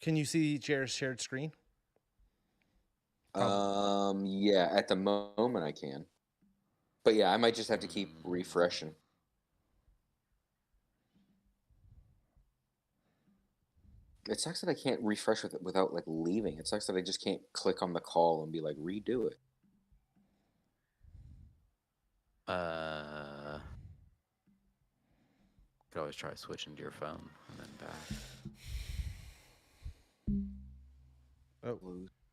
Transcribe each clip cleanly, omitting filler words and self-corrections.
Can you see Jared's shared screen? Yeah, at the moment I can. But yeah, I might just have to keep refreshing. It sucks that I can't refresh with it without like leaving. It sucks that I just can't click on the call and be like, redo it. Could always try switching to your phone and then back. Oh,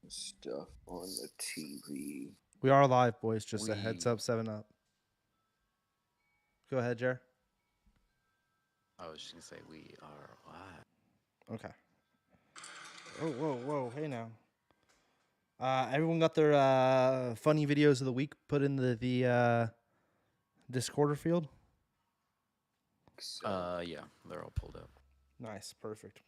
stuff on the TV. We are live, boys. Just a heads up, 7-Up. Go ahead, Jared. I was just gonna say we are live. Okay. Oh, whoa. Hey now. Everyone got their funny videos of the week put in the Discorder field? Yeah, they're all pulled up. Nice, perfect.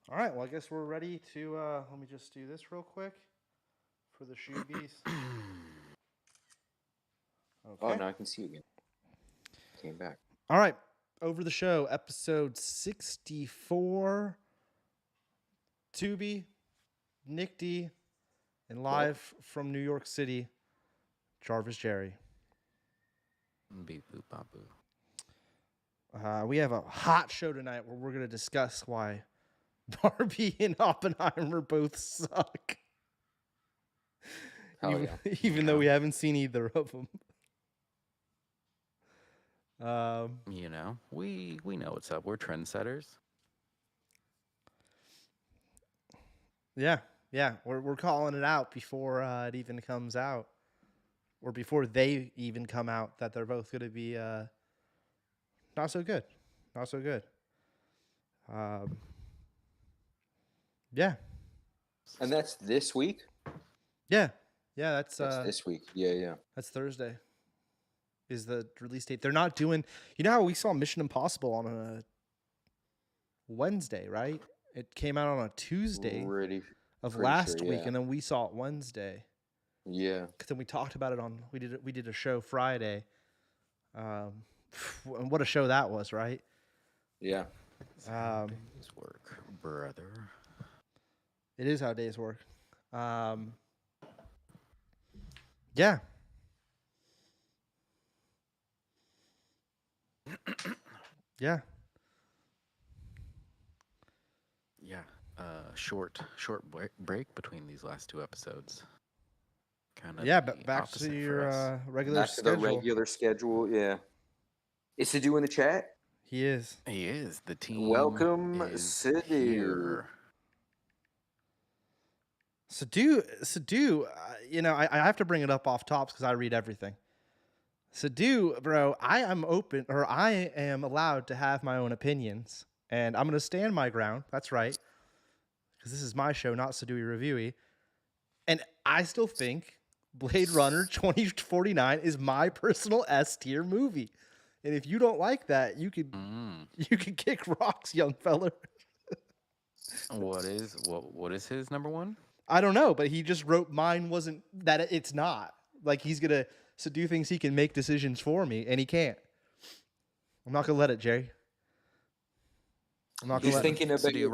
All right, well, I guess we're ready to, let me just do this real quick for the Shoobies. Okay. Oh, now I can see you again. Came back. All right, Over the Show, episode 64. Tubi, Nick D, and live from New York City, Jarvis Jerry. Beep boop bop boo. We have a hot show tonight where we're going to discuss why Barbie and Oppenheimer both suck. Even though we haven't seen either of them. You know, we know what's up. We're trendsetters. Yeah. We're calling it out before it even comes out, or before they even come out, that they're both going to be not so good. Yeah. And that's this week? Yeah, that's this week. Yeah. That's Thursday. Is the release date. They're not doing, you know how we saw Mission Impossible on a Wednesday, right? It came out on a Tuesday of last week, and then we saw it Wednesday. Yeah. Because then we talked about it we did a show Friday. And what a show that was, right? Yeah. Days work, brother. It is how days work. Yeah. Yeah. Yeah. Short break between these last two episodes. Kind of. Yeah, but back to your regular schedule. Back to the regular schedule. Yeah. Is Sidhu in the chat? He is. The team. Welcome, Sidhu. Sidhu, you know, I have to bring it up off tops because I read everything. Sidhu, bro, I am allowed to have my own opinions, and I'm going to stand my ground. That's right, because this is my show, not Sidhu Reviewy. And I still think Blade Runner 2049 is my personal S tier movie. And if you don't like that, you could kick rocks, young fella. What is his number one? I don't know, but he just wrote mine wasn't that. It's not like he's gonna Sidhu thinks he can make decisions for me, and he can't. I'm not gonna let it, Jerry. I'm not gonna. He's thinking of your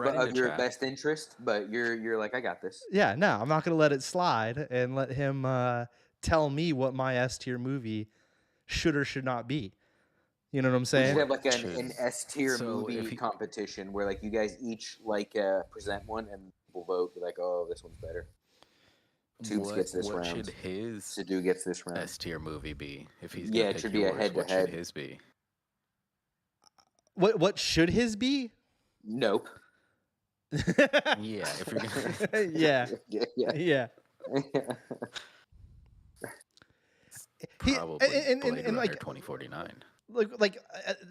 best interest, but you're like, I got this. Yeah, no, I'm not gonna let it slide and let him tell me what my S tier movie should or should not be. You know what I'm saying? We should have like an S tier movie competition where like you guys each like present one and we'll vote. Be like, oh, this one's better. Tubes gets this round. What should his Sidhu gets this round. S tier movie be? If he's it should be a head to head. What should his be? What should his be? Nope. Yeah. If you're gonna... yeah. Probably Blade Runner 2049.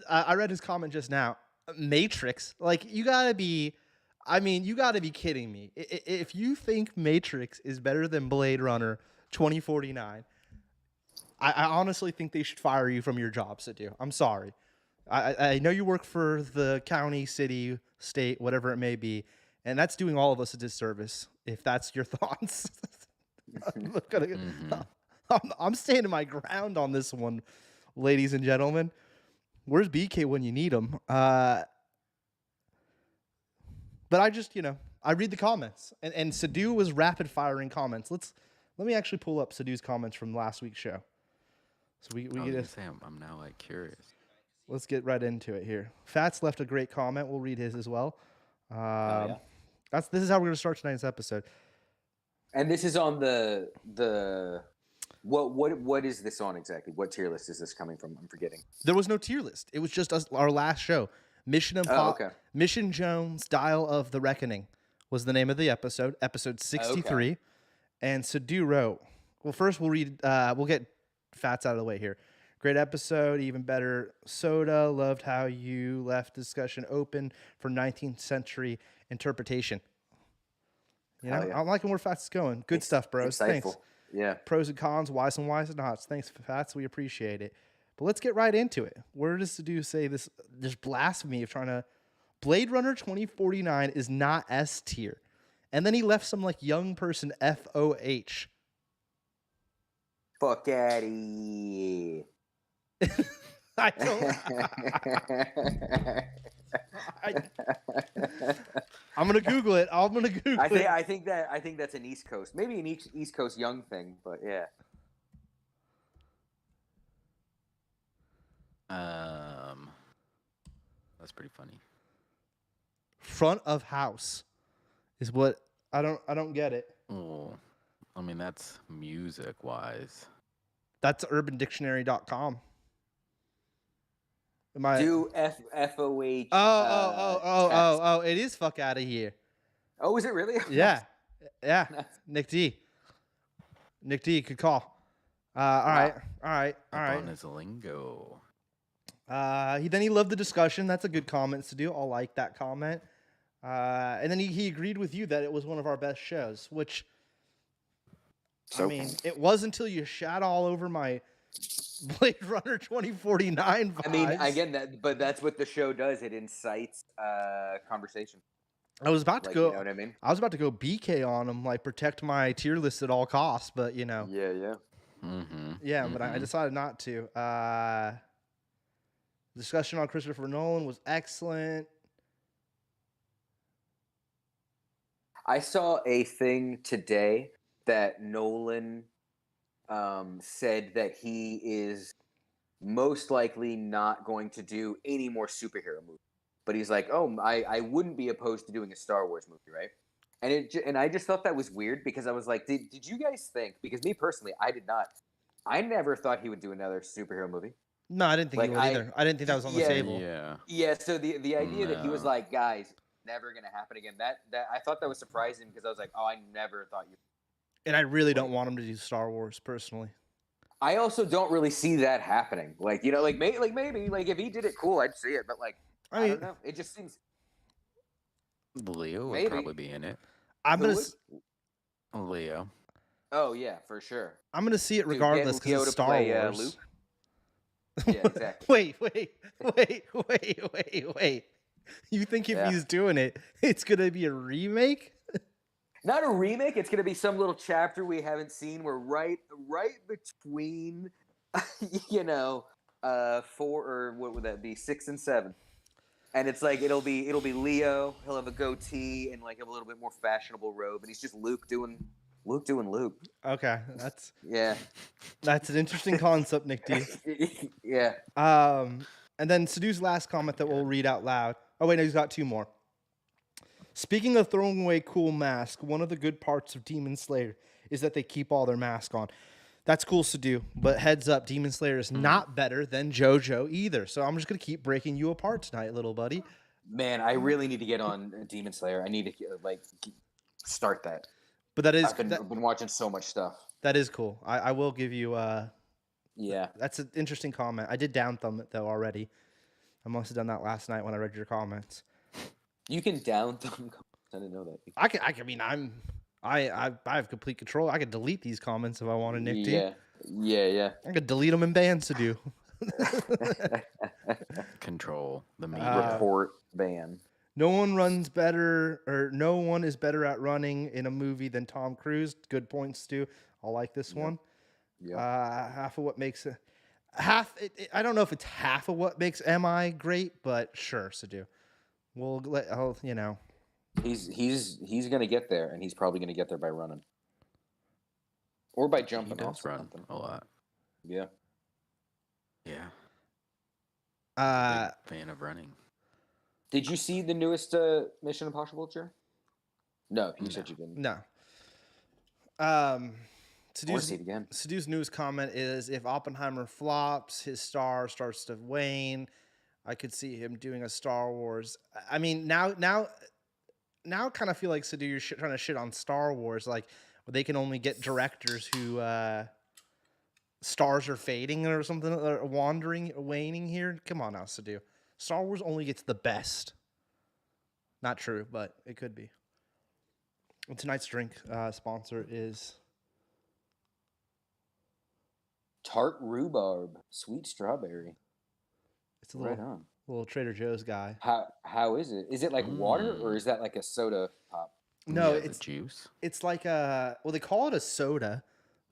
I read his comment just now. Matrix, like you gotta be kidding me. If you think Matrix is better than Blade Runner 2049, I honestly think they should fire you from your job, Sidhu. I'm sorry. I know you work for the county, city, state, whatever it may be, and that's doing all of us a disservice if that's your thoughts. I'm standing my ground on this one, ladies and gentlemen. Where's BK when you need him? But I just, I read the comments, and Sadu was rapid firing comments. Let me actually pull up Sadu's comments from last week's show. So we I was get gonna say I'm now like curious. Let's get right into it here. Fats left a great comment. We'll read his as well. Yeah. This is how we're gonna start tonight's episode. And this is on the what is this on exactly? What tier list is this coming from? I'm forgetting. There was no tier list. It was just our last show. Mission Jones Dial of the Reckoning was the name of the episode. Episode 63. Okay. And Sadu wrote. Well, first we'll read. We'll get Fats out of the way here. Great episode, even better. Soda, loved how you left discussion open for 19th century interpretation. I'm liking where Fats is going. Good stuff, bros. Insightful. Thanks. Yeah. Pros and cons, whys and whys and nots. Thanks, Fats. We appreciate it. But let's get right into it. Where does Sadu say this blasphemy of trying to... Blade Runner 2049 is not S tier. And then he left some young person FOH. Fuck out of here. I don't. I'm gonna Google it. I think that's an East Coast, maybe an East Coast young thing, but yeah. That's pretty funny. Front of house is what I don't get it. Oh, I mean that's music wise. That's urbandictionary.com. Do FOH. Oh, it is fuck out of here. Oh, is it really? Yeah. Nick D, good call. All right. On his lingo. He loved the discussion. That's a good comment to do. I'll like that comment. And then he agreed with you that it was one of our best shows, which it was until you shat all over my Blade Runner 2049 vibes. I mean, again, but that's what the show does. It incites conversation. I was about to go. You know what I mean? I was about to go BK on him, protect my tier list at all costs, but Yeah. Mm-hmm. Yeah, but I decided not to. Discussion on Christopher Nolan was excellent. I saw a thing today that Nolan said that he is most likely not going to do any more superhero movies. But he's like, I wouldn't be opposed to doing a Star Wars movie, right? And I just thought that was weird because I was like, did you guys think? Because me personally, I did not. I never thought he would do another superhero movie. No, I didn't think he would either. I didn't think that was on the table. Yeah. So the idea that he was like, guys, never gonna happen again. That I thought that was surprising because I was like, I never thought you. And I really don't want him to do Star Wars personally. I also don't really see that happening. Maybe if he did it, cool, I'd see it. But I don't know. It just seems. Leo would probably be in it. Leo. Oh yeah, for sure. I'm gonna see it regardless because it's Star Wars. Luke. Yeah, exactly. Wait. You think if he's doing it, it's gonna be a remake? Not a remake. It's gonna be some little chapter we haven't seen. We're right between, 4 or what would that be? 6 and 7. And it's it'll be Leo. He'll have a goatee and a little bit more fashionable robe, and he's just Luke doing Luke. Okay, that's an interesting concept, Nick D. Yeah. And then Sadu's last comment that we'll read out loud. Oh wait, no, he's got 2 more. Speaking of throwing away cool masks, one of the good parts of Demon Slayer is that they keep all their masks on. That's cool, Sadu. But heads up, Demon Slayer is not better than JoJo either. So I'm just gonna keep breaking you apart tonight, little buddy. Man, I really need to get on Demon Slayer. I need to start that. But that is I've been watching so much stuff. That is cool. I will give you yeah. That's an interesting comment. I did down thumb it though already. I must have done that last night when I read your comments. You can down thumb comments. I didn't know that. I have complete control. I could delete these comments if I wanted, Nick D. Yeah. I could delete them in bands to do. Control the media. Report ban. No one is better at running in a movie than Tom Cruise. Good points, Stu. I'll like this one. Yeah. Half of what makes it. I don't know if it's half of what makes MI great, but sure, Sadu. We'll let He's gonna get there, and he's probably gonna get there by running or by He jumping does off run something. a lot. Yeah. Yeah. He's a Uh, big fan of running. Did you see the newest Mission Impossible, Jer? No, you said you didn't. no. I want to see it again. Sadu's newest comment is, if Oppenheimer flops, his star starts to wane. I could see him doing a Star Wars. I mean, now, I kind of feel like Sadu, you're trying to shit on Star Wars. Like, they can only get directors who stars are fading or something, or waning here. Come on now, Sadu. Star Wars only gets the best. Not true, but it could be. And tonight's drink sponsor is Tart rhubarb, sweet strawberry. it's a Right on. little Trader Joe's guy. How is it? Is it like water, or is that like a soda pop? No, Yeah, it's the juice. It's like they call it a soda,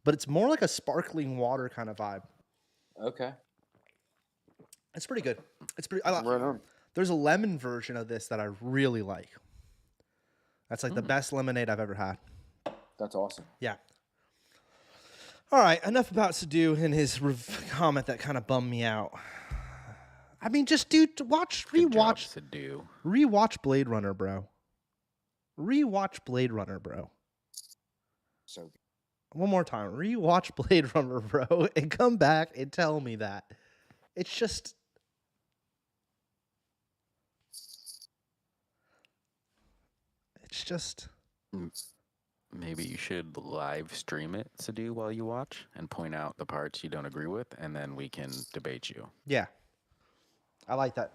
but it's more like a sparkling water kind of vibe. Okay. It's pretty good. Right on. There's a lemon version of this that I really like. That's like the best lemonade I've ever had. That's awesome. Yeah. All right, enough about Sadu and his comment that kind of bummed me out. I mean, just rewatch Blade Runner, bro. Rewatch Blade Runner, bro. So good. One more time. Rewatch Blade Runner, bro, and come back and tell me that. It's just... Maybe you should live stream it, Sadu, while you watch, and point out the parts you don't agree with, and then we can debate you. Yeah. I like that.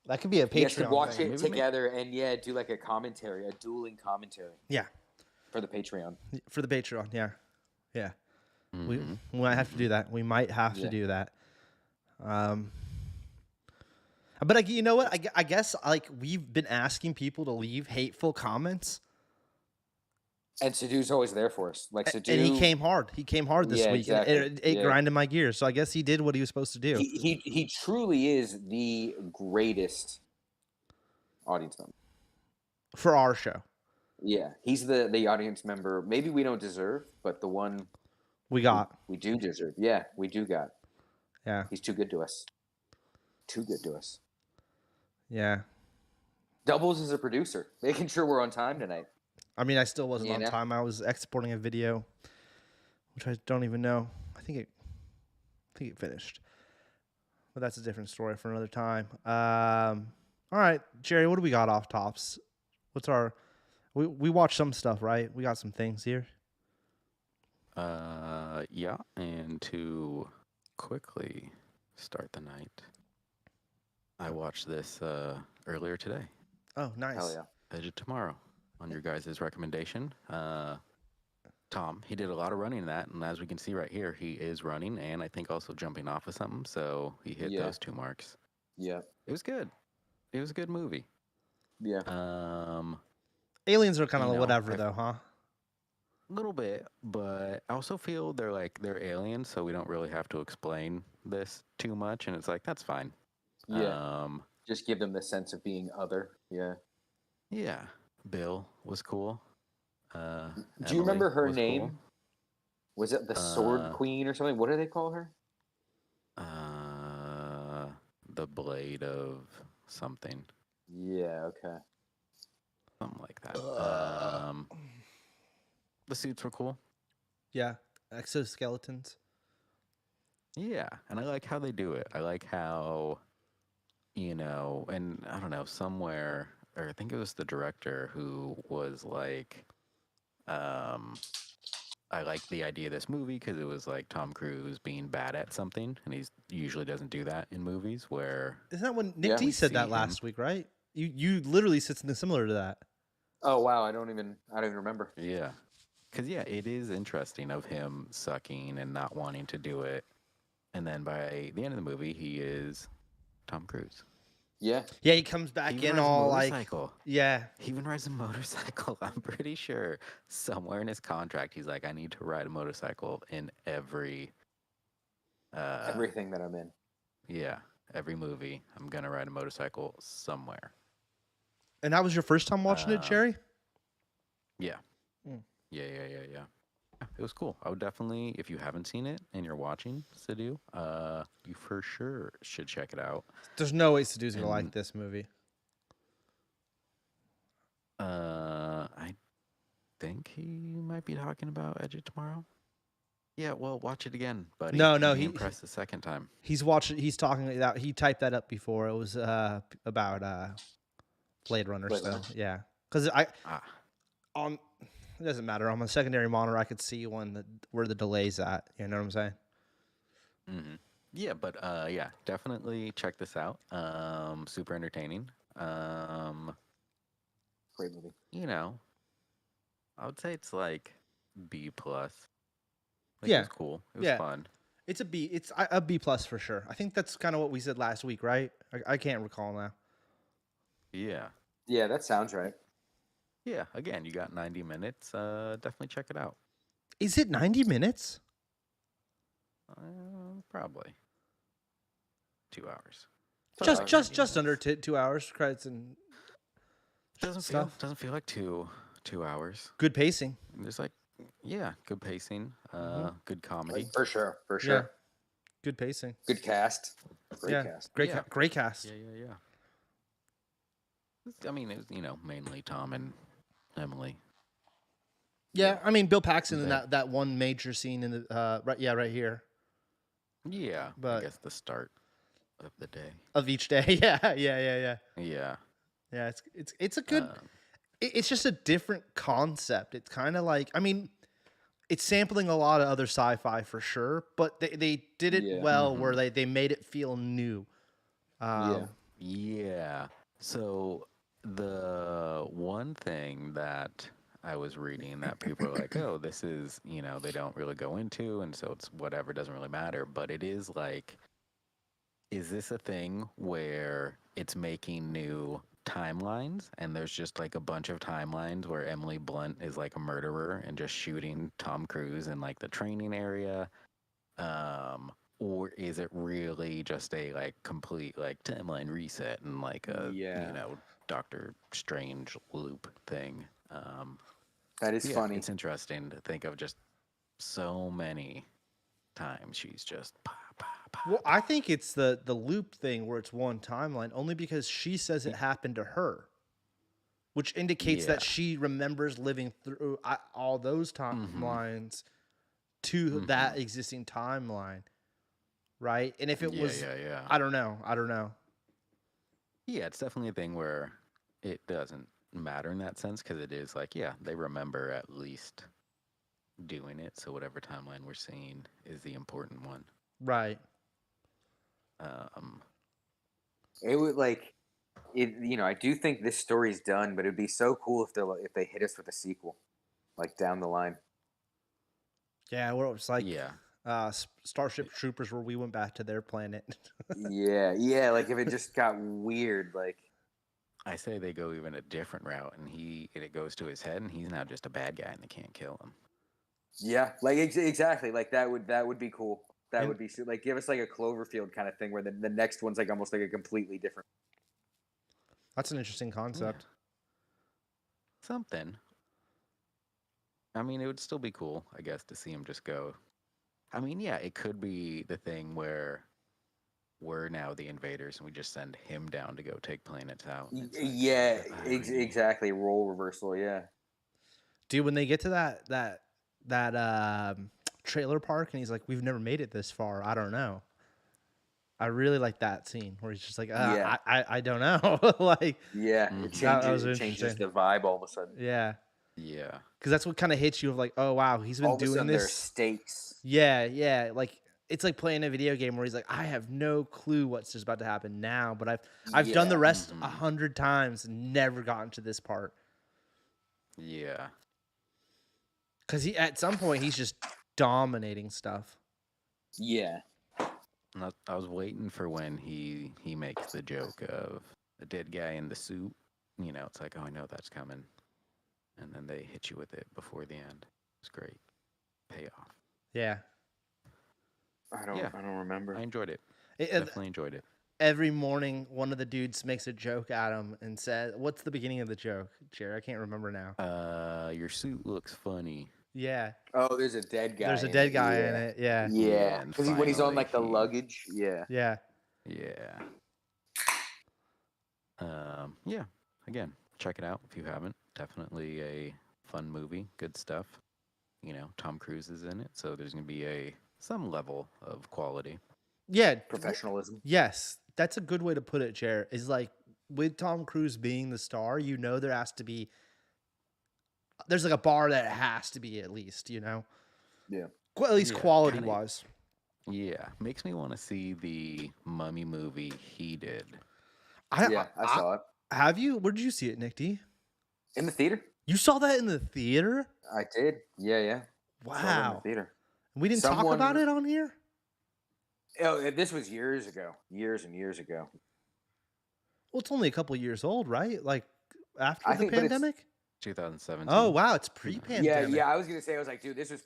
That could be a Patreon Yes, to watch thing. it together and do like a commentary, a dueling commentary. Yeah. For the Patreon. For the Patreon, yeah. Yeah. Mm-hmm. We might have to do that. We might have to do that. But you know what? I guess like we've been asking people to leave hateful comments. And Sadu's always there for us. Like Sadu, and he came hard. He came hard this week. Exactly. It grinded my gears. So I guess he did what he was supposed to do. He truly is the greatest audience member for our show. Yeah, he's the audience member. Maybe we don't deserve, but the one we got. We do deserve. Yeah, we do got. Yeah, he's too good to us. Too good to us. Yeah. Doubles as a producer, making sure we're on time tonight. I mean, I still wasn't on time. I was exporting a video, which I don't even know. I think it finished, but that's a different story for another time. All right, Jerry, what do we got off tops? What's our? We watched some stuff, right? We got some things here. Yeah, and to quickly start the night, I watched this earlier today. Oh, nice. Hell yeah. Edge it tomorrow. On your guys' recommendation. Tom, he did a lot of running in that, and as we can see right here, he is running and I think also jumping off of something, so he hit those 2 marks. Yeah. It was good. It was a good movie. Yeah. Aliens are kind of whatever though, huh? A little bit, but I also feel they're aliens, so we don't really have to explain this too much, and it's like, that's fine. Yeah. Just give them the sense of being other. Yeah. Yeah. Bill was cool. Do you remember her name? Cool. Was it the Sword Queen or something? What do they call her? The Blade of something. Yeah, okay. Something like that. The suits were cool. Yeah, exoskeletons. Yeah, and I like how they do it. I like how, and I don't know, somewhere... or I think it was the director who was like, I like the idea of this movie because it was like Tom Cruise being bad at something, and he usually doesn't do that in movies. Where isn't that when Nick D said that last week, right? You literally said something similar to that. Oh wow, I don't even remember. Yeah, because it is interesting of him sucking and not wanting to do it, and then by the end of the movie, he is Tom Cruise. Yeah. Yeah, he comes back in all like... Yeah. He even rides a motorcycle. I'm pretty sure somewhere in his contract, he's like, I need to ride a motorcycle in every... everything that I'm in. Yeah, every movie. I'm going to ride a motorcycle somewhere. And that was your first time watching it, Jerry? Yeah. Mm. Yeah. It was cool. I would definitely, if you haven't seen it and you're watching Sidhu, you for sure should check it out. There's no way Sidhu's gonna like And this movie. I think he might be talking about Edge It tomorrow. Yeah, well, watch it again, buddy. No, You'll be he impressed the second time. he's watching. He's talking that he typed that up before. It was about Blade Runner Blade still. Runner. Yeah, because I Ah, on it doesn't matter on the secondary monitor I could see where the delay's at. You know what I'm saying? mm-hmm. Yeah, but yeah, definitely check this out. Super entertaining. Great movie. You know, I would say it's like B plus. Like, Yeah. it was cool. It was Yeah. fun. It's a B. It's a B plus for sure. I think that's kind of what we said last week, right? I can't recall now. Yeah. Yeah, that sounds right. Yeah. Again, you got 90 minutes. Definitely check it out. Is it 90 minutes? Probably 2 hours. Just under 2 hours. Credits and stuff. Doesn't feel like 2 hours. Good pacing. There's like, yeah, good pacing. Good comedy. For sure. Yeah. Good pacing. Good cast. Great cast. Great cast. Yeah. I mean, it was, mainly Tom and Emily. Yeah, I mean Bill Paxton in that one major scene in the right here. Yeah, but I guess the start of the day. Of each day. Yeah. Yeah. Yeah, it's a good it's just a different concept. It's kind of like, I mean, it's sampling a lot of other sci-fi for sure, but they did it well where they made it feel new. Yeah. So the one thing that I was reading that people are like, oh, this is, they don't really go into, and so it's whatever, doesn't really matter. But it is like, is this a thing where it's making new timelines, and there's just like a bunch of timelines where Emily Blunt is like a murderer and just shooting Tom Cruise in like the training area? Or is it really just a like complete like timeline reset and like a Doctor Strange loop thing? That is funny. It's interesting to think of just so many times she's just Well, I think it's the loop thing where it's one timeline only because she says it happened to her, which indicates that she remembers living through all those timelines to that existing timeline, right? And if it was, I don't know. Yeah, it's definitely a thing where it doesn't matter in that sense because it is like, they remember at least doing it. So whatever timeline we're seeing is the important one. Right. It would like it. I do think this story's done, but it'd be so cool if they hit us with a sequel, like down the line. Yeah, where it was like Starship Troopers, where we went back to their planet. yeah. Like if it just got weird, like. I say they go even a different route, and it goes to his head, and he's now just a bad guy, and they can't kill him. Yeah, like exactly. Like that would be cool. That would be like give us like a Cloverfield kind of thing where the next one's like almost like a completely different. That's an interesting concept. Yeah. Something. I mean, it would still be cool, I guess, to see him just go. I mean, yeah, it could be the thing where we're now the invaders and we just send him down to go take planets out. Yeah, exactly. Role reversal. Yeah. Dude, when they get to that trailer park and he's like, "We've never made it this far. I don't know." I really like that scene where he's just like, I don't know. Like, it changes the vibe all of a sudden. Yeah. Yeah. Because that's what kind of hits you of like, oh wow, he's been doing this. There are stakes. Yeah. Like it's like playing a video game where he's like, I have no clue what's just about to happen now, but I've done the rest 100 times and never gotten to this part. Yeah. Because at some point he's just dominating stuff. Yeah. I was waiting for when he makes the joke of the dead guy in the suit. It's like, oh, I know that's coming. And then they hit you with it before the end. It's great. Payoff. Yeah. I don't remember. I enjoyed it. Definitely enjoyed it. every morning one of the dudes makes a joke at him and says, "What's the beginning of the joke, Jared? I can't remember now." Your suit looks funny. Yeah, Oh, there's a dead guy there's a in dead it. guy in Yeah. it. Yeah, Yeah. And Because when he's on finally like the luggage. Yeah. yeah. yeah. Yeah. Again, check it out if you haven't. Definitely a fun movie. Good stuff. You know, Tom Cruise is in it, so there's gonna be some level of quality. Yeah, Professionalism. yes, that's a good way to put it, Jared. Is like with Tom Cruise being the star, there has to be there's like a bar that it has to be at least, Yeah. At least Yeah, quality kinda- wise. Yeah, makes me want to see the Mummy movie he did. Yeah, I saw it. Have you? Where did you see it, Nick D? In the theater. You saw that in the theater? I did. Yeah. Saw it in the Wow. theater. We didn't talk about it on here? Oh, this was years ago. Years and years ago. Well, it's only a couple years old, right? Like after I the think, but it's- pandemic? 2017. Oh, wow, it's pre-pandemic. Yeah. I was gonna say, I was like, dude, this was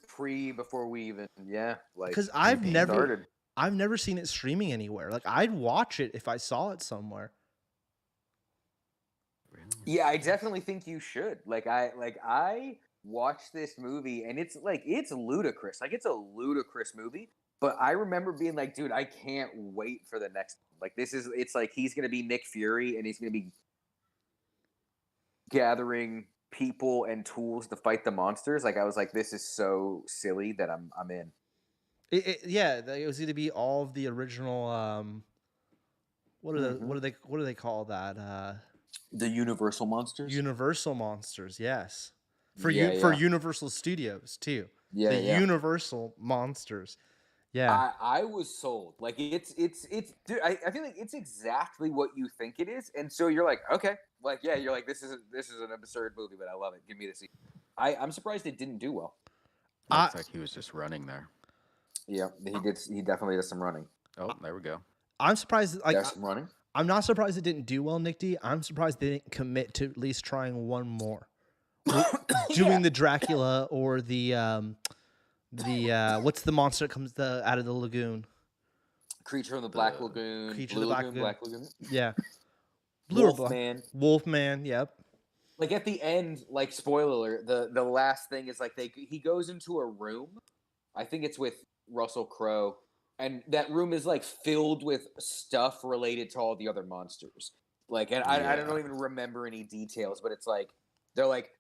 before we even. Yeah. Like, Because I've started. never seen it streaming anywhere. Like I'd watch it if I saw it somewhere. Really? Yeah, I definitely think you should. I watched this movie and it's ludicrous. Like it's a ludicrous movie. But I remember being like, dude, I can't wait for the next one. Like it's like he's gonna be Nick Fury and he's gonna be gathering people and tools to fight the monsters. Like I was like, this is so silly that I'm in. It was going to be all of the original. What do they call that? The Universal monsters. Universal monsters. Yes, for Yeah. Universal Studios too. Yeah, the yeah. Universal monsters. Yeah. I was sold. Like it's dude, I feel like it's exactly what you think it is, and so you're like, okay, like yeah, you're like this is an absurd movie, but I love it. Give me the sequel. I'm surprised it didn't do well. Looks like he was just running there. Yeah, he definitely does some running. Oh, there we go. I'm surprised. Like There's some running. I'm not surprised it didn't do well, Nick D. I'm surprised they didn't commit to at least trying one more, doing the Dracula or the what's the monster that comes out of the lagoon? Creature from the Black Lagoon. Creature Blue of the Black Lagoon, Black Lagoon. Yeah. Blue or black? Wolfman. Wolfman. Yep. Like at the end, like spoiler alert, the last thing is like he goes into a room. I think it's with Russell Crowe, and that room is like filled with stuff related to all the other monsters. Like, and I don't even remember any details, but it's like they're like,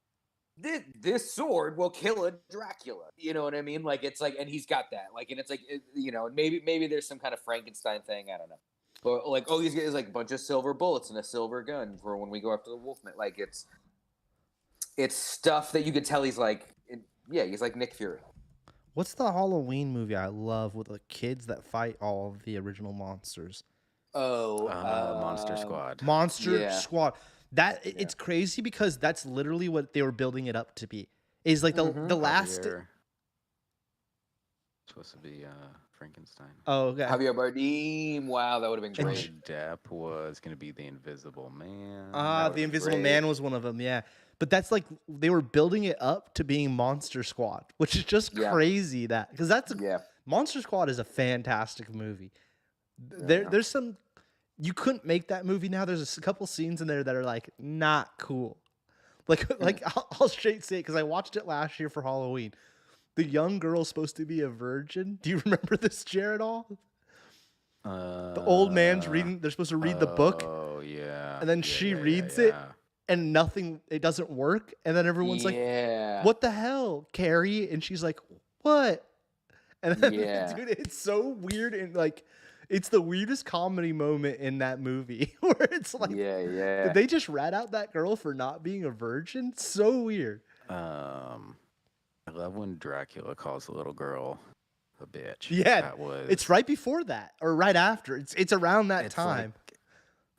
this sword will kill a Dracula. You know what I mean? Like it's like, and he's got that. Like, and it's like, maybe there's some kind of Frankenstein thing. I don't know. But like, oh, he's got like a bunch of silver bullets and a silver gun for when we go after the Wolfman. Like it's stuff that you could tell he's like, he's like Nick Fury. What's the Halloween movie I love with the kids that fight all of the original monsters? Oh, Monster Squad. Monster Squad. It's crazy because that's literally what they were building it up to be. Is like the last. Supposed to be Frankenstein. Oh, okay. Javier Bardem. Wow, that would have been great. Johnny Depp was going to be the Invisible Man. The Invisible Man was one of them. Yeah, but that's like they were building it up to being Monster Squad, which is just crazy. Because Monster Squad is a fantastic movie. There's some. You couldn't make that movie now. There's a couple scenes in there that are like not cool. Like I'll straight say it because I watched it last year for Halloween. The young girl's supposed to be a virgin. Do you remember this, Jared? All the old man's reading. They're supposed to read the book. Oh yeah. And then she reads it, and it doesn't work. And then everyone's like, "What the hell, Carrie?" And she's like, "What?" And then, dude, it's so weird and like. It's the weirdest comedy moment in that movie where it's like, did they just rat out that girl for not being a virgin? So weird. I love when Dracula calls the little girl a bitch. Yeah, it's right before that or right after. It's around that time.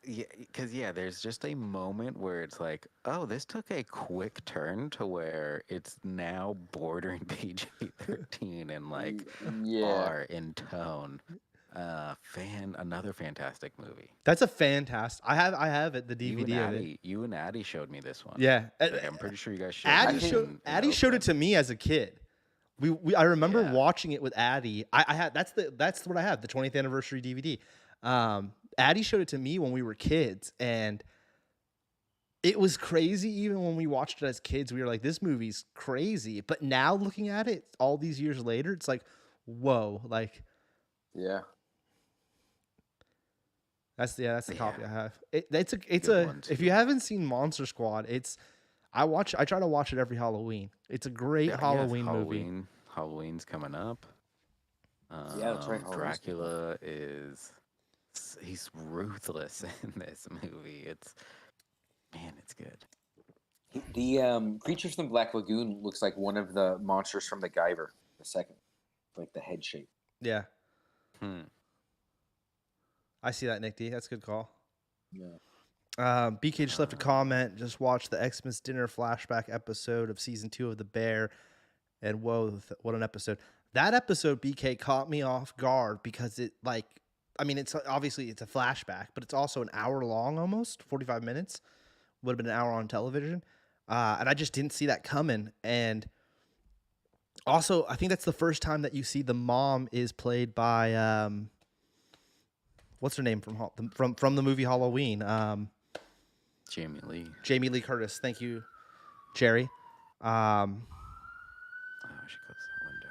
Because there's just a moment where it's like, oh, this took a quick turn to where it's now bordering PG-13 and like R in tone. Another fantastic movie. That's a fantastic. I have it. The DVD of it. You and Addie showed me this one. Yeah, like, I'm pretty sure you guys showed. Addie showed it to me as a kid. I remember watching it with Addie. I had that's what I have, the 20th anniversary DVD. Addie showed it to me when we were kids, and it was crazy. Even when we watched it as kids, we were like, "This movie's crazy." But now looking at it, all these years later, it's like, "Whoa!" Like Yeah. that's the Yeah. copy I have. It's Good a one, if too. you haven't seen Monster Squad, I try to watch it every Halloween. It's a great Halloween movie. Halloween's coming up. Yeah, that's right. Halloween's coming Dracula he's ruthless in this movie. It's good. The Creatures from the Black Lagoon looks like one of the monsters from the Guyver, the second, like the head shape. Yeah, Hmm. I see that, Nick D. That's a good call. Yeah. BK just left a comment. Just watched the Xmas dinner flashback episode of season 2 of The Bear, and whoa, what an episode! That episode, BK, caught me off guard because it's obviously it's a flashback, but it's also an hour long, almost 45 minutes. Would have been an hour on television, and I just didn't see that coming. And also, I think that's the first time that you see the mom is played by what's her name from the movie Halloween. Jamie Lee. Jamie Lee Curtis. Thank you, Jerry. Oh, I should close that window.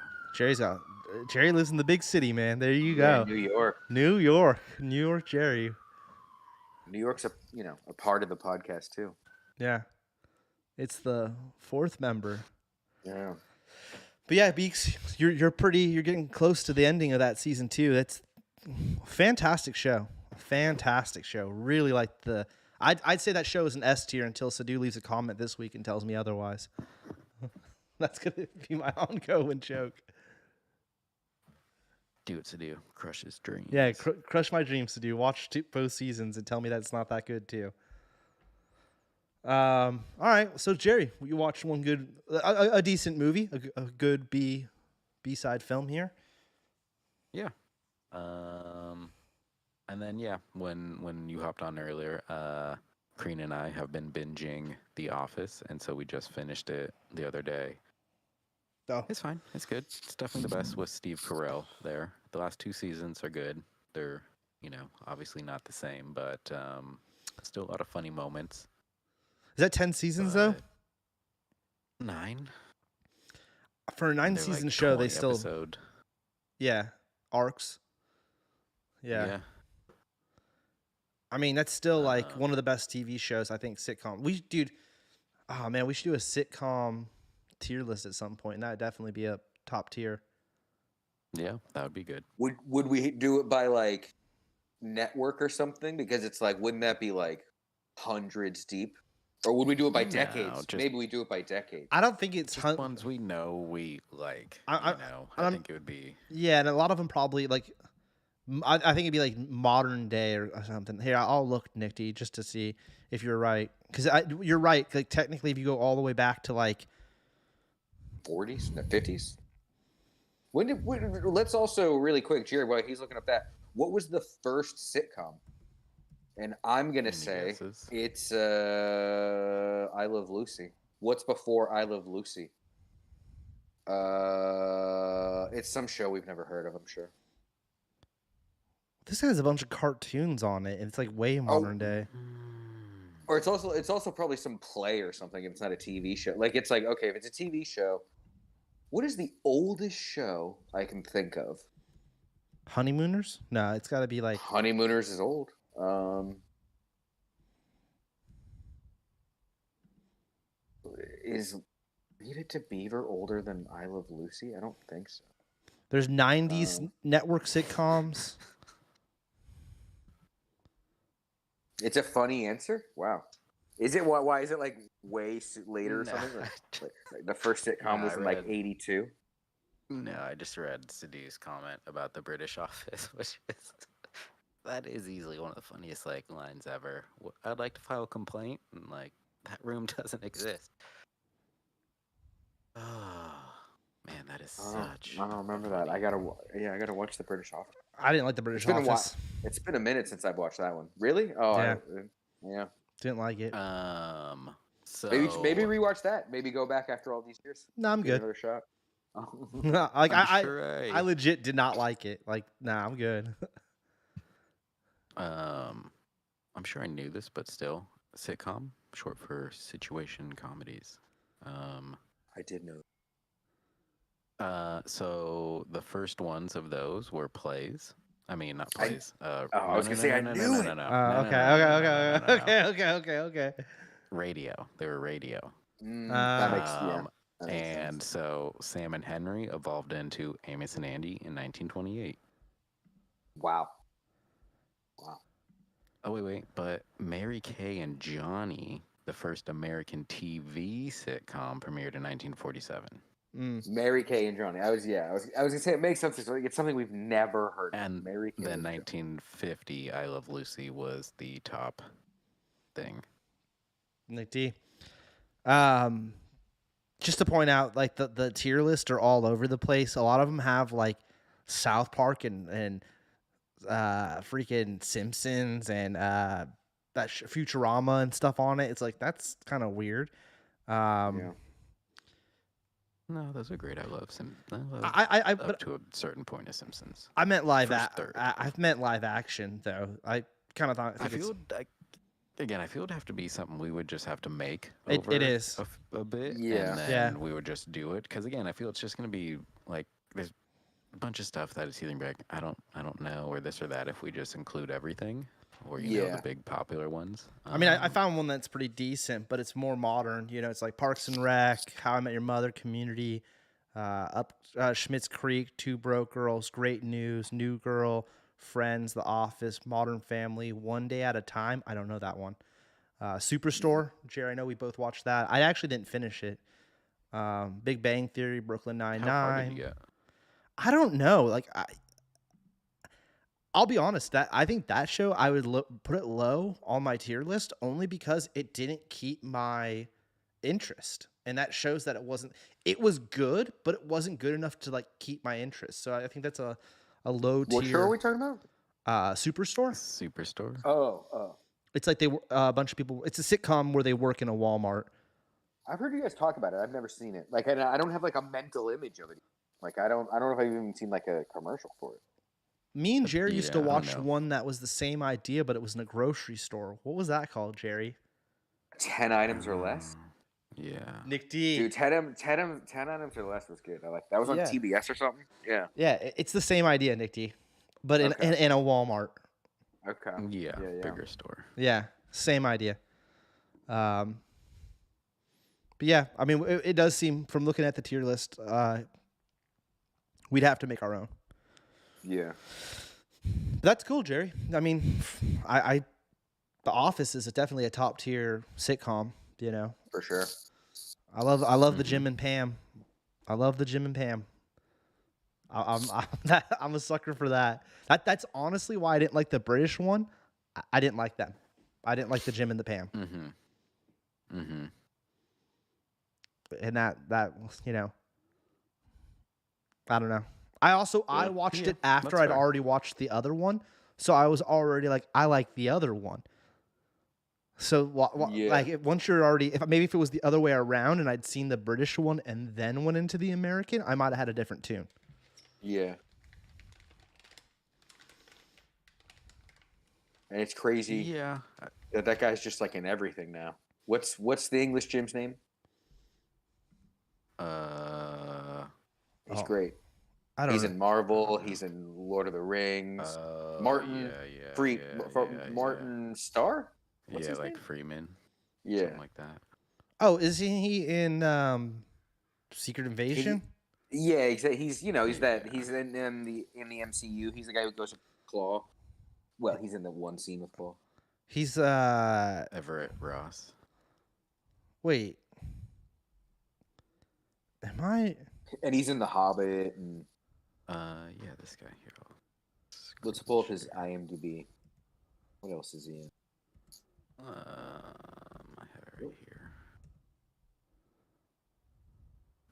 Jerry lives in the big city, man. There you Yeah, go. New York. New York, Jerry. New York's a part of the podcast too. Yeah, it's the 4th member. Yeah. But yeah, Beeks, you're getting close to the ending of that season 2. That's a fantastic show. Really like I'd say that show is an S tier until Sadu leaves a comment this week and tells me otherwise. That's gonna be my ongoing joke. Do it to do. Crush his dreams. Yeah, crush my dreams, Sadu. Watch both seasons and tell me that it's not that good too. All right, so Jerry, you watched one a decent movie, a good B-side film here. Yeah. And then when you hopped on earlier, Kreen and I have been binging The Office, and so we just finished it the other day. Oh, It's fine. It's good. It's definitely the best with Steve Carell there. The last 2 seasons are good. They're, obviously not the same, but still a lot of funny moments. is that 10 seasons though? 9. For a 9-season show, they still episode. arcs. Yeah. I mean, that's still like one of the best TV shows, I think, sitcom. We should do a sitcom tier list at some point, and that'd definitely be a top tier. Yeah, that would be good. Would we do it by like network or something? Because it's like, wouldn't that be like hundreds deep? Or would we do it by decades? Maybe we do it by decades. I don't think it's ones we know we like. I think it would be. Yeah, and a lot of them probably like. I think it'd be like modern day or something. Here, I'll look, Nick D, just to see if you're right. Because you're right. Like technically, if you go all the way back to like 40s, 50s. Let's also really quick, Jerry, while he's looking up that, what was the first sitcom? And I'm gonna say it's I Love Lucy. What's before I Love Lucy? It's some show we've never heard of, I'm sure. This has a bunch of cartoons on it, and it's like way modern day. Or it's also probably some play or something if it's not a TV show. Like it's like, okay, if it's a TV show, what is the oldest show I can think of? Honeymooners? No, it's got to be like Honeymooners is old. Is Leave It to Beaver older than I Love Lucy? I don't think so. There's 90s network sitcoms. It's a funny answer. Wow. Is it why is it like way later or something? Like the first sitcom was in like 82. No, I just read Sidhu's comment about the British Office, which is that is easily one of the funniest like lines ever. I'd like to file a complaint, and like that room doesn't exist. Oh man, that is such. I don't remember that. I gotta watch the British Office. I didn't like the British Office. It's been a minute since I've watched that one. Really? Oh yeah. Yeah. Didn't like it. So maybe rewatch that. Maybe go back after all these years. No, I'm good. Another shot. Like I legit did not like it. Like, nah, I'm good. I'm sure I knew this, but still, sitcom, short for situation comedies. I did know. So the first ones of those were plays. I mean, not I plays. I No, was no, gonna no, say no, I no, no, knew no, no, it. no, no, no, Okay, no, no, no, no, no, okay, no, no. okay, okay, okay, okay. Radio. They were radio. That makes Um, that makes and sense. so Sam and Henry evolved into Amos and Andy in 1928. Wow. Wow. Oh, wait. But Mary Kay and Johnny, the first American TV sitcom, premiered in 1947. Mary Kay and Johnny. I was gonna say it makes sense. It's something we've never heard of. And Mary Kay. then and Johnny. 1950, I Love Lucy was the top thing. Nick D. Um, just to point out, like the tier lists are all over the place. A lot of them have like South Park and freaking Simpsons and Futurama and stuff on it. It's like that's kind of weird. Yeah. No, those are great. I love But up to a certain point of Simpsons. I meant live. First third. I've meant live action though. I kind of thought. I feel again. I feel it'd have to be something we would just have to make It over is. a bit, Yeah. and then Yeah. we would just do it. Because again, I feel it's just gonna be like there's a bunch of stuff that is either like I don't know or this or that. If we just include everything, or you know Yeah. the big popular ones. I mean, I found one that's pretty decent, but it's more modern. You know, it's like Parks and Rec, How I Met Your Mother, Community, Schmidt's Creek, Two Broke Girls, Great News, New Girl, Friends, The Office, Modern Family, One Day at a Time. I don't know that one. Superstore, Jerry. I know we both watched that. I actually didn't finish it. Big Bang Theory, Brooklyn How far did Nine-Nine. you get? I don't know. Like I'll be honest. That I think that show I would put it low on my tier list only because it didn't keep my interest, and that shows that it wasn't. It was good, but it wasn't good enough to like keep my interest. So I think that's a low tier. What show are we talking about? Superstore. Superstore. Oh. It's like a bunch of people. It's a sitcom where they work in a Walmart. I've heard you guys talk about it. I've never seen it. Like, I don't have like a mental image of it. Like, I don't know if I've even seen like a commercial for it. Me and Jerry used to Yeah, I don't watch know. one that was the same idea, but it was in a grocery store. What was that called, Jerry? 10 items or less. Yeah. Nick D. Dude, 10 items or less was good. I like that. Was on Yeah. TBS or something. Yeah. Yeah, it's the same idea, Nick D, but Okay. in a Walmart. Okay. Yeah. Yeah. Bigger store. Yeah, same idea. But yeah, I mean, it does seem from looking at the tier list, we'd have to make our own. Yeah. That's cool, Jerry. I mean, The Office is definitely a top tier sitcom. You know, For sure. I love the Jim and Pam. I love the Jim and Pam. I'm a sucker for that. That's honestly why I didn't like the British one. I didn't like them. I didn't like the Jim and the Pam. And that you know, I don't know. I watched it after that's I'd fair. already watched the other one, so I was already like, I like the other one. So Yeah. like once you're already, if it was the other way around and I'd seen the British one and then went into the American, I might have had a different tune. Yeah. And it's crazy Yeah. that guy's just like in everything now. What's the English Jim's name? He's great. I don't He's know. in Marvel. He's in Lord of the Rings. Martin Martin Starr. What's his like name? Freeman. Yeah. Something like that. Oh, is he in Secret Invasion? Yeah, exactly. He's he's in the MCU. He's the guy who goes with Claw. Well, he's in the one scene with Claw. He's Everett Ross. wait. Am I? And he's in The Hobbit. And Yeah, this guy here. let's pull up his IMDb. What else is he in? I have it right here.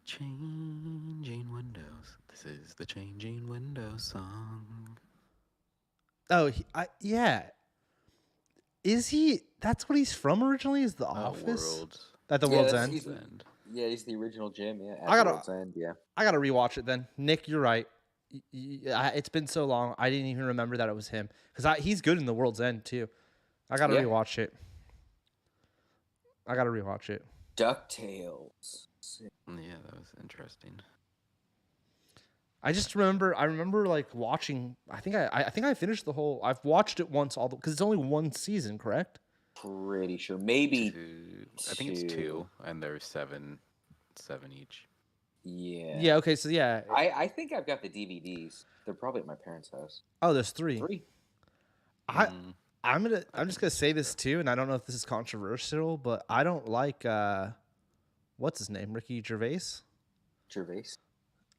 Changing windows. This is the Changing Windows song. Oh, yeah. Is he? That's what he's from originally. Is The Office? World's At the World's End. He's the original Jim. Yeah. I gotta- World's End. Yeah. I gotta rewatch it then. Nick, you're right. It's been so long. I didn't even remember that it was him because he's good in The World's End too. I gotta Yeah. rewatch it. I gotta rewatch it. DuckTales. Yeah, that was interesting. I just remember. I remember like watching. I think I finished the whole. I've watched it once because it's only one season, correct? Pretty sure. Maybe I think it's 2, and there's seven each. Yeah. Yeah. Okay. So yeah. I think I've got the DVDs. They're probably at my parents' house. Oh, there's 3. 3. I'm just gonna say this too, and I don't know if this is controversial, but I don't like what's his name, Ricky Gervais. Gervais.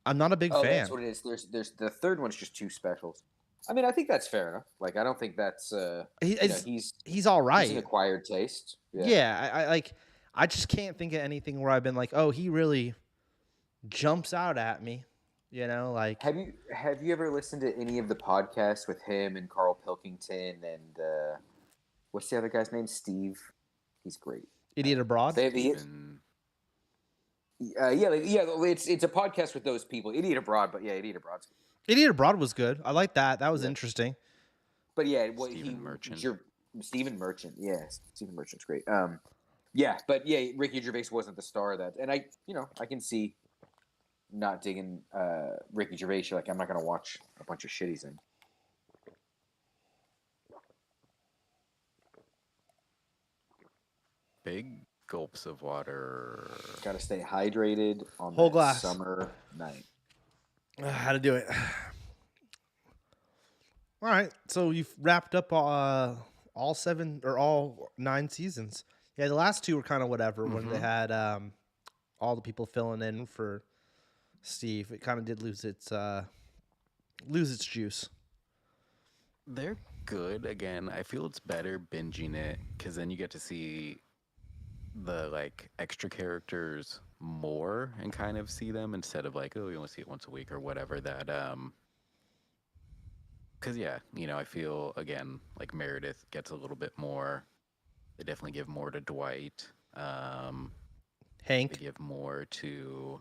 I'm not a big fan. That's what it is. There's the third one's just 2 specials. I mean, I think that's fair enough. Like, I don't think that's he's all right. He's an acquired taste. Yeah, I like. I just can't think of anything where I've been like, oh, he really jumps out at me. You know, like. Have you ever listened to any of the podcasts with him and Carl Pilkington and what's the other guy's name? Steve. He's great. Idiot Abroad. It's a podcast with those people. Idiot Abroad, but yeah, Idiot Abroad's good. Idiot Abroad was good. I like that. That was interesting. But yeah, Stephen Merchant. Stephen Merchant, yeah, Stephen Merchant's great. But yeah, Ricky Gervais wasn't the star of that, and I can see not digging Ricky Gervais. You're like, I'm not gonna watch a bunch of shit he's in. Big gulps of water. Got to stay hydrated on Whole that glass. summer night. How to do it. All right, so you've wrapped up all 7 or all 9 seasons. Yeah, the last 2 were kind of whatever when they had all the people filling in for Steve. It kind of did lose its juice. They're good. Again, I feel it's better binging it because then you get to see the like extra characters more and kind of see them instead of like, oh, you only see it once a week or whatever. That because I feel again like Meredith gets a little bit more. They definitely give more to Dwight. Hank. They give more to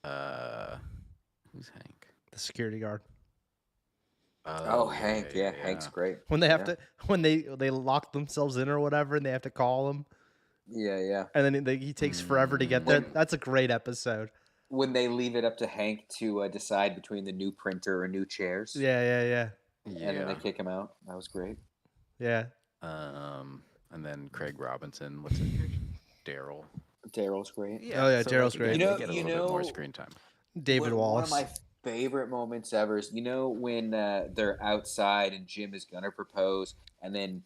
who's Hank? The security guard. Hank, yeah, Hank's great. When they have to, when they lock themselves in or whatever, and they have to call him. Yeah. And then he takes forever to get there. That's a great episode. When they leave it up to Hank to decide between the new printer or new chairs. Yeah. And then they kick him out. That was great. Yeah. And then Craig Robinson. What's his name? Daryl. Daryl's great. Yeah. Oh yeah, so Daryl's great. They get a little bit more screen time. David Wallace. One of my favorite moments ever is when they're outside and Jim is gonna propose, and then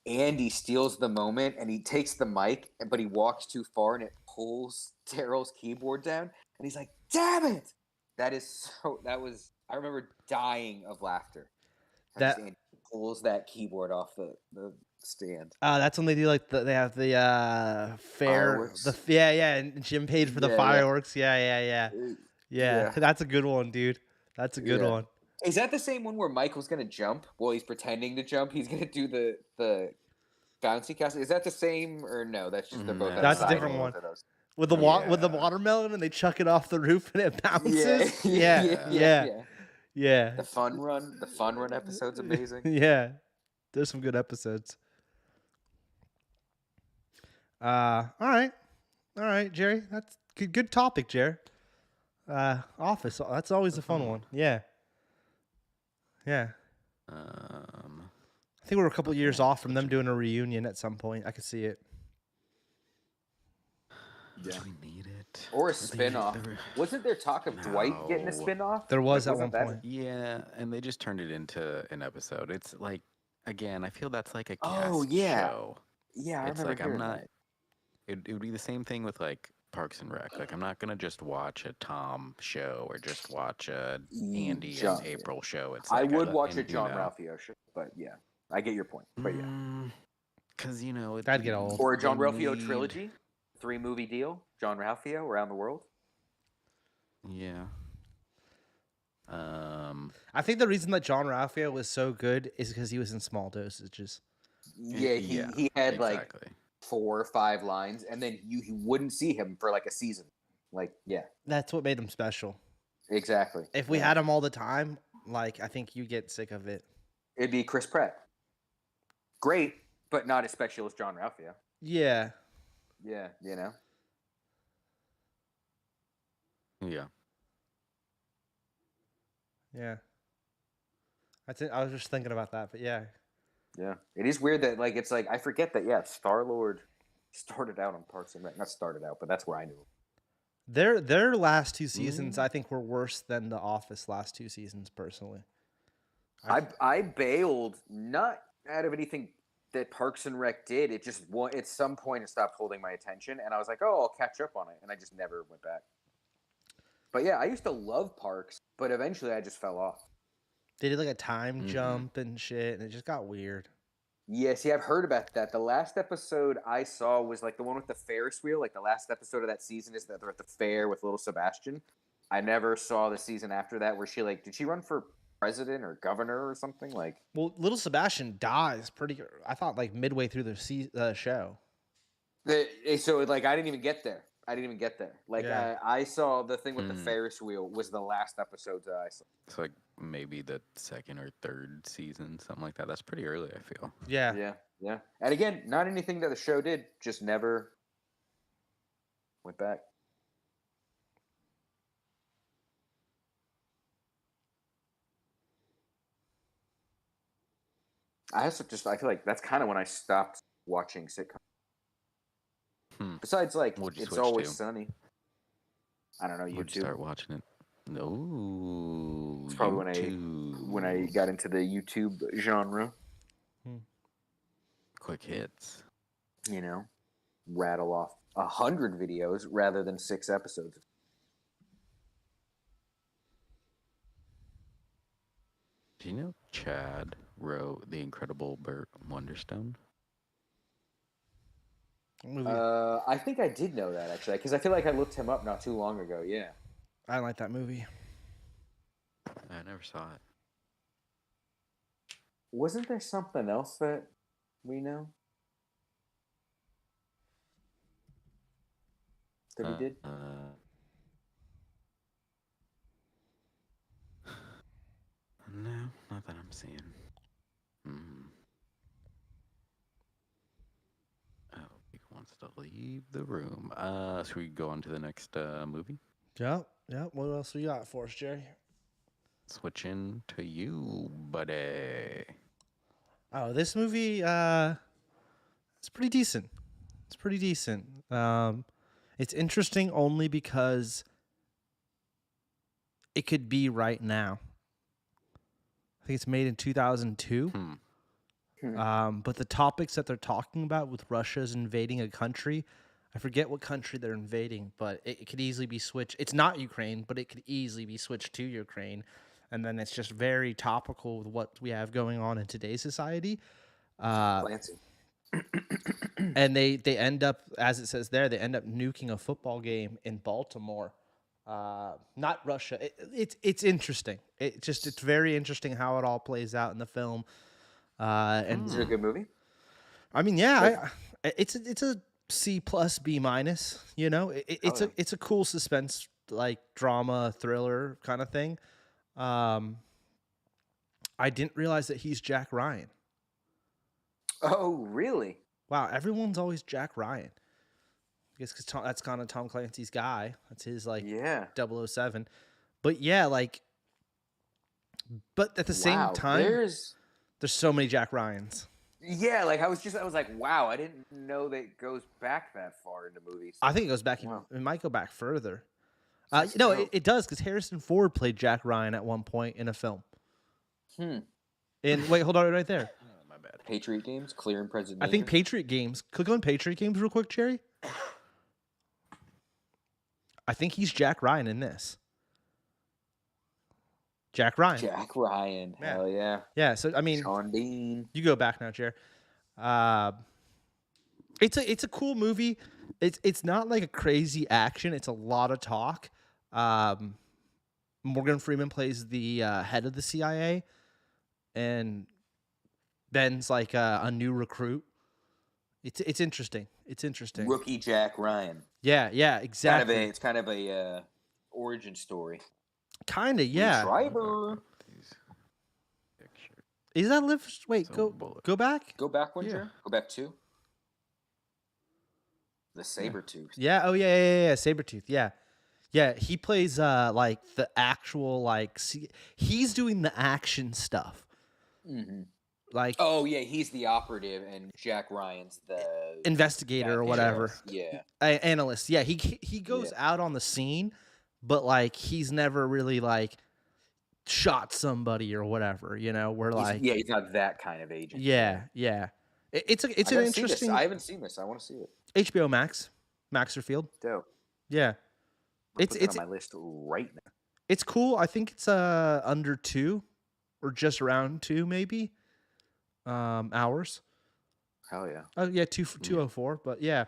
Andy steals the moment and he takes the mic, but he walks too far and it pulls Daryl's keyboard down, and he's like, "Damn it!" I remember dying of laughter. Andy pulls that keyboard off the stand. That's when they do like they have the fair. Fireworks. And Jim paid for the fireworks. Yeah. That's a good one, dude. That's a good one. Is that the same one where Michael's gonna jump? Well, he's pretending to jump. He's gonna do the bouncy castle. Is that the same or no? That's just they're both. That's a different one. With the with the watermelon and they chuck it off the roof and it bounces. Yeah. The fun run episode's amazing. Yeah, there's some good episodes. All right, Jerry. That's good topic, Jerry. Office. That's always a fun one. Yeah. I think we're a couple years off from them doing a reunion at some point. I could see it. Yeah. Do we need it? Or a spin-off. Wasn't there talk of Dwight getting a spin-off? There was at one point. Yeah, and they just turned it into an episode. It's like, again, I feel that's like a cast show. Yeah, I it's remember like I'm not. that. It would be the same thing with like Parks and Rec. Like I'm not gonna just watch a Tom show or just watch a Andy and April show. It's I like would watch a John Ralphio show, but yeah, I get your point. But yeah, because that'd get old. Or a John Ralphio trilogy, 3-movie deal. John Ralphio around the world. Yeah. I think the reason that John Ralphio was so good is because he was in small dosages. Yeah, he had like 4 or 5 lines, and then you wouldn't see him for like a season. Like, yeah, that's what made him special. Exactly. If we had him all the time, like I think you get sick of it. It'd be Chris Pratt. Great, but not as special as John Ralphio. Yeah. Yeah, you know. Yeah. Yeah. I was just thinking about that, but yeah. Yeah, it is weird that like it's like I forget that Star-Lord started out on Parks and Rec. Not started out, but that's where I knew him. Their last two seasons, I think, were worse than The Office last two seasons. Personally, I bailed not out of anything that Parks and Rec did. It just at some point it stopped holding my attention, and I was like, oh, I'll catch up on it, and I just never went back. But yeah, I used to love Parks, but eventually I just fell off. they did like a time jump and shit, and it just got weird. Yeah, see, I've heard about that. The last episode I saw was like the one with the Ferris wheel. Like the last episode of that season is that they're at the fair with little Sebastian. I never saw the season after that where she like did she run for president or governor or something like? Well, little Sebastian dies I thought like midway through the show. So like I didn't even get there. Like Yeah. I saw the thing with the Ferris wheel was the last episode that I saw. It's like maybe the second or third season, something like that. That's pretty early, I feel. Yeah. Yeah. And again, not anything that the show did, just never went back. I feel like that's kind of when I stopped watching sitcoms. Besides, like, It's Always Sunny. I don't know, YouTube. What'd you start watching it? No. It's probably when I got into the YouTube genre. Quick hits. You know, rattle off 100 videos rather than 6 episodes. Do you know Chad wrote The Incredible Burt Wonderstone? I think I did know that actually, because I feel like I looked him up not too long ago. Yeah, I like that movie. I never saw it. Wasn't there something else that we know that he did? No, not that I'm seeing. Oh, he wants to leave the room. Should we go on to the next movie? Yeah. What else we got for us, Jerry? Switching to you, buddy. Oh, this movie, it's pretty decent. It's interesting only because it could be right now. I think it's made in 2002. But the topics that they're talking about with Russia's invading a country, I forget what country they're invading, but it could easily be switched. It's not Ukraine, but it could easily be switched to Ukraine. And then it's just very topical with what we have going on in today's society. Clancy. And they end up, as it says there, they end up nuking a football game in Baltimore. Not Russia. It's interesting. It's very interesting how it all plays out in the film. And Is it a good movie? I mean, yeah, it's a C plus B minus. You know, it's a cool suspense like drama thriller kind of thing. I didn't realize that he's Jack Ryan. Oh, really? Wow, everyone's always Jack Ryan. I guess because that's kind of Tom Clancy's guy. That's his 007. But yeah, but at the same time, there's so many Jack Ryans. Yeah, I was like, wow, I didn't know that it goes back that far into movies. I think it goes back. Wow. It might go back further. It does because Harrison Ford played Jack Ryan at one point in a film. And wait, hold on, right there. Oh, my bad. Patriot Games, Clear and Present Danger. I think Patriot Games. Click on Patriot Games real quick, Cherry. I think he's Jack Ryan in this. Jack Ryan. Yeah. Hell yeah. Yeah. So I mean, Sean Bean. You go back now, Jer. It's a cool movie. It's not like a crazy action. It's a lot of talk. Morgan Freeman plays the head of the CIA, and Ben's like a new recruit. It's interesting. It's interesting. Rookie Jack Ryan. Yeah, exactly. It's kind of a origin story. Kinda, yeah. Driver. These pictures. Is that Liv? Wait, So go bullet. go back. Go back one, Yeah. Jer. Go back 2. The Sabretooth. Yeah. Oh yeah. Sabretooth. Yeah. Yeah. He plays like the actual like. He's doing the action stuff. Mm-hmm. Like Oh yeah, he's the operative, and Jack Ryan's the investigator or whatever. Yeah. Analyst. Yeah. He goes out on the scene, but like he's never really like shot somebody or whatever. You know, where like he's not that kind of agent. Yeah. It's an interesting. I haven't seen this. I want to see it. HBO Max, Maxerfield. Dope. Yeah. Put that on my list right now. It's cool. I think it's under 2 or just around 2 maybe hours. Hell yeah. Oh yeah, 204. But yeah,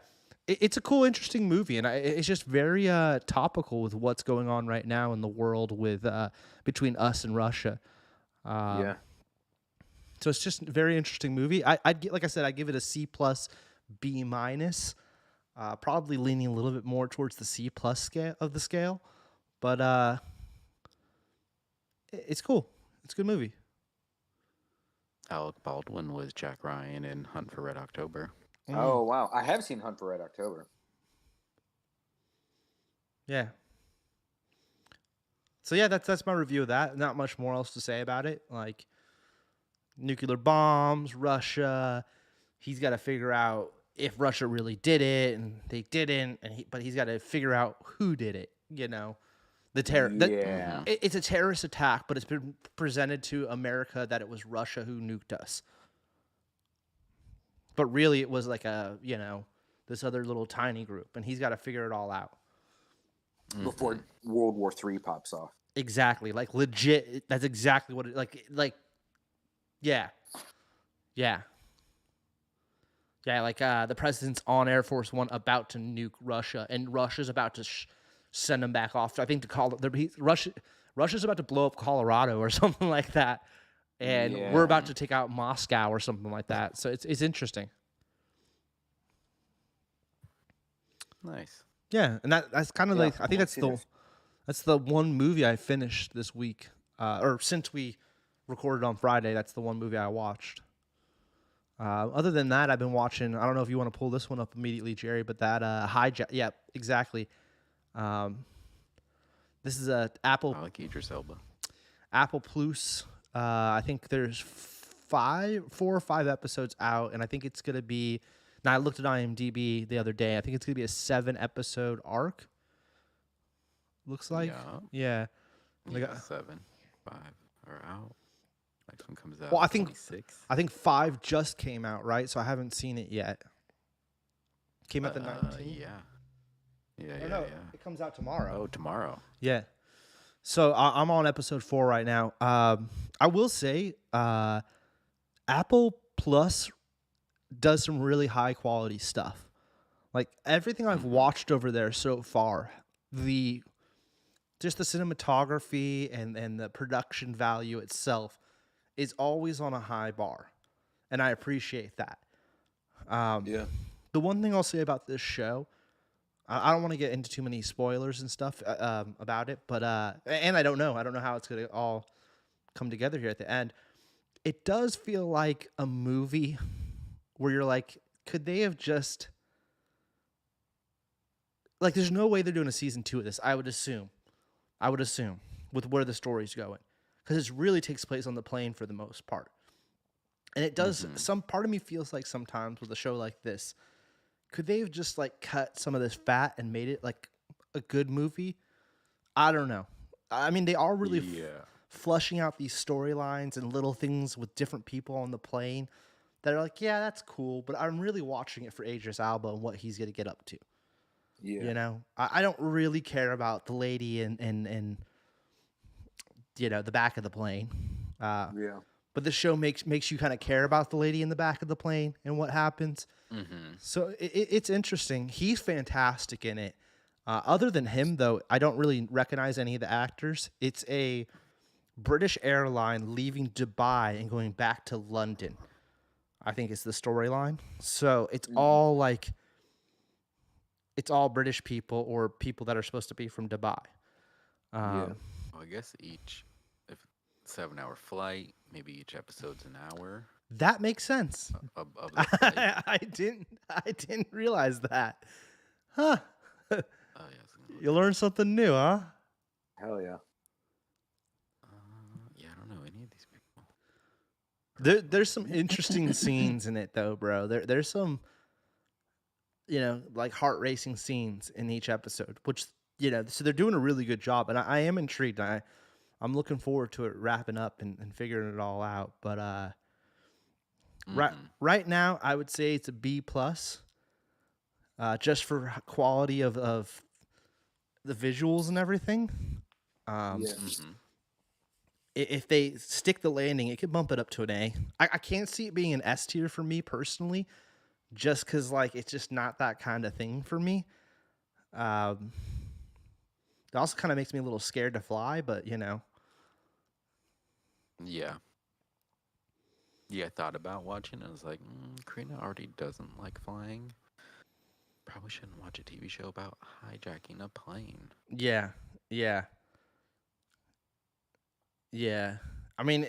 it's a cool, interesting movie, and it's just very topical with what's going on right now in the world with between us and Russia. Yeah. So it's just a very interesting movie. Like I said, I give it a C plus, B minus. Probably leaning a little bit more towards the C plus scale of the scale, but it's cool. It's a good movie. Alec Baldwin was Jack Ryan in Hunt for Red October. Oh wow, I have seen Hunt for Red October. Yeah. So yeah, that's my review of that. Not much more else to say about it. Like nuclear bombs, Russia. He's got to figure out if Russia really did it, and they didn't. But he's got to figure out who did it. You know, the terror. Yeah. It's a terrorist attack, but it's been presented to America that it was Russia who nuked us. But really, it was like this other little tiny group, and he's got to figure it all out. Before World War III pops off. Exactly, like legit. That's exactly what it like. Yeah. Like the president's on Air Force One about to nuke Russia, and Russia's about to send him back off. I think Russia's about to blow up Colorado or something like that, and we're about to take out Moscow or something like that. So it's interesting. Nice. Yeah, and that's kind of like I think that's the one movie I finished this week, or since we recorded on Friday. That's the one movie I watched. Other than that, I've been watching. I don't know if you want to pull this one up immediately, Jerry, but that hijack. Yeah, exactly. This is a Apple. I like Idris Elba. Apple Plus. I think there's 4 or 5 episodes out, and I think it's gonna be. Now I looked at IMDb the other day. I think it's gonna be a 7-episode arc. Looks like. Yeah. 7, 5 are out. Next one comes out. Well, I 26. think 5 just came out, right? So I haven't seen it yet. Came out the 19th. Yeah. It comes out tomorrow. Oh, tomorrow. Yeah. So I'm on episode 4 right now. I will say, Apple Plus does some really high quality stuff. Like everything I've watched over there so far, just the cinematography and the production value itself is always on a high bar, and I appreciate that. The one thing I'll say about this show, I don't want to get into too many spoilers and stuff about it, but and I don't know how it's gonna all come together here at the end. It does feel like a movie where you're like, could they have just like? There's no way they're doing a season 2 of this. I would assume, with where the story's going, because it really takes place on the plane for the most part. And it does. Some part of me feels like sometimes with a show like this, could they have just like cut some of this fat and made it like a good movie? I don't know. I mean, they are really flushing out these storylines and little things with different people on the plane that are like, yeah, that's cool, but I'm really watching it for Idris Elba and what he's gonna get up to. Yeah. You know, I don't really care about the lady and you know, the back of the plane. But the show makes you kind of care about the lady in the back of the plane and what happens. So it's interesting. He's fantastic in it. Other than him, though, I don't really recognize any of the actors. It's a British airline leaving Dubai and going back to London. I think it's the storyline. So it's all like, it's all British people or people that are supposed to be from Dubai. Well, I guess if 7 hour flight, maybe each episode's an hour That makes sense. of the flight. I didn't realize that. Huh. Oh yeah, it's gonna look You learn something new, huh? Hell yeah. Yeah, I don't know any of these people. There's some interesting scenes in it though, bro. There's some, like heart racing scenes in each episode, which so they're doing a really good job, and I am intrigued. I'm looking forward to it wrapping up and figuring it all out. But right now, I would say it's a B plus, just for quality of the visuals and everything. Yeah. If they stick the landing, it could bump it up to an A. I can't see it being an S tier for me personally, just because like it's just not that kind of thing for me. It also kind of makes me a little scared to fly, but Yeah. Yeah, I thought about watching. I was like, Karina already doesn't like flying. Probably shouldn't watch a TV show about hijacking a plane. yeah, yeah, yeah. I mean,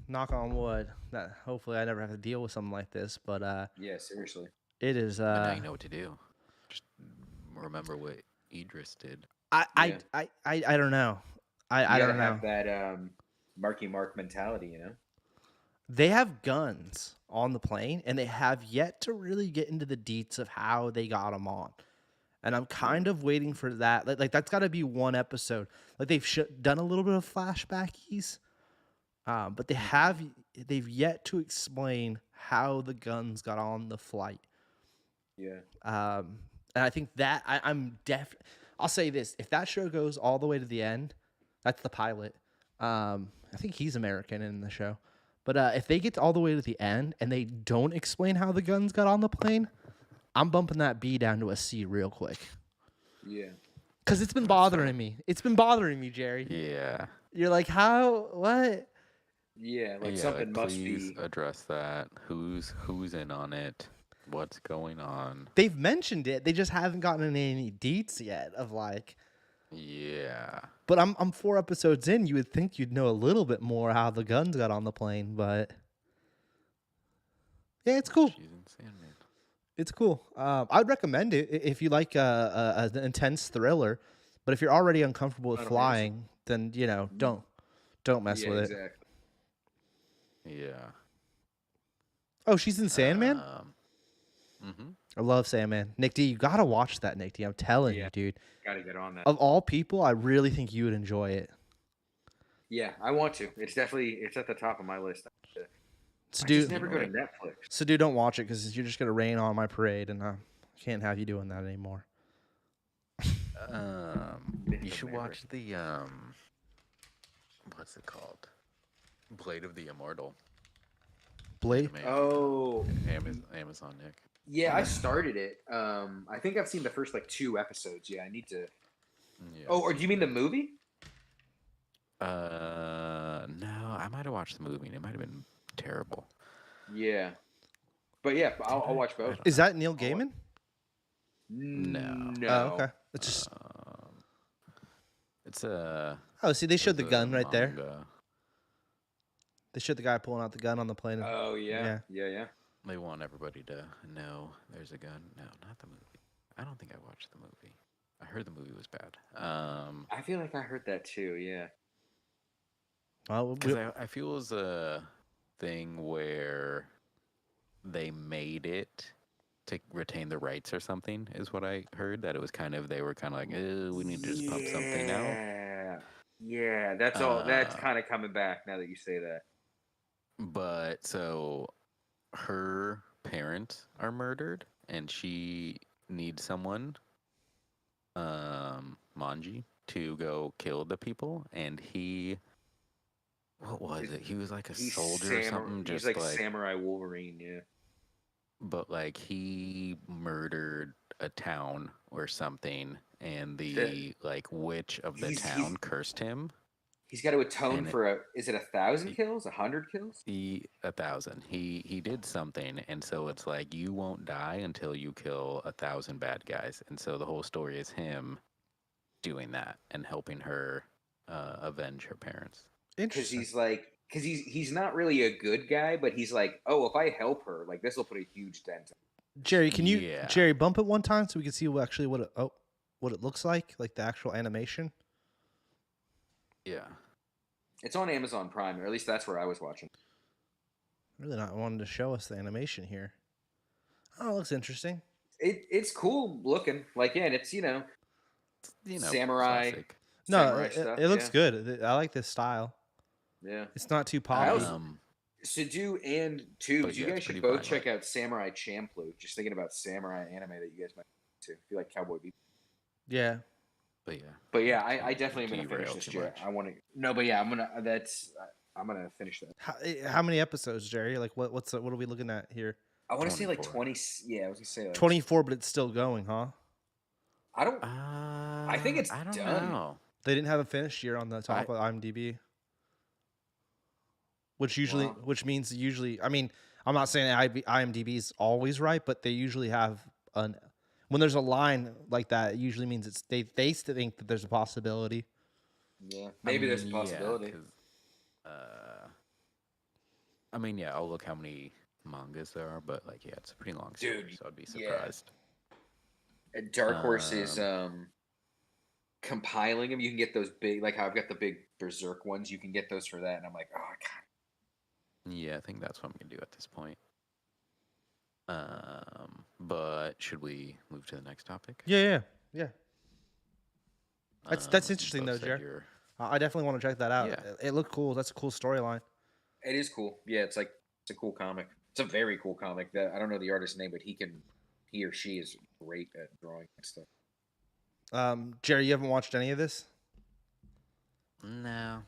knock on wood that hopefully I never have to deal with something like this, but Yeah, seriously. it is. But now you know what to do. Just remember what Idris did. I don't know. I You don't gotta know. have that Marky Mark mentality, you know? They have guns on the plane, and they have yet to really get into the deets of how they got them on. And I'm kind of waiting for that. Like that's got to be one episode. Like they've done a little bit of flashbackies, but they've yet to explain how the guns got on the flight. Yeah. And I think that I'll say this: if that show goes all the way to the end, that's the pilot. I think he's American in the show, but if they get all the way to the end and they don't explain how the guns got on the plane, I'm bumping that B down to a C real quick. Yeah. Because it's been bothering me. It's been bothering me, Jerry. Yeah. You're like, how? What? Yeah, like Yeah, something must please be. address that. Who's in on it? What's going on? They've mentioned it. They just haven't gotten any deets yet of like. Yeah. But I'm 4 episodes in. You would think you'd know a little bit more how the guns got on the plane, but yeah, it's cool. She's in Sandman. It's cool. I'd recommend it if you like an intense thriller. But if you're already uncomfortable with Not flying, then don't mess Yeah, with it. exactly. Yeah. Oh, she's in Sandman. Mm-hmm. I love Sandman. Nick D, you gotta watch that, Nick D. I'm telling you, dude. Gotta get on that. Of all people, I really think you would enjoy it. Yeah, I want to. It's at the top of my list. So, I dude, just never go to Netflix. So, dude, don't watch it because you're just gonna rain on my parade, and I can't have you doing that anymore. You should watch the what's it called? Blade of the Immortal. Blade. Oh, Amazon, Nick. yeah, I started it. I think I've seen the first like 2 episodes. Yeah, I need to. Yeah. Oh, or do you mean the movie? No, I might have watched the movie and it might have been terrible. Yeah, but yeah, I'll watch both. Is that Neil Gaiman? No. Oh, okay. It's just. It's a. Oh, see, they showed the it's a gun right there. manga. They showed the guy pulling out the gun on the plane. Oh yeah. They want everybody to know there's a gun. No, not the movie. I don't think I watched the movie. I heard the movie was bad. I feel like I heard that too. Yeah. Well, Because I feel it was a thing where they made it to retain the rights or something, is what I heard. That it was they were kind of like, we need to just pump something out. Yeah, that's all. That's kind of coming back now that you say that. But so her parents are murdered and she needs someone, Manji, to go kill the people. And what was it? He was like a soldier or something. He's like Samurai Wolverine, yeah. But like he murdered a town or something, and the like witch of the town cursed him. He's got to atone for is it 1,000 kills? 100 kills? 1,000. He did something, and so it's like you won't die until you kill 1,000 bad guys, and so the whole story is him doing that and helping her avenge her parents. Because Interesting. he's not really a good guy, but he's like, oh, if I help her, like this will put a huge dent. Jerry, can you Yeah. bump it one time so we can see what it looks like the actual animation? Yeah. It's on Amazon Prime, or at least that's where I was watching. Really not wanting to show us the animation here. Oh, it looks interesting. It's cool looking, like and it's samurai Classic. No, stuff. it looks Yeah, good. I like this style. yeah. It's not too I poppy. also Siju and Tubes, But you yeah, it's guys should pretty both violent. check out Samurai Champloo. Just thinking about samurai anime that you guys might to. If you like Cowboy Bebop. Yeah. But yeah. But yeah, not I to definitely am gonna finish derail this, too Jerry. much. I want to. No, but yeah, I'm gonna finish that. How many episodes, Jerry? Like what are we looking at here? I want to say like 24. 20. Yeah, I was gonna say like 24, but it's still going, huh? I don't. I think it's I don't done. know. They didn't have a finished year on the top of IMDb, Wow. which means usually. I mean, I'm not saying IMDb is always right, but they usually have an when there's a line like that. It usually means it's they think that there's a possibility. Yeah, maybe there's a possibility. Yeah, 'cause, I mean, yeah, I'll look how many mangas there are, but like, yeah, it's a pretty long story, Dude, so I'd be yeah. surprised. Dark Horse is compiling them. You can get those big, like how I've got the big Berserk ones. You can get those for that, and I'm like, oh god. Yeah, I think that's what I'm gonna do at this point. But should we move to the next topic? Yeah. That's You interesting though, both said Jer. you're- I definitely want to check that out. Yeah. It looked cool. That's a cool storyline. It is cool. Yeah, it's a cool comic. It's a very cool comic. That I don't know the artist's name, but he or she is great at drawing and stuff. Jerry, you haven't watched any of this? No.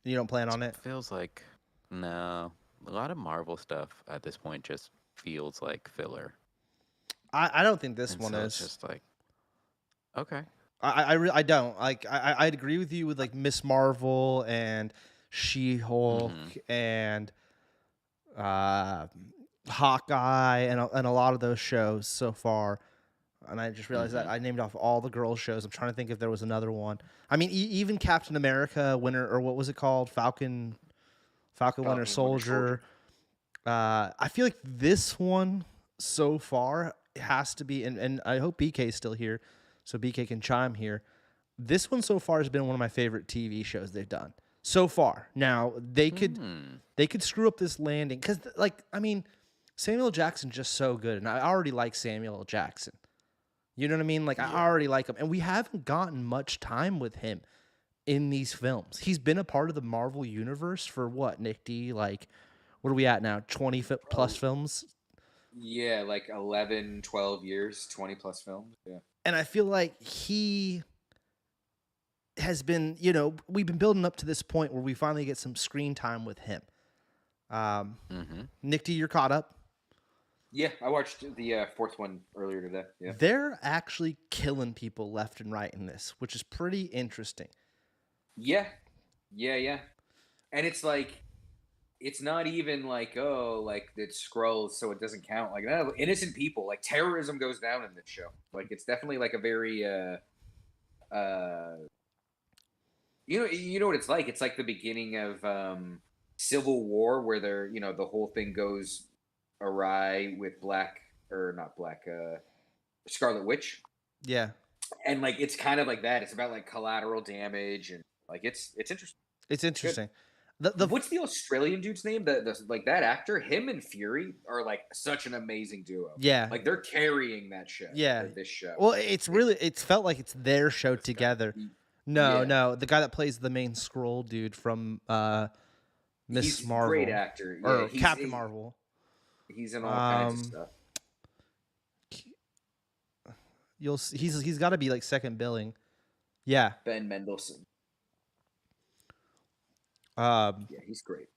You don't plan on it? Feels like no. A lot of Marvel stuff at this point just feels like filler. I don't think this And one so is. it's just like, okay. I don't like. I'd agree with you with like Miss Marvel and She-Hulk and Hawkeye and a lot of those shows so far. And I just realized that I named off all the girls shows. I'm trying to think if there was another one. I mean, even Captain America, Winter, or what was it called? Falcon Winter Soldier. I feel like this one so far has to be, and I hope BK is still here, so BK can chime here. This one so far has been one of my favorite TV shows they've done so far. Now they could screw up this landing because, like, I mean, Samuel L. Jackson's just so good, and I already like Samuel L. Jackson. You know what I mean? Like, I already like him, and we haven't gotten much time with him in these films. He's been a part of the Marvel universe for what, Nick D? Like, what are we at now? 20 plus films? Yeah, like 11, 12 years, 20 plus films. Yeah. And I feel like he has been, you know, we've been building up to this point where we finally get some screen time with him. Nick D, you're caught up? Yeah, I watched the fourth one earlier today. Yeah. They're actually killing people left and right in this, which is pretty interesting. Yeah. And it's like, it's not even like, oh, like it scrolls so it doesn't count. Like, no, innocent people, like terrorism goes down in this show. Like, it's definitely like a very, you know what it's like? It's like the beginning of Civil War where they're, the whole thing goes awry with Scarlet Witch. Yeah. And like, it's kind of like that. It's about like collateral damage and like, it's interesting. It's interesting. What's the Australian dude's name? Like that actor, him and Fury are like such an amazing duo. Yeah. Like they're carrying that show. Yeah. This show. Well, it's felt like it's their show together. No, the guy that plays the main Scroll dude from Miss Marvel. Great actor. Yeah, or Captain Marvel. He's in all kinds of stuff. He's got to be like second billing. Yeah. Ben Mendelsohn. Yeah, he's great.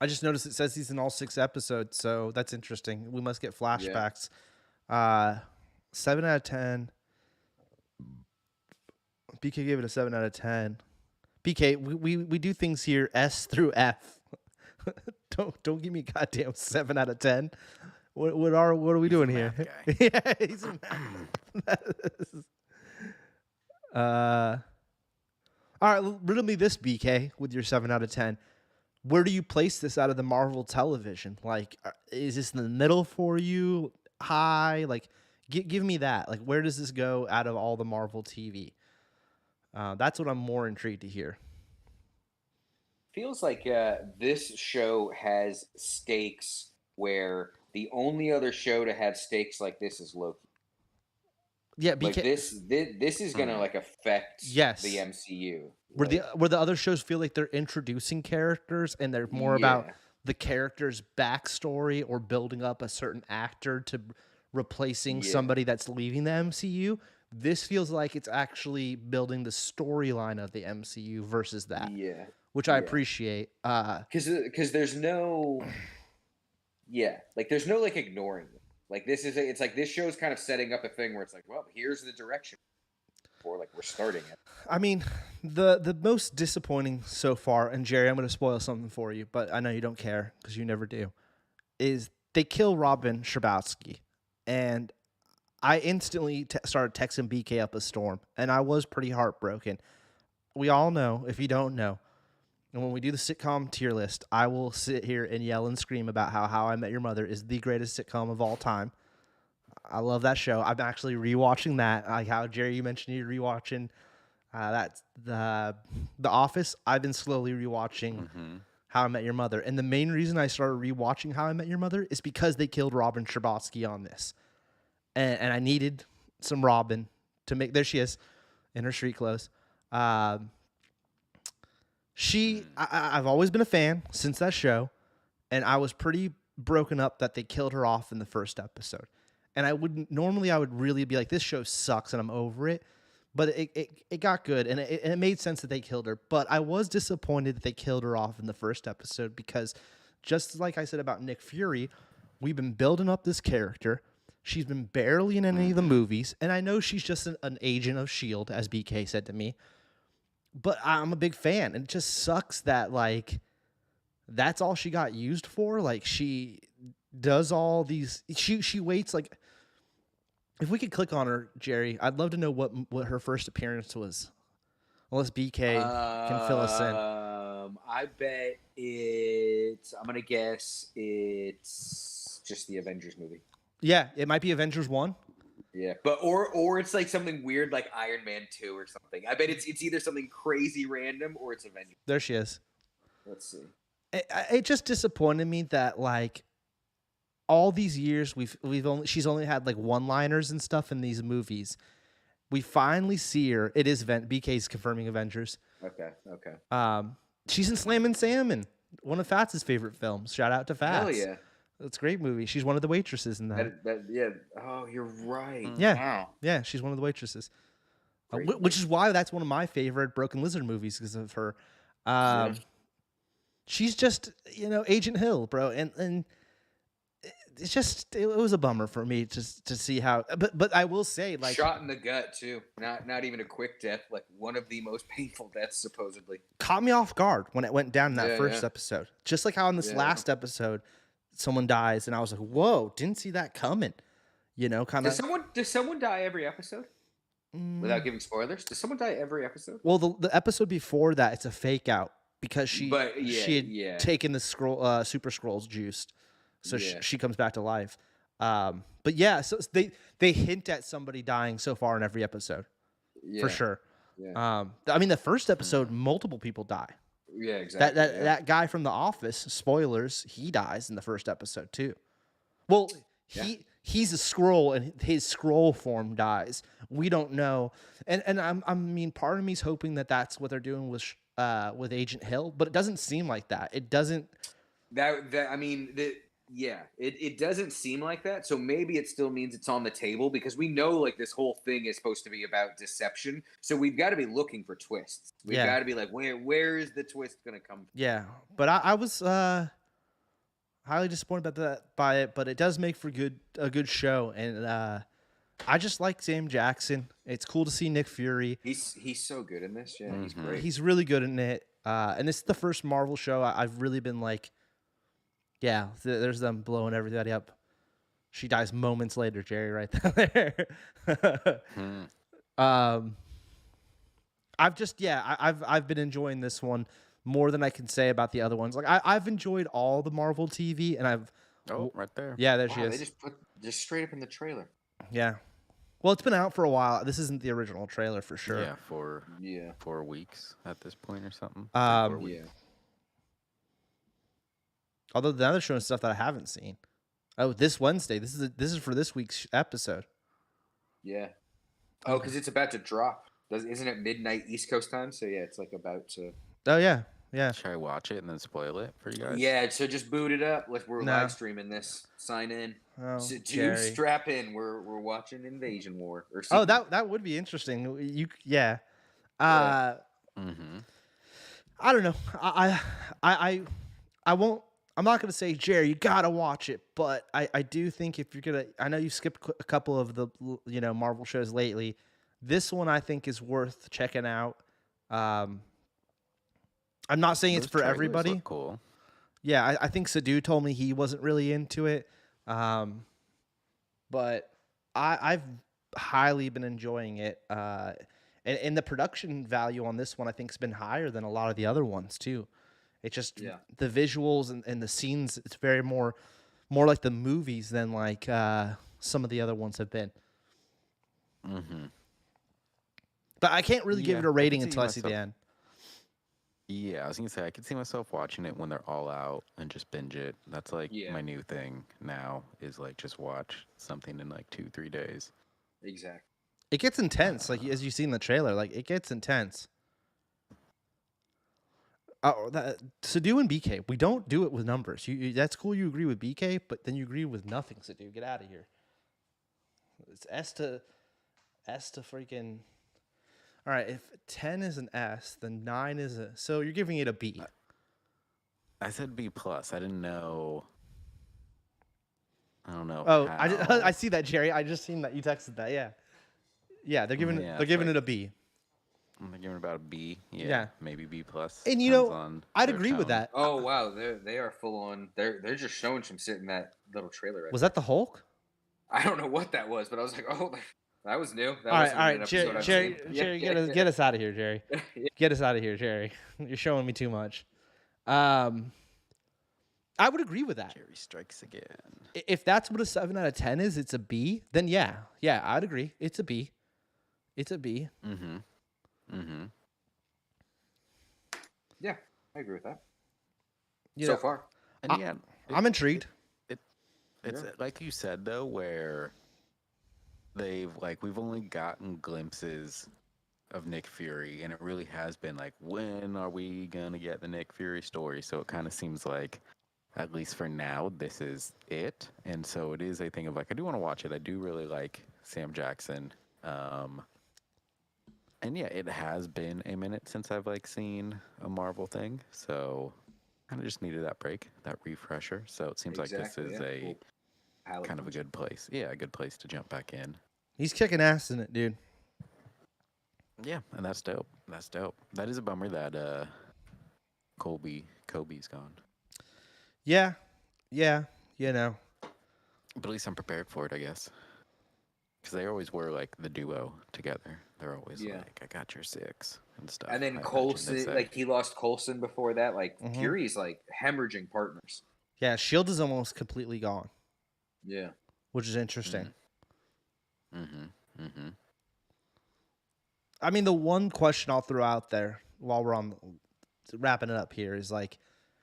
I just noticed it says he's in all 6 episodes, so that's interesting. We must get flashbacks. Yeah. 7 out of 10. BK gave it a 7 out of 10. BK, we do things here S through F. don't give me a goddamn 7 out of 10. What are we doing here? Yeah, he's a math. All right, riddle me this, BK, with your 7 out of 10. Where do you place this out of the Marvel television? Like, is this in the middle for you? High? Like, give me that. Like, where does this go out of all the Marvel TV? That's what I'm more intrigued to hear. Feels like this show has stakes where the only other show to have stakes like this is Loki. Yeah, Like BK. this is gonna like affect Yes. the MCU. Where Like, the other shows feel like they're introducing characters and they're more about the character's backstory or building up a certain actor to replacing somebody that's leaving the MCU. This feels like it's actually building the storyline of the MCU versus that. Yeah. Which I appreciate. Because there's no there's no like ignoring it. Like it's like this show's kind of setting up a thing where it's like, well, here's the direction. Or like we're starting it. I mean, the most disappointing so far, and Jerry, I'm going to spoil something for you, but I know you don't care because you never do, is they kill Robin Scherbatsky. And I instantly started texting BK up a storm, and I was pretty heartbroken. We all know, if you don't know, and when we do the sitcom tier list, I will sit here and yell and scream about How I Met Your Mother is the greatest sitcom of all time. I love that show. I'm actually rewatching that. Like how Jerry, you mentioned you're rewatching that's the Office. I've been slowly rewatching How I Met Your Mother, and the main reason I started rewatching How I Met Your Mother is because they killed Robin Scherbatsky on this, and I needed some Robin to make. There she is, in her street clothes. I've always been a fan since that show, and I was pretty broken up that they killed her off in the first episode. And I would really be like, this show sucks and I'm over it. But it got good, and it made sense that they killed her. But I was disappointed that they killed her off in the first episode because, just like I said about Nick Fury, we've been building up this character. She's been barely in any of the movies, and I know she's just an agent of S.H.I.E.L.D., as BK said to me. But I'm a big fan, and it just sucks that, like, that's all she got used for. Like, she does all these... She waits, like... If we could click on her, Jerry, I'd love to know what her first appearance was. Unless BK can fill us in. I bet I'm going to guess it's just the Avengers movie. Yeah, it might be Avengers 1. Yeah, but or it's like something weird like Iron Man 2 or something. I bet it's either something crazy random or it's Avengers. There she is. Let's see. It just disappointed me that, like, all these years she's only had like one-liners and stuff in these movies. We finally see her. It is BK's confirming Avengers. Okay. She's in Slammin' Salmon, one of Fats' favorite films. Shout out to Fats. Hell yeah. It's a great movie. She's one of the waitresses in that. Yeah. Oh, you're right. Yeah. Wow. Yeah, she's one of the waitresses. Which is why that's one of my favorite Broken Lizard movies, because of her. She's just, Agent Hill, bro. And it's just, it was a bummer for me to see how, but I will say, like, shot in the gut too. Not even a quick death, like one of the most painful deaths supposedly. Caught me off guard when it went down in that first episode. Just like how in this last episode, someone dies, and I was like, whoa, didn't see that coming. Kind of. Does someone die every episode? Without giving spoilers, does someone die every episode? Well, the episode before that, it's a fake out because she had taken the Super Scrolls juiced. So she comes back to life. But yeah, so they hint at somebody dying so far in every episode, for sure. Yeah. I mean, the first episode, multiple people die. Yeah, exactly. That guy from The Office, spoilers, he dies in the first episode too. Well, he's a scroll, and his scroll form dies. We don't know, and I mean, part of me's hoping that that's what they're doing with Agent Hill, but it doesn't seem like that. It doesn't. It doesn't seem like that. So maybe it still means it's on the table, because we know like this whole thing is supposed to be about deception. So we've got to be looking for twists. We've got to be like, where is the twist going to come from? Yeah, but I was highly disappointed by it, but it does make for a good show, and I just like Sam Jackson. It's cool to see Nick Fury. He's so good in this. Yeah, he's great. He's really good in it. And this is the first Marvel show I've really been like, yeah, there's them blowing everybody up. She dies moments later, Jerry, right there. I've been enjoying this one more than I can say about the other ones. Like I've enjoyed all the Marvel TV, and Oh, right there. yeah, there she Wow, they is. just put just straight up in the trailer. Yeah. Well, it's been out for a while. This isn't the original trailer for sure. Yeah, for Yeah. 4 weeks at this point or something. Um, 3, 4 weeks. Yeah. Although the other showing stuff that I haven't seen. Oh, this Wednesday. This is for this week's episode. Yeah. Oh, because it's about to drop. Isn't it midnight East Coast time? So yeah, it's like about to. Oh yeah, yeah. Should I watch it and then spoil it for you guys? Yeah. So just boot it up. Like we're No. live streaming this. Sign in. Oh, So, dude, Jerry. strap in. We're watching Invasion War. Or Oh, Secret that would be interesting. Yeah. Yeah. Mm-hmm. I don't know. I won't. I'm not gonna say, Jerry, you gotta watch it, but I do think if you're gonna, I know you skipped a couple of the Marvel shows lately. This one I think is worth checking out. I'm not saying it's Those for trailers everybody. look cool. Yeah, I think Sadu told me he wasn't really into it, but I've highly been enjoying it. And the production value on this one I think has been higher than a lot of the other ones too. It's just Yeah. the visuals and the scenes. It's very more like the movies than like some of the other ones have been. Mm-hmm. But I can't really give Yeah, it a I can rating see until I see the myself- end. Yeah, I was gonna say I could see myself watching it when they're all out and just binge it. That's like Yeah. my new thing now is like just watch something in like 2-3 days. Exactly. It gets intense, like as you see in the trailer. Like it gets intense. Sadu and BK, we don't do it with numbers. That's cool. You agree with BK, but then you agree with nothing. Sadu, get out of here. It's S to freaking. All right, if 10 is an S, then 9 is a. So you're giving it a B. I said B plus. I didn't know. I don't know. Oh, how. I see that, Jerry. I just seen that you texted that. Yeah, yeah. They're giving Yeah, they're it's giving like- it a B. I'm giving it about a B. Yeah. Maybe B plus. And Depends on I'd their agree with tone. that. Oh wow, they are full on. They're just showing some shit in that little trailer. Right Was that the Hulk? I don't know what that was, but I was like, oh, that was new. That All wasn't right, an episode I've Jerry, seen. Jerry, Yeah, get us out of here, Jerry. yeah. Get us out of here, Jerry. You're showing me too much. I would agree with that. Jerry strikes again. If that's what a 7 out of 10 is, it's a B. Then yeah, I'd agree. It's a B. It's a B. Mm-hmm. Mm-hmm. Yeah, I agree with that. You so know, far, And I- yeah, I'm intrigued. it's Yeah. like you said though, where we've only gotten glimpses of Nick Fury, and it really has been like, when are we gonna get the Nick Fury story? So it kind of seems like, at least for now, this is it. And so it is a thing of like, I do want to watch it. I do really like Sam Jackson. And yeah, it has been a minute since I've like seen a Marvel thing, so kind of just needed that break, that refresher. So it seems like this is yeah. a Cool. Palate kind of a cleanser. good place. Yeah, a good place to jump back in. He's kicking ass in it, dude. Yeah, and that's dope. That's dope. That is a bummer that Kobe's gone. Yeah, you know. But at least I'm prepared for it, I guess. Because they always were like the duo together. They're always Yeah. like, I got your 6 and stuff. And I then imagine Coulson, they'd say. like he lost Coulson before that. Like Mhm. Fury's like hemorrhaging partners. Yeah, Shield is almost completely gone, Yeah. which is interesting. Mm-hmm. Mm-hmm. I mean, the one question I'll throw out there while we're wrapping it up here is like,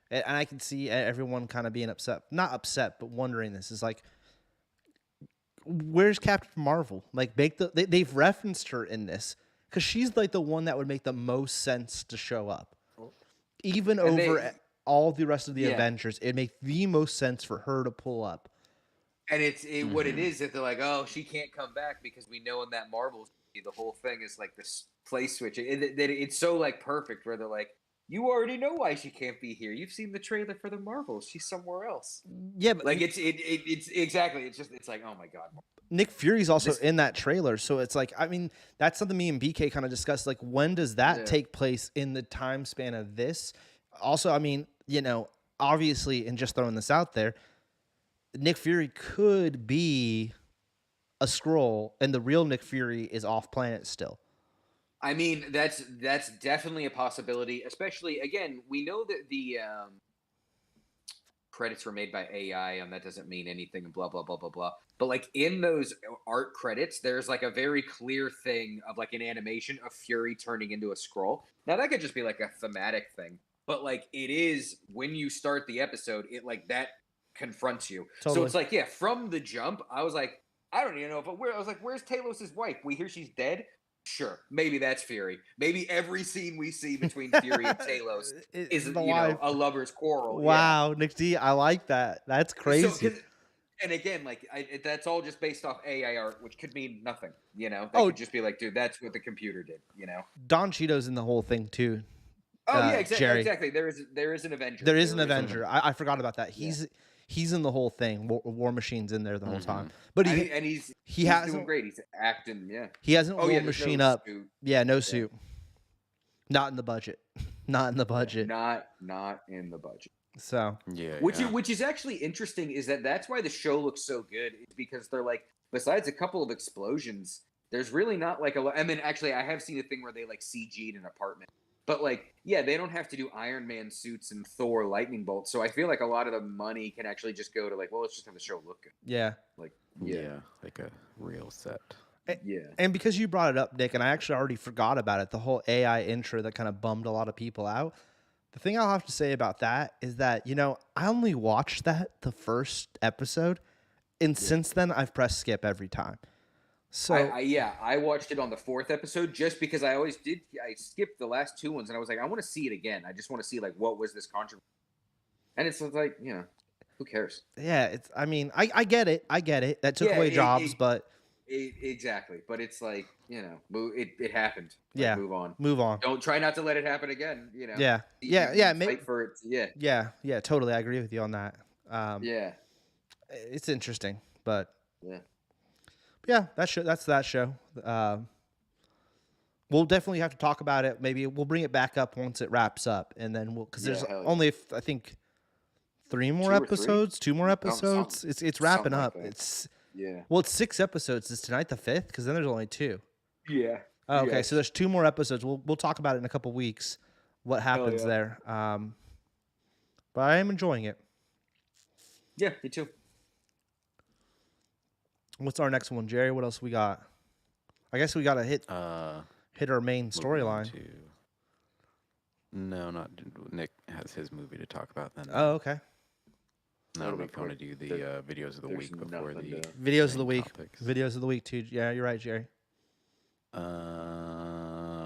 and I can see everyone kind of being upset, not upset, but wondering this is like, where's Captain Marvel? Like, they've referenced her in this because she's like the one that would make the most sense to show up, even And over all the rest of the Yeah. Avengers. It'd make the most sense for her to pull up. And what it Mhm. is that they're like, oh, she can't come back because we know in that Marvel movie, the whole thing is like this play switch. It's so like perfect where they're like, you already know why she can't be here. You've seen the trailer for the Marvels. She's somewhere else. Yeah, but Like it's exactly. It's like, oh my god. Nick Fury's also This- in that trailer, so it's like, I mean, that's something me and BK kind of discussed. Like, when does that Yeah. take place in the time span of this? Also, I mean, obviously, and just throwing this out there, Nick Fury could be a Skrull, and the real Nick Fury is off planet still. I mean, that's definitely a possibility. Especially, again, we know that the credits were made by AI, and that doesn't mean anything. And blah blah blah blah blah. But like in those art credits, there's like a very clear thing of like an animation of Fury turning into a scroll. Now that could just be like a thematic thing, but like it is when you start the episode, it like that confronts you. So Totally. it's like, yeah, from the jump, I was like, I don't even know if I was like, where's Talos' wife? We hear she's dead. Sure, maybe that's Fury. Maybe every scene we see between Fury and Talos is, The you know, wife. a lover's quarrel. Yeah. Wow, Nick D, I like that. That's So, crazy. and again, like that's all just based off AI art, which could mean nothing. You know, that Oh, could just be like, dude, that's what the computer did. You know. Don Cheeto's in the whole thing too. Oh yeah, exactly. Jerry. Exactly. There is an Avenger. There is an There Avenger. I forgot about that. He's in the whole thing. War Machine's in there the whole time. But and he's doing great. He's acting. Yeah. He hasn't Oh War yeah, there's Machine no up. suit. Yeah, no suit. Not in the budget. Not in the budget. Not in the budget. So which is actually interesting. Is that's why the show looks so good? Is because they're like, besides a couple of explosions, there's really not like a. I mean, actually, I have seen a thing where they like CG'd an apartment. But like, yeah, they don't have to do Iron Man suits and Thor lightning bolts. So I feel like a lot of the money can actually just go to like, well, let's just have the show look good. Yeah. Like like a real set. Yeah. And because you brought it up, Nick, and I actually already forgot about it, the whole AI intro that kind of bummed a lot of people out. The thing I'll have to say about that is that, you know, I only watched the first episode, and since then I've pressed skip every time. So I watched it on the 4th episode just because I always did. I skipped the last 2 ones, and I was like, I want to see it again. I just want to see like what was this controversy, and it's like, you know, who cares? Yeah, I mean, I get it. I get it. That took away jobs, but exactly. But it's like, you know, it happened. Like, yeah, move on. Don't try not to let it happen again. You know. Yeah. Fight for it. Yeah. Totally, I agree with you on that. Yeah. It's interesting, but yeah. Yeah, that's that show. We'll definitely have to talk about it. Maybe we'll bring it back up once it wraps up, and then because there's only I think 3 more episodes, 2 more episodes. It's wrapping up. Like it's well, it's 6 episodes. Is tonight the 5th? Because then there's only 2. Yeah. Oh, okay, so there's 2 more episodes. We'll talk about it in a couple weeks. What happens there? But I am enjoying it. Yeah, me too. What's our next one, Jerry? What else we got? I guess we got to hit our main storyline. No, not Nick has his movie to talk about then. Oh, okay. No, we want to do the videos of the week before the videos of the week. Topics. Videos of the week too. Yeah, you're right, Jerry.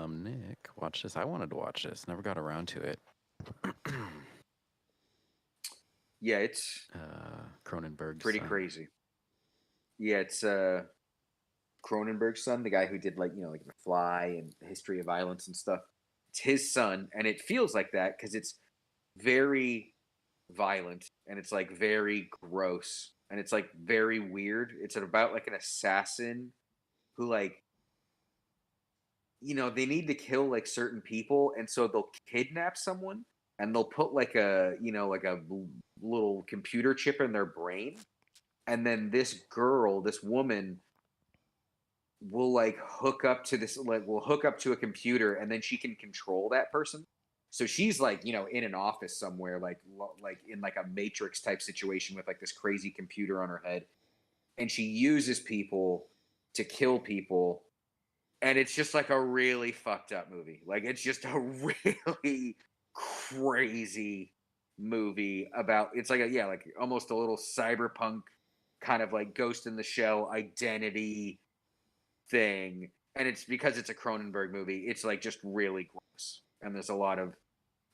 Nick, watch this. I wanted to watch this. Never got around to it. Yeah, it's Cronenberg's pretty crazy. Yeah, it's Cronenberg's son, the guy who did like The Fly and History of Violence and stuff. It's his son, and it feels like that because it's very violent and it's like very gross and it's like very weird. It's about like an assassin who like they need to kill like certain people, and so they'll kidnap someone and they'll put like a little computer chip in their brain. And then this woman will like hook up to a computer, and then she can control that person. So she's like, in an office somewhere, like in like a Matrix type situation with like this crazy computer on her head. And she uses people to kill people. And it's just like a really fucked up movie. Like it's just a really crazy movie about, it's like like almost a little cyberpunk kind of like Ghost in the Shell identity thing, and it's because it's a Cronenberg movie. It's like just really gross, and there's a lot of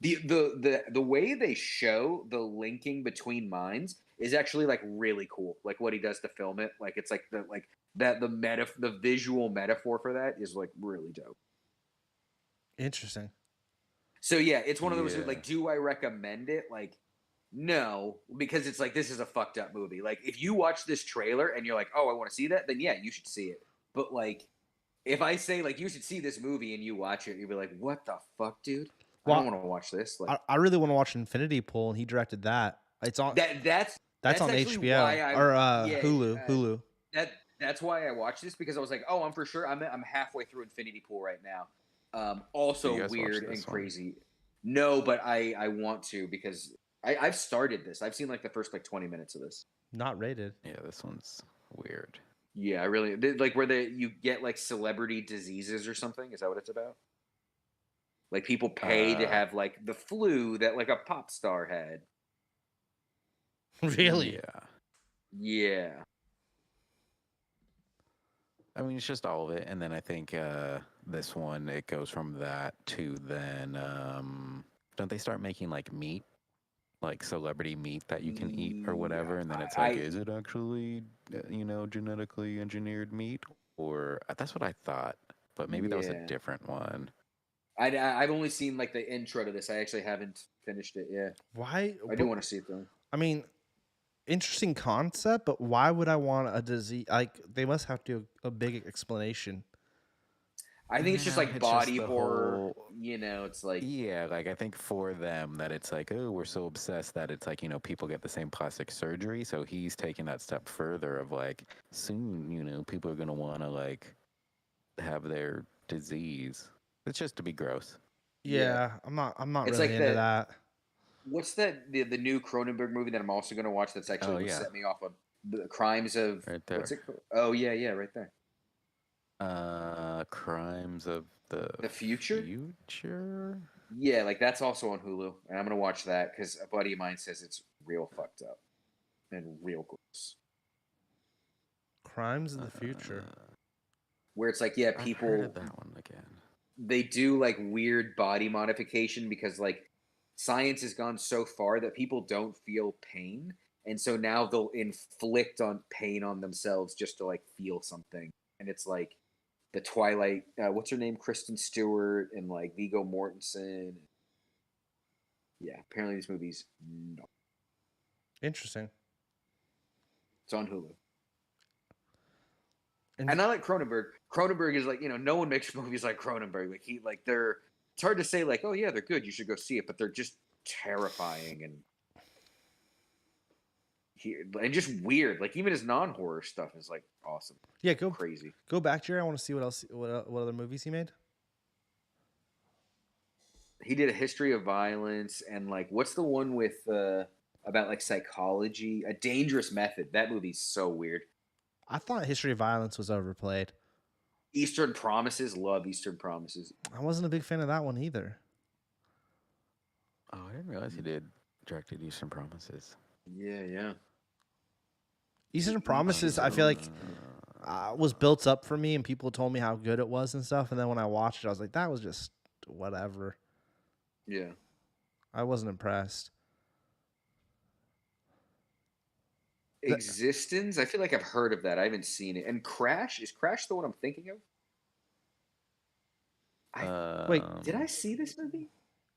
the way they show the linking between minds is actually like really cool. Like what he does to film it, like it's like the visual metaphor for that is like really dope. Interesting. So yeah, it's one of those like, do I recommend it? Like, no, because it's like, this is a fucked up movie. Like, if you watch this trailer and you're like, oh, I want to see that, then yeah, you should see it. But like, if I say like you should see this movie and you watch it, you'll be like, what the fuck, dude? I don't want to watch this. Like, I really want to watch Infinity Pool, and he directed that. It's on that's on HBO or Hulu. That's why I watched this, because I was like, oh, I'm halfway through Infinity Pool right now. So you Also guys watched weird and this one? crazy. No, but I want to because I've started this. I've seen like the first like 20 minutes of this. Not rated. Yeah, this one's weird. Yeah, I really like where you get like celebrity diseases or something. Is that what it's about? Like people pay to Uh, have like the flu that like a pop star had. Really? yeah. Yeah. I mean, it's just all of it, and then I think this one it goes from that to then don't they start making like meat, like celebrity meat that you can eat or Yeah. whatever, and then it's like, I is it actually genetically engineered meat, or that's what I thought, but maybe that was a yeah. different one. I've only seen like the intro to this. I actually haven't finished it. Yeah. Why? I do But want to see it though. I mean, interesting concept, but why would I want a disease? Like, they must have to do a big explanation. I think it's just No, like it's just body the horror. whole. It's like Yeah, like I think for them that it's like, oh, we're so obsessed that it's like, people get the same plastic surgery. So he's taking that step further of like, soon, people are going to want to like have their disease. It's just to be gross. yeah. Yeah, I'm not It's really like into that. that. What's that? The new Cronenberg movie that I'm also going to watch. That's actually Oh, what yeah, set me off of the crimes of right what's there. it called? Oh yeah, right there. Crimes of the The future. future? Yeah, like that's also on Hulu, and I'm gonna watch that because a buddy of mine says it's real fucked up and real gross. Crimes of the future. Uh, Where it's like, yeah, I've heard people of that one again. they do like weird body modification because like science has gone so far that people don't feel pain, and so now they'll inflict on pain on themselves just to like feel something, and it's like the Twilight. What's her name? Kristen Stewart and like Viggo Mortensen. Yeah, apparently this movie's no. Interesting. It's on Hulu. And And I like Cronenberg. Cronenberg is like, no one makes movies like Cronenberg. They're it's hard to say like, oh yeah, they're good, you should go see it, but they're just terrifying and just weird. Like even his non-horror stuff is like awesome. yeah, go Crazy. go back, Jerry. I want to see what other movies he made. He did A History of Violence and like what's the one with about like psychology? A Dangerous Method. That movie's so weird. I thought History of Violence was overplayed. Eastern Promises, love Eastern Promises. I wasn't a big fan of that one either. Oh, I didn't realize he did directed Eastern Promises. Yeah. Eastern Oh, Promises, I feel like was built up for me, and people told me how good it was and stuff. And then when I watched it, I was like, that was just whatever. Yeah. I wasn't impressed. Existence. I feel like I've heard of that. I haven't seen it. And Crash, is Crash the one I'm thinking of? Wait, Did I see this movie?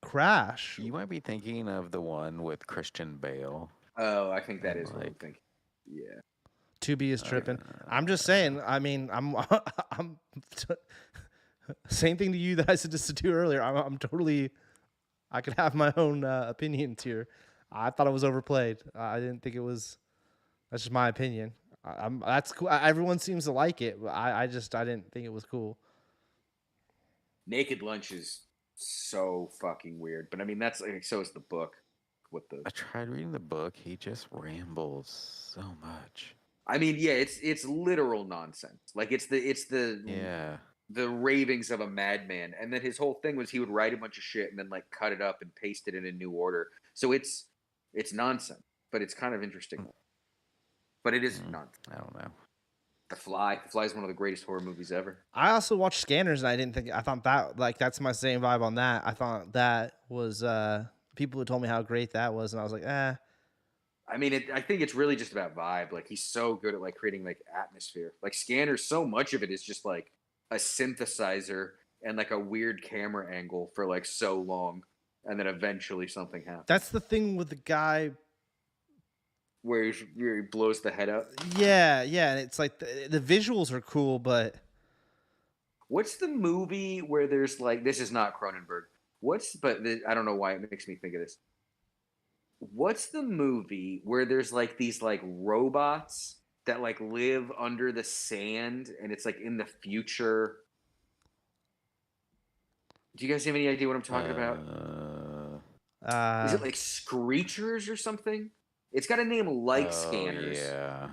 Crash. You might be thinking of the one with Christian Bale. Oh, I think that And is what I'm like, thinking. Yeah. Tubi is tripping. I'm just saying. I mean, I'm same thing to you that I said to Stu earlier. I'm totally. I could have my own opinions here. I thought it was overplayed. I didn't think it was. That's just my opinion. That's cool. Everyone seems to like it, but I didn't think it was cool. Naked Lunch is so fucking weird. But I mean, that's like, so is the book. I tried reading the book. He just rambles so much. I mean, yeah, it's literal nonsense. Like it's the Yeah. the ravings of a madman. And then his whole thing was he would write a bunch of shit and then like cut it up and paste it in a new order. So it's nonsense, but it's kind of interesting. But it is nonsense. I don't know. The Fly. The Fly is one of the greatest horror movies ever. I also watched Scanners, and I thought that that's my same vibe on that. I thought that was people who told me how great that was, and I was like, eh. I mean, I think it's really just about vibe. Like he's so good at like creating like atmosphere. Like Scanners, so much of it is just like a synthesizer and like a weird camera angle for like so long, and then eventually something happens. That's the thing with the guy. Where he blows the head up. Yeah, and it's like the visuals are cool, but What's the movie where there's like this is not Cronenberg. I don't know why it makes me think of this. What's the movie where there's like these like robots that like live under the sand and it's like in the future? Do you guys have any idea what I'm talking about? Is Uh, it like Screechers or something? It's got a name like Oh Scanners. yeah,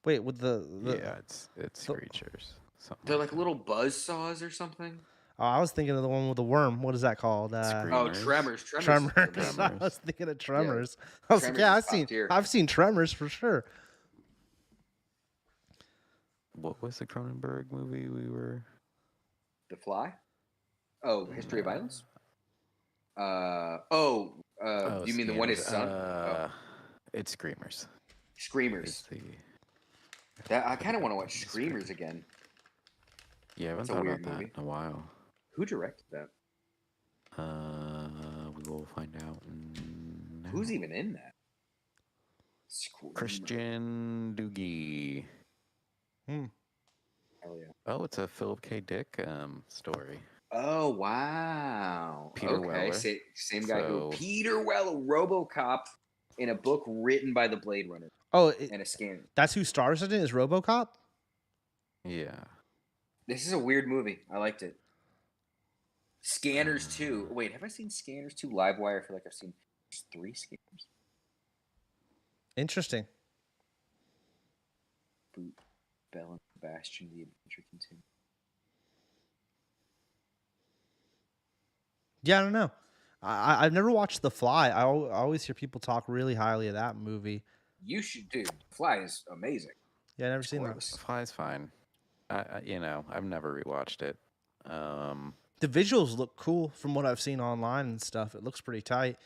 wait, with yeah. It's the Screechers, something They're like like that. little buzz saws or something. oh, I was thinking of the one with the worm. What is that called? Oh, Screamers, Tremors. Tremors is Tremors. I amazing. was Tremors. thinking of Yeah, Tremors. I was like, Tremors yeah, is top tier. I've seen Tremors for sure. What was the Cronenberg movie we were? The Fly. Oh, History of No. Violence. Oh, You mean the one his Scanners. son? Oh, It's Screamers. Is Screamers. the That I for the kind of want to good watch thing, Screamers again. Yeah, I haven't That's a thought weird about that movie. in a while. Who directed that? We will find out now. Who's even in that? Screamer. Christian Doogie. Hmm. Hell yeah. Oh, it's a Philip K. Dick story. Oh wow. Peter Okay, Weller. same guy who So- Peter Weller, RoboCop, in a book written by the Blade Runner Oh, and a scan. that's who stars in it. Is RoboCop? Yeah. This is a weird movie. I liked it. Scanners 2. Wait, have I seen Scanners 2? Livewire, I feel like I've seen 3 Scanners. Interesting. Boot, Bell, and Sebastian, the adventure continues. Yeah, I don't know. I've never watched The Fly. I always hear people talk really highly of that movie. You should, dude. Fly is amazing. Yeah, I never It's seen that. gorgeous. Fly's fine. I've never rewatched it. The visuals look cool from what I've seen online and stuff. It looks pretty tight.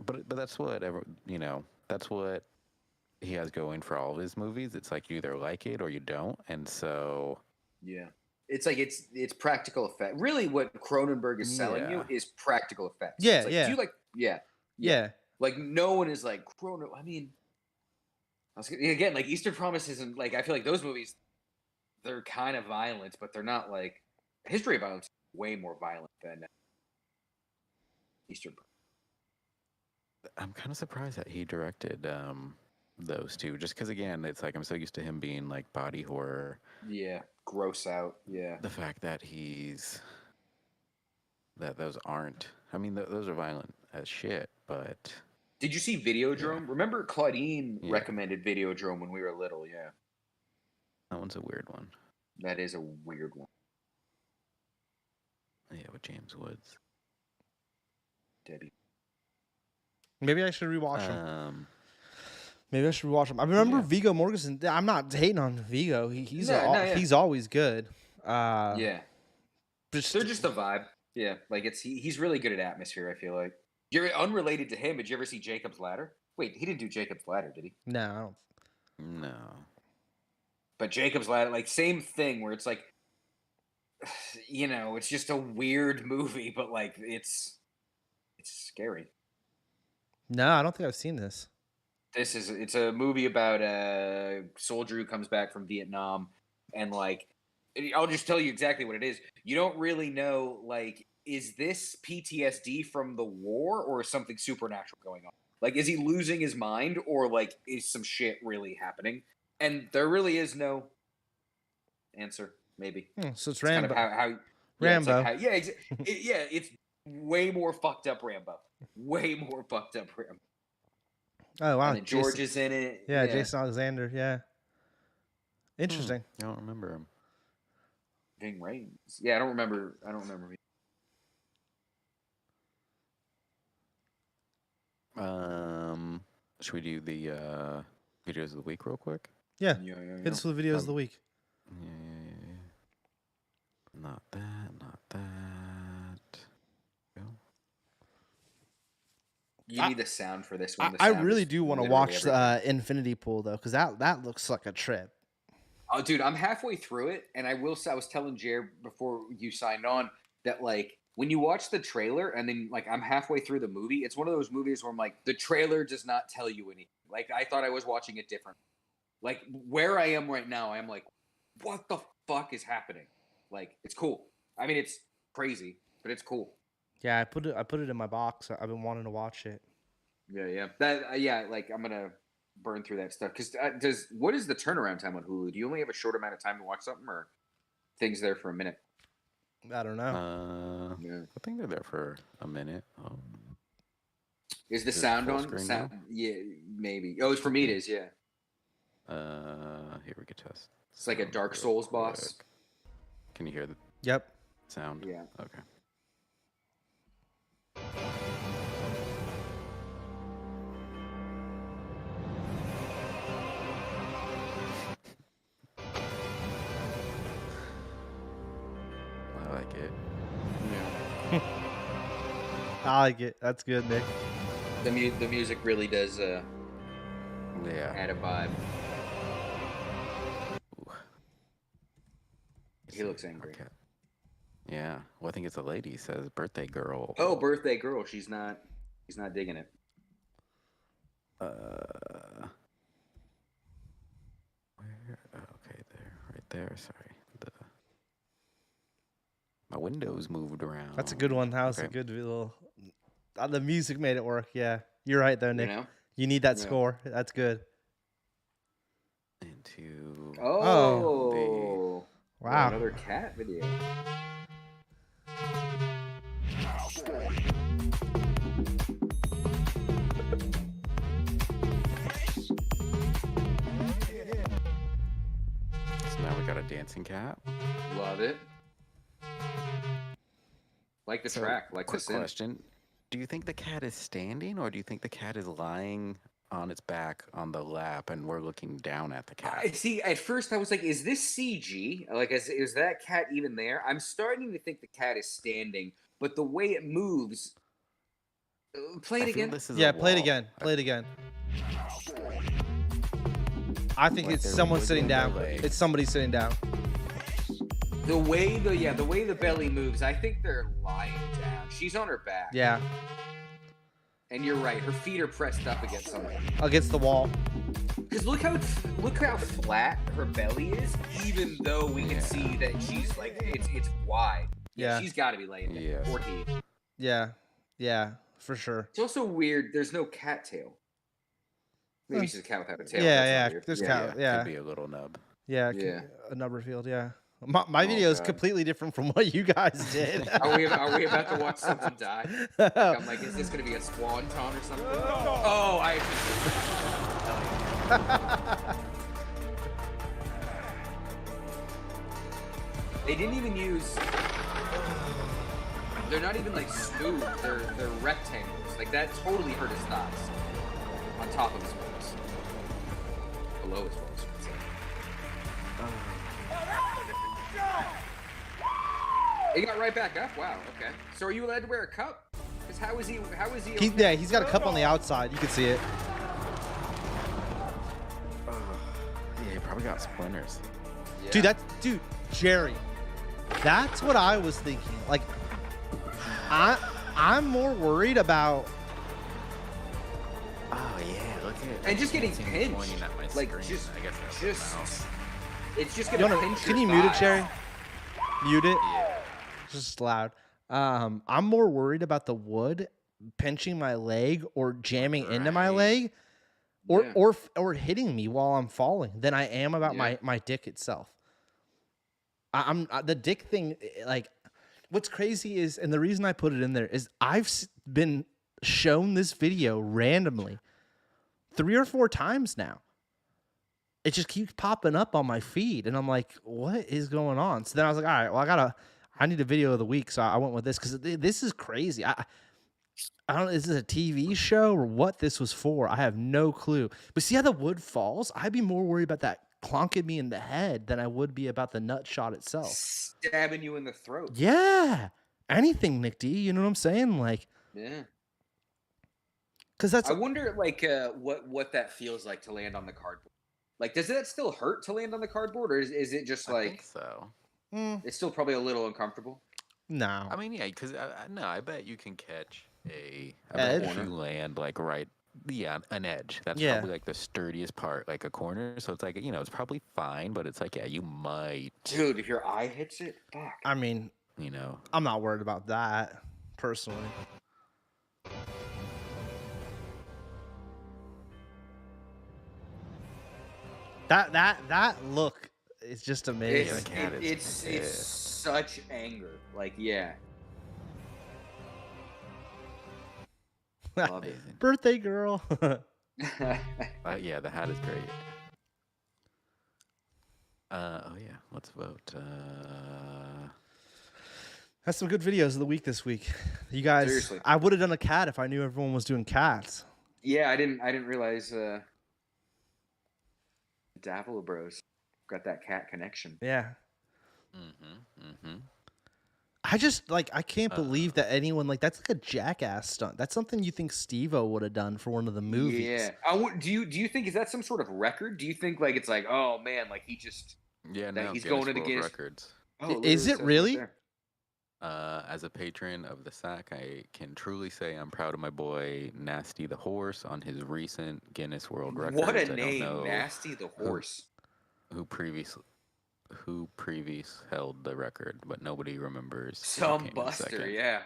But that's that's what he has going for all of his movies. It's like you either like it or you don't, and so Yeah. It's like it's practical effect. Really, what Cronenberg is selling you Yeah. is practical effects. Yeah, It's like, yeah. Do you like? Yeah. Yeah. Like no one is like I mean, again, like Eastern Promise isn't like I feel like those movies, they're kind of violent, but they're not like History of Violence is way more violent than Eastern Promise. I'm kind of surprised that he directed those two, just because again, it's like I'm so used to him being like body horror. Yeah, gross out. Yeah, The fact that those aren't. I mean, those are violent as shit, but did you see Videodrome? Yeah. Remember Claudine Yeah. recommended Videodrome when we were little. Yeah, that one's a weird one. that is a weird one. Yeah, with James Woods. Debbie. Maybe I should rewatch them. Maybe I should rewatch them. I remember Yeah. Viggo Mortensen. I'm not hating on Viggo. He's Yeah. he's always good. Yeah, Just, they're just a vibe. Yeah, like he's really good at atmosphere. I feel like. You're unrelated to him. Did you ever see Jacob's Ladder? Wait, he didn't do Jacob's Ladder, did he? no. I don't. No. But Jacob's Ladder, like same thing, where it's like, it's just a weird movie, but like it's scary. No, I don't think I've seen this. It's a movie about a soldier who comes back from Vietnam, and like, I'll just tell you exactly what it is. You don't really know, like, is this PTSD from the war or is something supernatural going on? Like, is he losing his mind or like is some shit really happening? And there really is no answer. Maybe So it's kind of Rambo. how Rambo. It's way more fucked up Rambo. Way more fucked up Rambo. Oh wow, And then George is in it. Yeah, Jason Alexander. Yeah. Hmm. Interesting. I don't remember him. Ving Rhames. Yeah, I don't remember. Should we do the videos of the week real quick? Yeah. Yeah. Hit us with the videos of the week. Yeah. Not that. Go. You need the sound for this one. The I sound really is do want to literally watch everything. Infinity Pool though, because that looks like a trip. Oh, dude, I'm halfway through it, and I will say, I was telling Jared before you signed on that like when you watch the trailer and then like I'm halfway through the movie, it's one of those movies where I'm like, the trailer does not tell you anything. Like I thought I was watching it different. Like where I am right now, I'm like, what the fuck is happening? Like it's cool. I mean, it's crazy, but it's cool. Yeah, I put it in my box. I've been wanting to watch it. Yeah. That like I'm gonna burn through that stuff because what is the turnaround time on Hulu? Do you only have a short amount of time to watch something, or things there for a minute? I don't know. Yeah. I think they're there for a minute. Oh, Is the is it sound full on? screen Sound? now? Yeah, maybe. Oh, it's for me. It is. Yeah. Here we can test. It's like a Sound Dark real Souls boss. quick. Can you hear the Yep. sound? Yeah. Okay. I like it. Yeah. I like it. That's good, Nick. The music really does Yeah. add a vibe. Ooh. He looks angry. Okay. Yeah. Well, I think it's a lady. It says birthday girl. Oh, birthday girl. She's not digging it. Where? Okay, there, right there. Sorry, my windows moved around. That's a good one. That was a Okay. good little. The music made it work. Yeah, you're right though, Nick. You know? You need that Yeah. score. That's good. Into Oh. Wow. Another cat video. so now we got a dancing cat. Love it. Like the So, track. Like the quick synth. question: do you think the cat is standing, or do you think the cat is lying on its back on the lap, and we're looking down at the cat? I see. At first, I was like, "Is this CG? Like, is that cat even there?" I'm starting to think the cat is standing, but the way it moves. Play it I feel again. this is Yeah, a play it wall. again. Play it again. I think Like it's they're someone sitting wiggling down. their legs. It's somebody sitting down. The way the belly moves, I think they're lying down. She's on her back. Yeah, And you're right. Her feet are pressed up against something. against the wall. Because look how flat her belly is, even though we can Yeah. see that she's like it's wide. Yeah. She's got to be laying down. Yes. Or he. Yeah, for sure. It's also weird. There's no cattail. Maybe she's a cat without a tail. Yeah, That's not yeah. weird. There's yeah, cat. Yeah, Could be a little nub. yeah. Yeah. A number field. Yeah. My video is God. completely different from what you guys did. Are we about to watch someone die? Like, I'm like, is this gonna be a swanton or something? Oh, I. They didn't even use. They're not even like smooth. They're rectangles. Like that totally hurt his thighs. On top of his balls. Below his balls. I should say. He got right back up. Wow. Okay. So are you allowed to wear a cup? Because how is he? Yeah, he's got a cup on the outside. You can see it. Yeah, he probably got splinters. Yeah. Dude, Jerry. That's what I was thinking. Like, I'm more worried about. Oh yeah, look at. And just getting it's pinched. pointing at my Like, screen. just- I guess that's just- the mouse. It's just You gonna wanna, pinch can your you mute it, thighs. Jerry? Mute it. Yeah. Just loud. I'm more worried about the wood pinching my leg or jamming into my Right. leg, or Yeah. or hitting me while I'm falling than I am about Yeah. my dick itself. I'm the dick thing. Like, what's crazy is, and the reason I put it in there is I've been shown this video randomly 3 or 4 times now. It just keeps popping up on my feed, and I'm like, what is going on? So then I was like, all right, well, I need a video of the week, so I went with this because this is crazy. I don't know, is this a TV show or what this was for? I have no clue. But see how the wood falls? I'd be more worried about that clonking me in the head than I would be about the nut shot itself. Stabbing you in the throat. Yeah, anything, Nick D. You know what I'm saying? Like, Yeah. because that's I wonder, like, what that feels like to land on the cardboard. Like, does that still hurt to land on the cardboard, or is it just I like think so. it's still probably a little uncomfortable? no. I mean, yeah, because no, I bet you can catch I Edge? bet if you land like right, yeah, an edge. That's Yeah. probably like the sturdiest part, like a corner. So it's like it's probably fine, but it's like you might, Dude, if your eye hits it, fuck. I mean, I'm not worried about that personally. That look is just amazing. the cat is It's pissed. such anger. Like, yeah. Love it. Amazing. Birthday girl. Yeah, the hat is great. Oh yeah, let's vote. That's some good videos of the week this week. You guys, Seriously. I would have done a cat if I knew everyone was doing cats. Yeah, I didn't realize Davila Bros got that cat connection. Yeah. Mm-hmm. I just I can't believe that anyone that's like a jackass stunt. That's something you think Steve-O would have done for one of the movies. Yeah. Do you think, is that some sort of record? Do you think it's like, oh man, like he just Yeah, that no, he's Guinness going to the World Guinness Records. Oh, Is it says right really? there. As a patron of the SAC, I can truly say I'm proud of my boy Nasty the Horse on his recent Guinness World Records. What a I don't name, know Nasty the Horse. who previous held the record, but nobody remembers. who Some came in buster, second. yeah.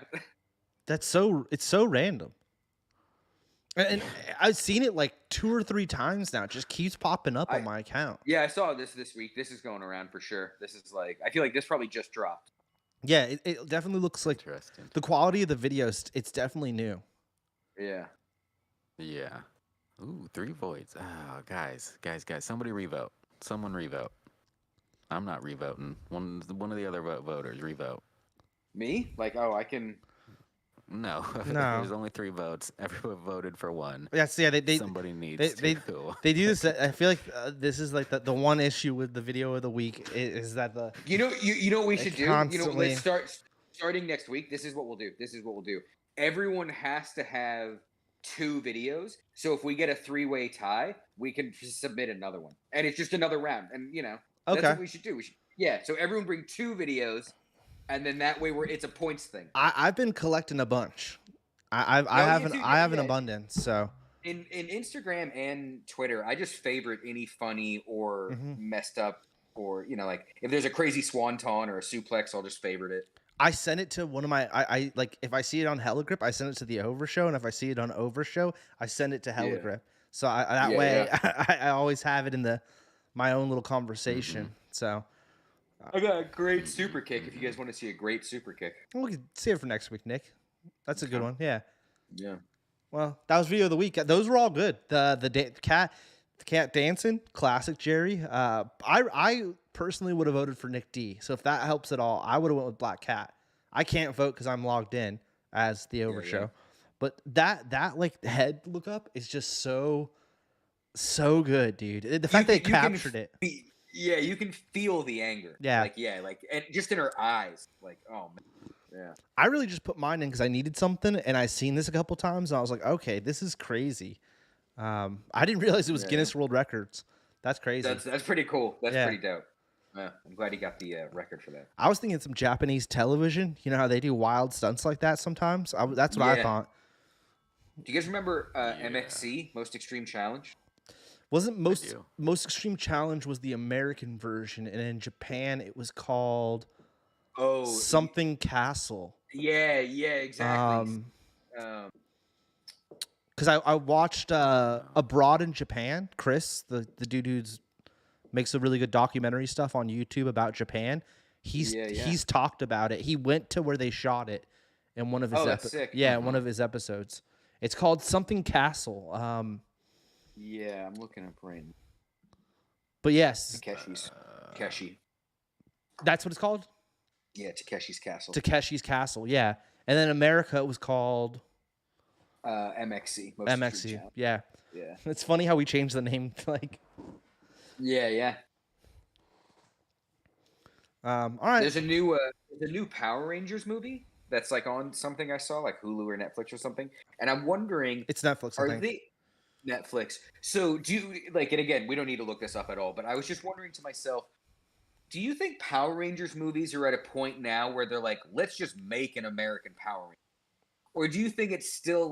It's so random. And I've seen it like 2 or 3 times now. It just keeps popping up on my account. Yeah, I saw this week. This is going around for sure. This is I feel like this probably just dropped. Yeah, it definitely looks like Interesting. the quality of the videos. It's definitely new. Yeah. Yeah. Ooh, 3 votes. Oh, guys, somebody revote. Someone revote. I'm not revoting. One of the other voters revote. Me? I can. No. No. There's only 3 votes. Everyone voted for 1. Somebody needs they do this. I feel like this is like the one issue with the video of the week is that the You know what we should do? constantly- Let's starting next week. This is what we'll do. Everyone has to have 2 videos. So if we get a 3-way tie, we can just submit another one, and it's just another round. And that's Okay. what we should do. So everyone bring 2 videos, and then that way it's a points thing. I've been collecting a bunch. I have an abundance. So In Instagram and Twitter, I just favorite any funny or messed up, or if there's a crazy swanton or a suplex, I'll just favorite it. I send it to one of my I if I see it on Heligrip, I send it to the OverShow, and if I see it on OverShow, I send it to Heligrip. So I always have it in my own little conversation. So I got a great super kick. If you guys want to see a great super kick, we can save it for next week, Nick. That's a good one. Yeah. Yeah. Well, that was video of the week. Those were all good. The cat dancing, classic Jerry. I personally would have voted for Nick D. So if that helps at all, I would have went with Black Cat. I can't vote because I'm logged in as the OverShow. Yeah. But that head look up is just so good, dude. The fact they captured it. Yeah, you can feel the anger. Yeah. And just in her eyes. Oh man. Yeah. I really just put mine in because I needed something, and I seen this a couple times, and I was like, okay, this is crazy. I didn't realize it was Guinness World Records. That's crazy. That's pretty cool. That's pretty dope. Yeah, I'm glad he got the record for that. I was thinking some Japanese television. You know how they do wild stunts like that sometimes? That's what I thought. Do you guys remember MXC, Most Extreme Challenge? Wasn't Most Extreme Challenge was the American version, and in Japan it was called something Castle. Yeah, exactly. Because I watched Abroad in Japan. Chris, the dude who's makes a really good documentary stuff on YouTube about Japan. He's talked about it. He went to where they shot it in one of his one of his episodes. It's called something Castle. Yeah, I'm looking up right now. But yes, Takeshi. That's what it's called. Yeah, Takeshi's Castle. Takeshi's Castle. Yeah, and then America it was called MXC. MXC. Yeah. Yeah. It's funny how we changed the name. Yeah. All right. There's a new Power Rangers movie that's on something I saw, Hulu or Netflix or something, and I'm wondering, it's Netflix. Are they Netflix? So do you and again, we don't need to look this up at all, but I was just wondering to myself, do you think Power Rangers movies are at a point now where they're let's just make an American Power Ranger? Or do you think it's still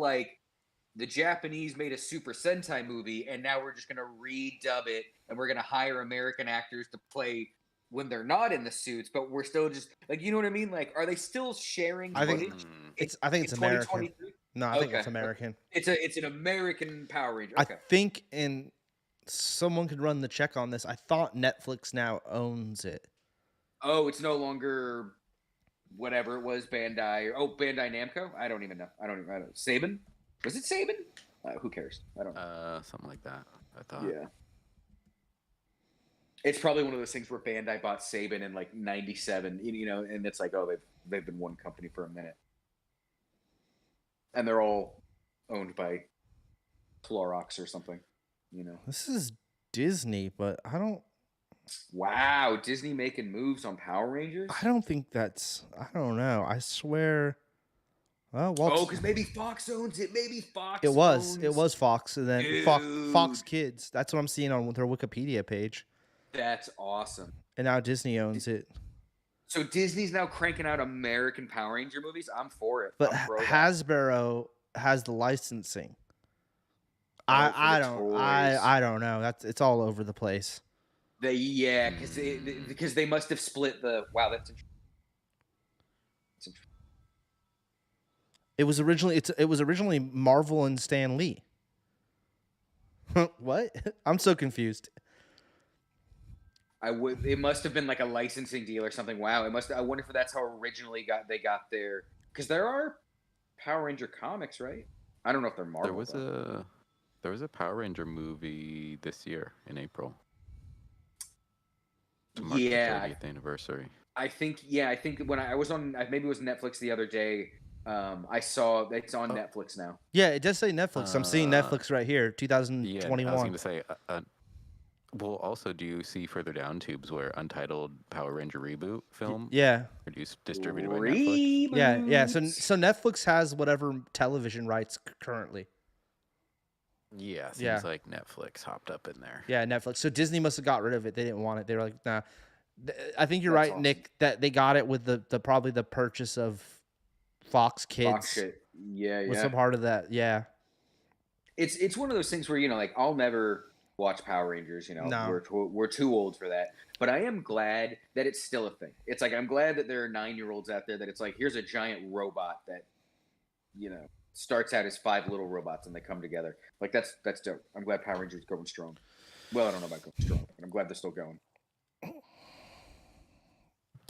the Japanese made a Super Sentai movie and now we're just going to redub it and we're going to hire American actors to play when they're not in the suits, but we're still just you know what I mean? Are they still sharing footage? I think it's American. No, I think it's American. It's an American Power Ranger. Okay. I think someone could run the check on this. I thought Netflix now owns it. Oh, it's no longer whatever it was, Bandai. Bandai Namco. I don't even know. I don't know. Saban. Was it Saban? Who cares? I don't know. Something like that. I thought. Yeah. It's probably one of those things where Bandai bought Saban in like '97, and it's like, oh, they've been one company for a minute, and they're all owned by Clorox or something, This is Disney, but I don't. Wow, Disney making moves on Power Rangers. I don't think that's. I don't know. I swear. Well, because maybe Fox owns it. Maybe Fox. It was Fox, and then Dude. Fox Kids. That's what I'm seeing on their Wikipedia page. That's awesome. And now Disney owns it. So Disney's now cranking out American Power Ranger movies. I'm for it. But Hasbro has the licensing. I don't know. It's all over the place. Because they must have split the. Wow, that's interesting. It was originally Marvel and Stan Lee. What? I'm so confused. It must have been like a licensing deal or something. Wow, I wonder if that's how originally they got their, because there are Power Ranger comics, right? I don't know if they're Marvel. There was a Power Ranger movie this year in April. To mark the 30th anniversary. I think when I was on, maybe it was Netflix the other day. I saw it's on Netflix now. Yeah, it does say Netflix. I'm seeing Netflix right here, 2021. Yeah, I was going to say. Well, also, do you see further down tubes where Untitled Power Ranger reboot film? Yeah. Produced, distributed by Netflix. Yeah. So Netflix has whatever television rights currently. Yeah, seems like Netflix hopped up in there. Yeah, Netflix. So Disney must have got rid of it. They didn't want it. They were like, nah. I think you're right, awesome. Nick, that they got it with the probably the purchase of Fox Kids. Fox shit. Yeah. Was a part of that. Yeah. It's one of those things where, like, I'll never watch Power Rangers, No. We're too old for that. But I am glad that it's still a thing. It's like, I'm glad that there are 9-year-olds out there that it's like, here's a giant robot that, starts out as 5 little robots and they come together. Like, that's dope. I'm glad Power Rangers is going strong. Well, I don't know about going strong, but I'm glad they're still going.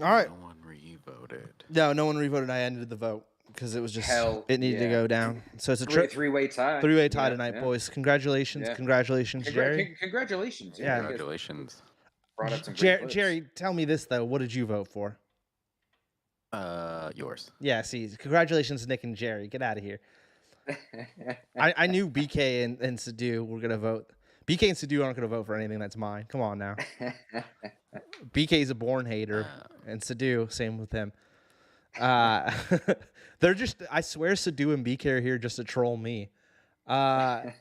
All right. No one re-voted. No one re-voted. I ended the vote because it was just it needed to go down. So it's a three-way tie. Three-way tie tonight, boys. Congratulations, congratulations, Jerry. Congratulations. Yeah. Congratulations. Jerry, tell me this though. What did you vote for? Yours. Yeah. See, congratulations, Nick and Jerry. Get out of here. I knew BK and Sadu were gonna vote. BK and Sadu aren't gonna vote for anything that's mine. Come on now. BK's a born hater, and Sadu, same with him. They're just, I swear Sadu and BK are here just to troll me. Gotta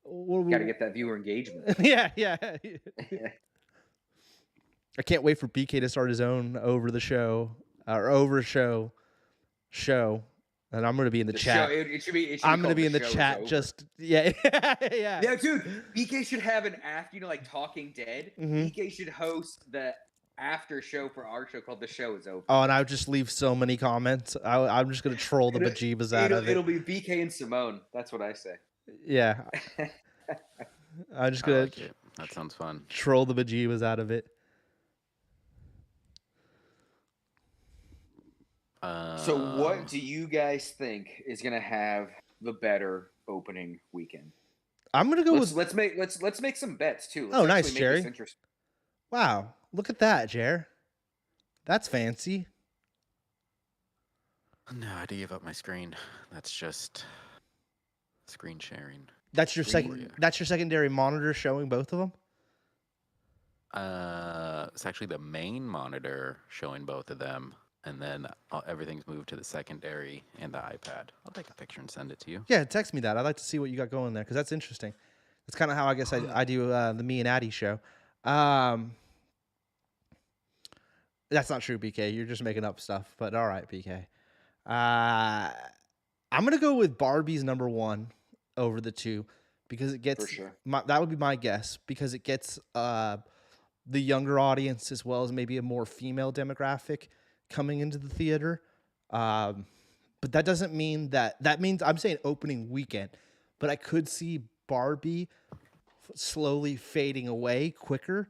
get that viewer engagement. Yeah. I can't wait for BK to start his own OverTheShow show. And I'm gonna be in the chat. I'm gonna be in the chat. Just yeah. Yeah, dude. BK should have an after, like Talking Dead. Mm-hmm. BK should host the after show for our show called The Show Is Over. Oh, and I would just leave so many comments. I'm just gonna troll the bejeebas out of it. It'll be BK and Simone. That's what I say. Yeah. I'm just gonna. Like it. That sounds fun. Troll the bejeebas out of it. So what do you guys think is gonna have the better opening weekend? I'm gonna go let's make some bets too. Let's nice, Jerry. Wow, look at that, Jer. That's fancy. No, I had to give up my screen. That's just screen sharing. That's your That's your secondary monitor showing both of them. It's actually the main monitor showing both of them. And then everything's moved to the secondary and the iPad. I'll take a picture and send it to you. Yeah, text me that. I'd like to see what you got going there because that's interesting. That's kind of how I guess I do the Me and Addy show. That's not true, BK. You're just making up stuff. But all right, BK. I'm gonna go with Barbie's number 1 over the 2 because it gets. For sure. That would be my guess because it gets the younger audience as well as maybe a more female demographic coming into the theater. But that doesn't mean that means I'm saying opening weekend, but I could see Barbie slowly fading away quicker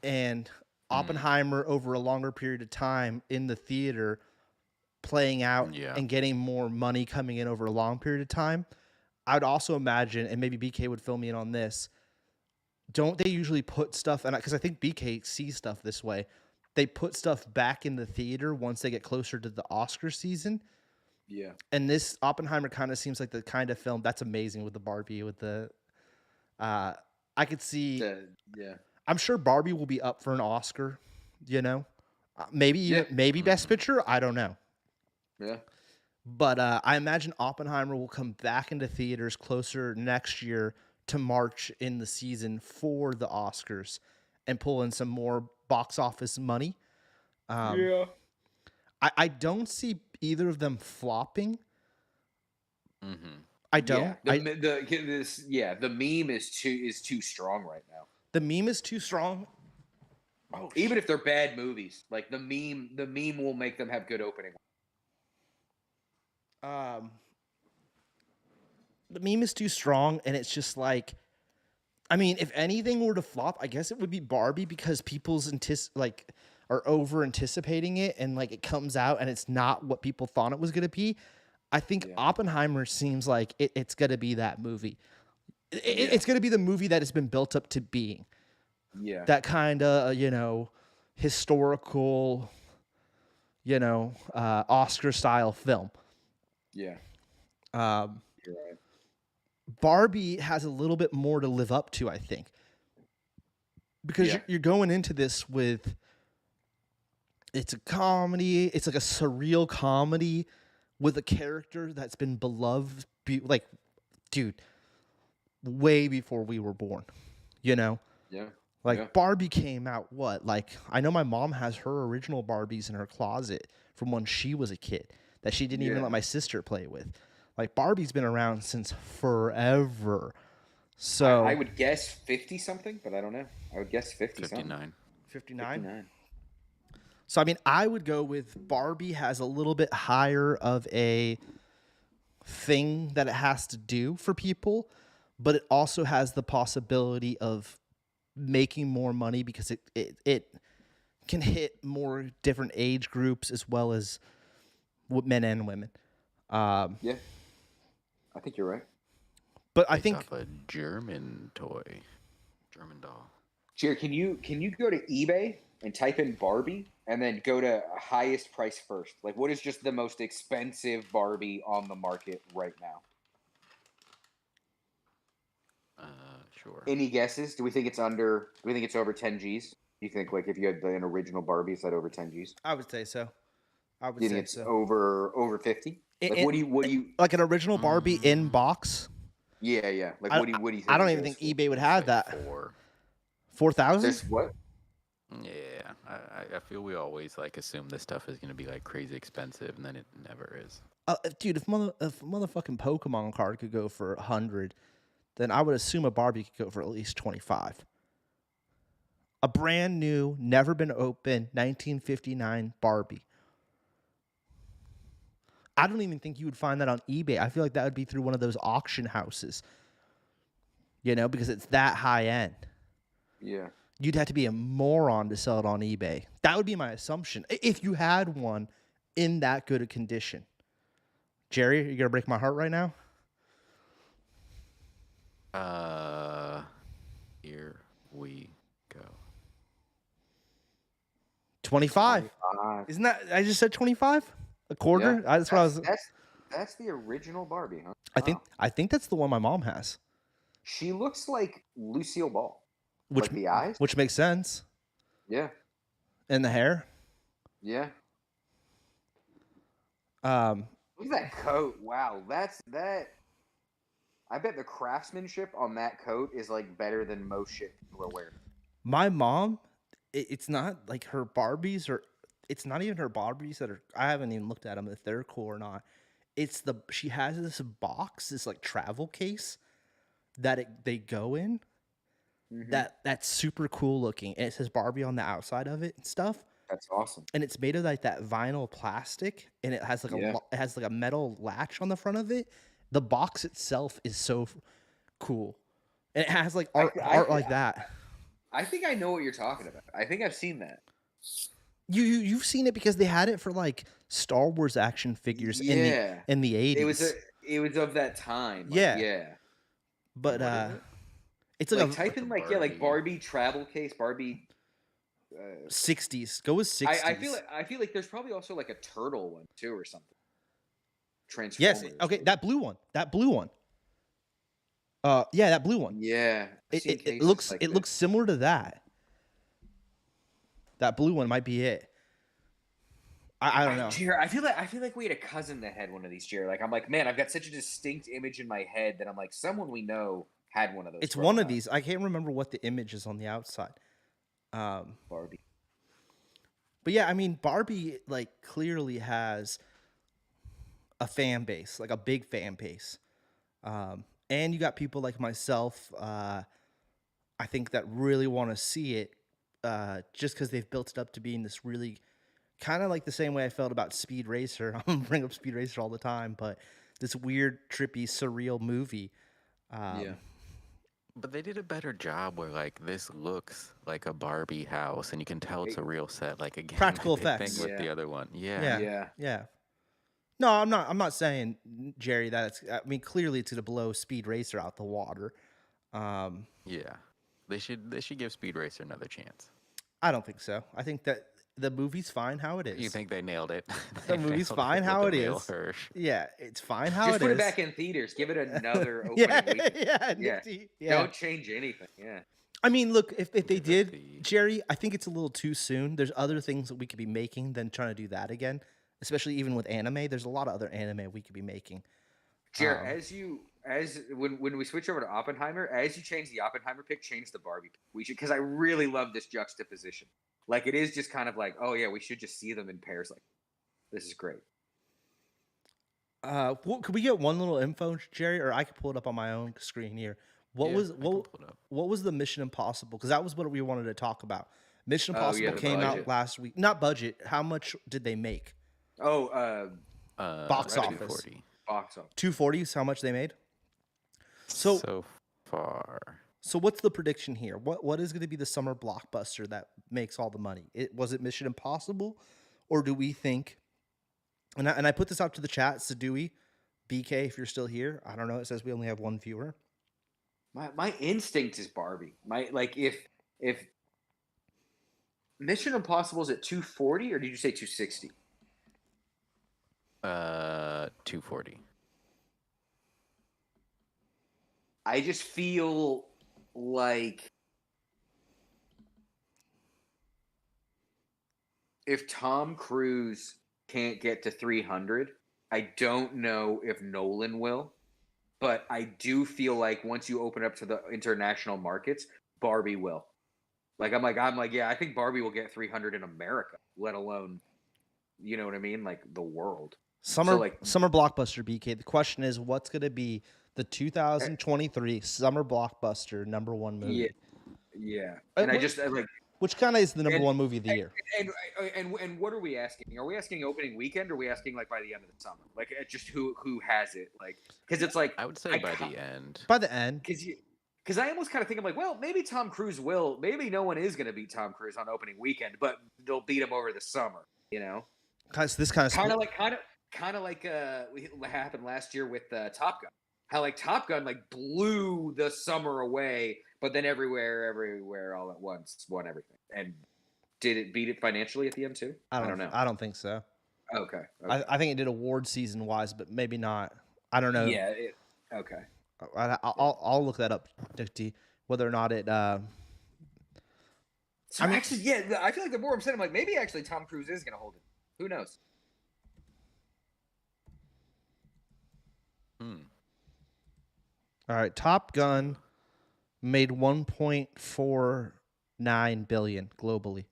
and Oppenheimer over a longer period of time in the theater playing out Yeah. and getting more money coming in over a long period of time, I would also imagine, and maybe BK would fill me in on this, don't they usually put stuff, and because I think BK sees stuff this way, they put stuff back in the theater once they get closer to the Oscar season. Yeah. And this Oppenheimer kind of seems like the kind of film that's amazing with the Barbie, with the, I could see, Yeah. I'm sure Barbie will be up for an Oscar, you know, maybe Yeah. maybe Best Picture. I don't know. Yeah. But I imagine Oppenheimer will come back into theaters closer next year to March in the season for the Oscars and pull in some more box office money. Yeah. I don't see either of them flopping. Mm-hmm. I don't. The meme is too strong right now. The meme is too strong. Oh, even if they're bad movies, like the meme will make them have good opening. The meme is too strong, and it's just like, I mean, if anything were to flop, I guess it would be Barbie because people's are over anticipating it, and like it comes out and it's not what people thought it was gonna be. I think Oppenheimer seems like it's gonna be that movie. It's gonna be the movie that has been built up to being. Yeah. That kind of historical, Oscar style film. Yeah. You're right. Barbie has a little bit more to live up to, I think, because you're going into this with, it's a comedy. It's like a surreal comedy with a character that's been beloved, like, dude, way before we were born, Yeah. Like Barbie came out I know my mom has her original Barbies in her closet from when she was a kid that she didn't even let my sister play with. Like Barbie's been around since forever. So I would guess 50 something, but I don't know. I would guess 50 something. 59. 59. So I mean, I would go with Barbie has a little bit higher of a thing that it has to do for people, but it also has the possibility of making more money because it can hit more different age groups as well as men and women. Yeah. I think you're right. But I Based think off a German doll. Jared, can you go to eBay and type in Barbie and then go to highest price first? Like, what is just the most expensive Barbie on the market right now? Sure. Any guesses? Do we think it's over 10 G's? Do you think like if you had an original Barbie, is that over 10 G's? I would say so. Do you think it's over 50? Like what do you like an original Barbie in box? Yeah. Like what do you think? I don't even think eBay would have that. 4,000? There's what? Yeah, I feel we always like assume this stuff is gonna be like crazy expensive, and then it never is. Dude, if motherfucking Pokemon card could go for 100, then I would assume a Barbie could go for at least 25. A brand new, never been open, 1959 Barbie. I don't even think you would find that on eBay. I feel like that would be through one of those auction houses, because it's that high end. Yeah. You'd have to be a moron to sell it on eBay. That would be my assumption. If you had one in that good a condition. Jerry, are you going to break my heart right now? Here we go. 25. Isn't that, I just said 25? A quarter? Yeah. That's what I was. That's the original Barbie, huh? I think that's the one my mom has. She looks like Lucille Ball. Which, like the eyes? Which makes sense. Yeah. And the hair? Yeah. Look at that coat. Wow. That. I bet the craftsmanship on that coat is like better than most shit people are wearing. My mom, it's not like her Barbies, or it's not even her Barbies that are, I haven't even looked at them if they're cool or not. She has this box, this like travel case that they go in. Mm-hmm. That's super cool looking, and it says Barbie on the outside of it and stuff. That's awesome. And it's made of like that vinyl plastic, and it has like a metal latch on the front of it. The box itself is so cool, and it has like art like that. I think I know what you're talking about. I think I've seen that. You've seen it because they had it for like Star Wars action figures Yeah. in the It was 80s. it was of that time. Like, Yeah, yeah. but What is it? it's like Like a type Like a in like yeah, like Barbie. Barbie travel case, Barbie 60s. Go with I 60s. feel like there's probably also like a turtle one too or something. Yes. Transformers. Okay, Maybe. that blue one. That blue one. Yeah, that blue one. Yeah. I've It, seen it, it cases looks like it that. looks similar to that. That blue one might be it. I don't know. Jared, I feel like we had a cousin that had one of these, Jared. Like I'm like, man, I've got such a distinct image in my head that I'm like, someone we know had one of those It's one growing of up. these. I can't remember what the image is on the outside. Barbie. But yeah, I mean, Barbie like clearly has a fan base, like a big fan base. And you got people like myself, I think, that really want to see it just because they've built it up to being this really kind of like the same way I felt about Speed Racer. I'm gonna bring up Speed Racer all the time, but this weird, trippy, surreal movie. Yeah. But they did a better job where like this looks like a Barbie house, and you can tell it's a real set. Like again, Practical my big thing effects. with the Yeah. other one. Yeah. Yeah, Yeah. yeah. No, I'm not. I'm not saying, Jerry, that it's. I mean, clearly it's gonna blow Speed Racer out the water. Yeah. They should give Speed Racer another chance. I don't think so. I think that the movie's fine how it You is. think they nailed it? The They movie's nailed fine it how with it Emil is. Hirsch. Yeah, it's fine how Just it put is. it back in theaters. Give it another Yeah, opening week. yeah, Yeah. Nifty. Yeah. Don't change anything. Yeah. I mean, look, if they Give it did, the- Jerry, I think it's a little too soon. There's other things that we could be making than trying to do that again. Especially even with anime, there's a lot of other anime we could be making. Jared, as when we switch over to Oppenheimer, as you change the Oppenheimer pick, change the Barbie pick. We should, because I really love this juxtaposition. Like it is just kind of like, oh yeah, we should just see them in pairs. Like this is great. Could we get one little info, Jerry, or I could pull it up on my own screen here? What Yeah, was I can pull it up. what was the Mission Impossible? Because that was what we wanted to talk about. Mission Oh, yeah, Impossible the came out budget. last week. Not budget. How much did they make? Oh, Box office. 240 box office. 240 is how much they made. So so far. so what's the prediction here? What is going to be the summer blockbuster that makes all the money? Was it Mission Impossible, or do we think? And I put this out to the chat, Sadui, BK, if you're still here. I don't know. It says we only have one viewer. My instinct is Barbie. My like if Mission Impossible is at 240 or did you say 260? 240. I just feel like if Tom Cruise can't get to 300, I don't know if Nolan will, but I do feel like once you open up to the international markets, Barbie will. Like I'm like, yeah, I think Barbie will get 300 in America, let alone, you know what I mean, like the world. Summer like- summer blockbuster, BK. The question is, what's going to be the 2023 summer blockbuster #1 movie? Yeah, yeah. And I just like, Which kind of is the number And- one movie of the year? and what are we asking? Are we asking opening weekend? Or are we asking like by the end of the summer? Like just who has it? Like because it's like I would say by the end. By the end. because I almost kind of think I'm like, well, maybe Tom Cruise will. Maybe no one is going to beat Tom Cruise on opening weekend, but they'll beat him over the summer. You know, This kind of kind of like what happened last year with Top Gun. How like Top Gun like blew the summer away, but then everywhere all at once won everything. And did it beat it financially at the end too? I don't know. I don't think so. Okay. I think it did award season wise, but maybe not. I don't know. Yeah. Okay. I'll look that up, Dicty, whether or not it. So actually, yeah, I feel like the more I'm saying, I'm like, maybe actually Tom Cruise is going to hold it. Who knows? All right, Top Gun made 1.49 billion globally.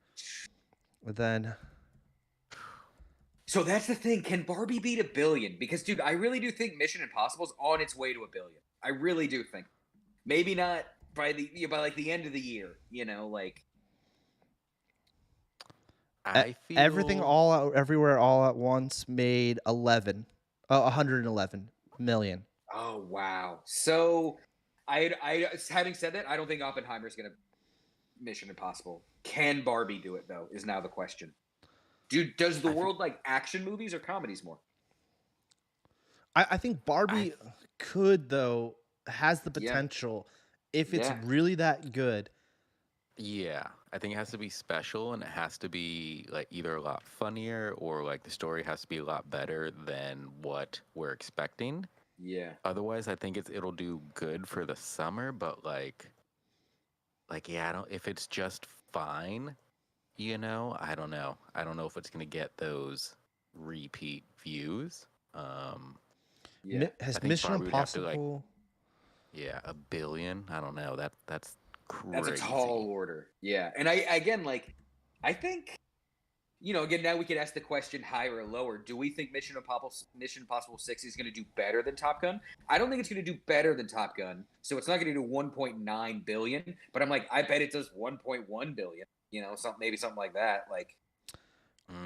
And then So that's the thing. Can Barbie beat $1 billion? Because, dude, I really do think Mission Impossible is on its way to $1 billion. I really do think. Maybe not by like the end of the year. You know, like I feel everything all out, everywhere all at once made 111 million. oh wow. So I having said that, I don't think Oppenheimer is going to Mission Impossible. Can Barbie do it though? Is now the question. Does the world like action movies or comedies more? I think Barbie could though has the Yeah. potential if it's Yeah. really that good. Yeah, I think it has to be special and it has to be like either a lot funnier or like the story has to be a lot better than what we're expecting. Yeah. Otherwise, I think it'll do good for the summer, but like yeah, I don't if it's just fine, I don't know. I don't know if it's going to get those repeat views. Yeah. I Has think Mission Barbie would have to like Impossible? yeah, 1 billion. I don't know. That's That's a tall crazy. order. Yeah. And I again like I think again now we could ask the question higher or lower. Do we think Mission Impossible 6 is going to do better than Top Gun? I don't think it's going to do better than Top Gun. So it's not going to do 1.9 billion, but I'm like I bet it does 1.1 billion, maybe something like that like